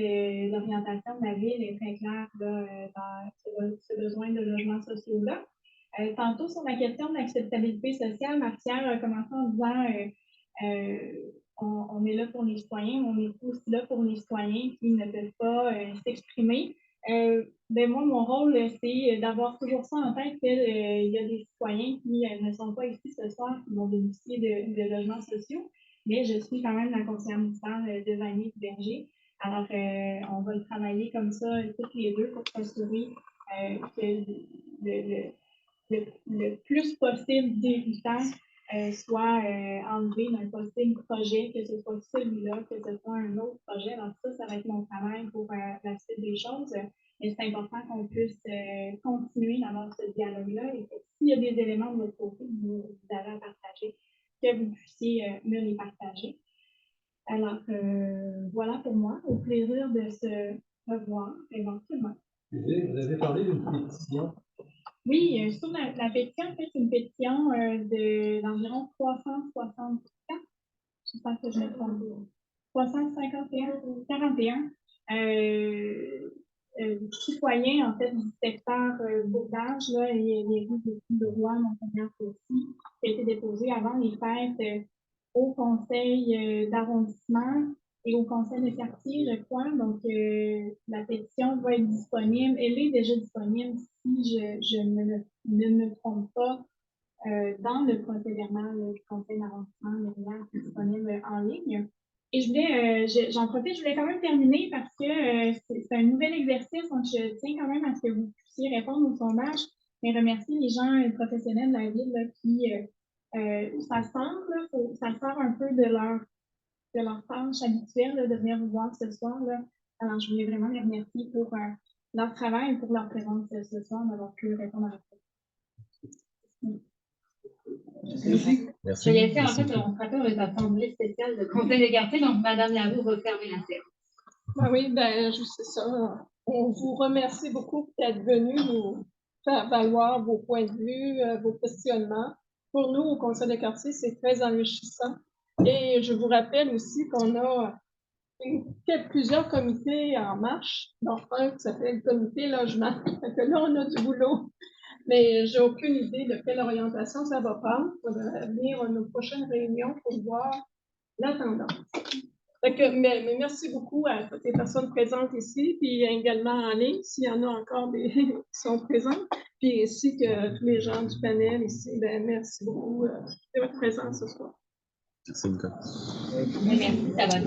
l'orientation de la ville est très claire là, dans ce besoin de logements sociaux-là. Tantôt, sur la question de l'acceptabilité sociale, Martière a commencé en disant on est là pour les citoyens, mais on est aussi là pour les citoyens qui ne peuvent pas s'exprimer. Ben moi, mon rôle, c'est d'avoir toujours ça en tête qu'il y a des citoyens qui ne sont pas ici ce soir, qui vont bénéficier de logements sociaux, mais je suis quand même la conseillère municipale de Vanier-Berger. Alors, on va le travailler comme ça, toutes les deux, pour s'assurer que le plus possible d'héritage soit enlevé d'un possible projet, que ce soit celui-là, que ce soit un autre projet. Alors ça va être mon travail pour la suite des choses. Mais c'est important qu'on puisse continuer d'avoir ce dialogue-là et que s'il y a des éléments de votre côté que vous avez à partager, que vous puissiez me les partager. Alors, voilà pour moi. Au plaisir de se revoir éventuellement. Vous avez parlé d'une pétition. Oui, sur la pétition, en fait, c'est une pétition d'environ 364, je pense que je me trompe, 351, 41 citoyens, en fait, du secteur Bourdage, là, et les rues de Rouen, Montagnac aussi, qui a été déposée avant les fêtes au conseil d'arrondissement et au conseil de quartier, je crois. Donc, la pétition va être disponible. Elle est déjà disponible, si je ne me trompe pas, dans le procès verbal du conseil d'arrondissement. Elle est disponible en ligne. Et j'en profite, je voulais quand même terminer parce que c'est un nouvel exercice, donc je tiens quand même à ce que vous puissiez répondre au sondage, mais remercier les gens professionnels de la ville là, qui, ça sort un peu de leur tâche habituelle là, de venir vous voir ce soir. Là. Alors, je voulais vraiment les remercier pour leur travail et pour leur présence ce soir, d'avoir pu répondre à la question. Merci. Je vais laisser, en fait, on rappelle notre assemblée spéciale de conseil de quartier, donc Mme Laroux va fermer la séance. Ben oui, ben, c'est ça. On vous remercie beaucoup d'être venus nous faire valoir vos points de vue, vos questionnements. Pour nous, au conseil de quartier, c'est très enrichissant. Et je vous rappelle aussi qu'on a plusieurs comités en marche, dont un qui s'appelle le comité logement. Donc là, on a du boulot. Mais j'ai aucune idée de quelle orientation ça va prendre. Il faudra venir à nos prochaines réunions pour voir la tendance. Mais merci beaucoup à toutes les personnes présentes ici, puis également en ligne, s'il y en a encore des qui sont présents, puis ainsi que tous les gens du panel ici. Ben, merci beaucoup de votre présence ce soir. Merci, Nicole. Merci, ça va être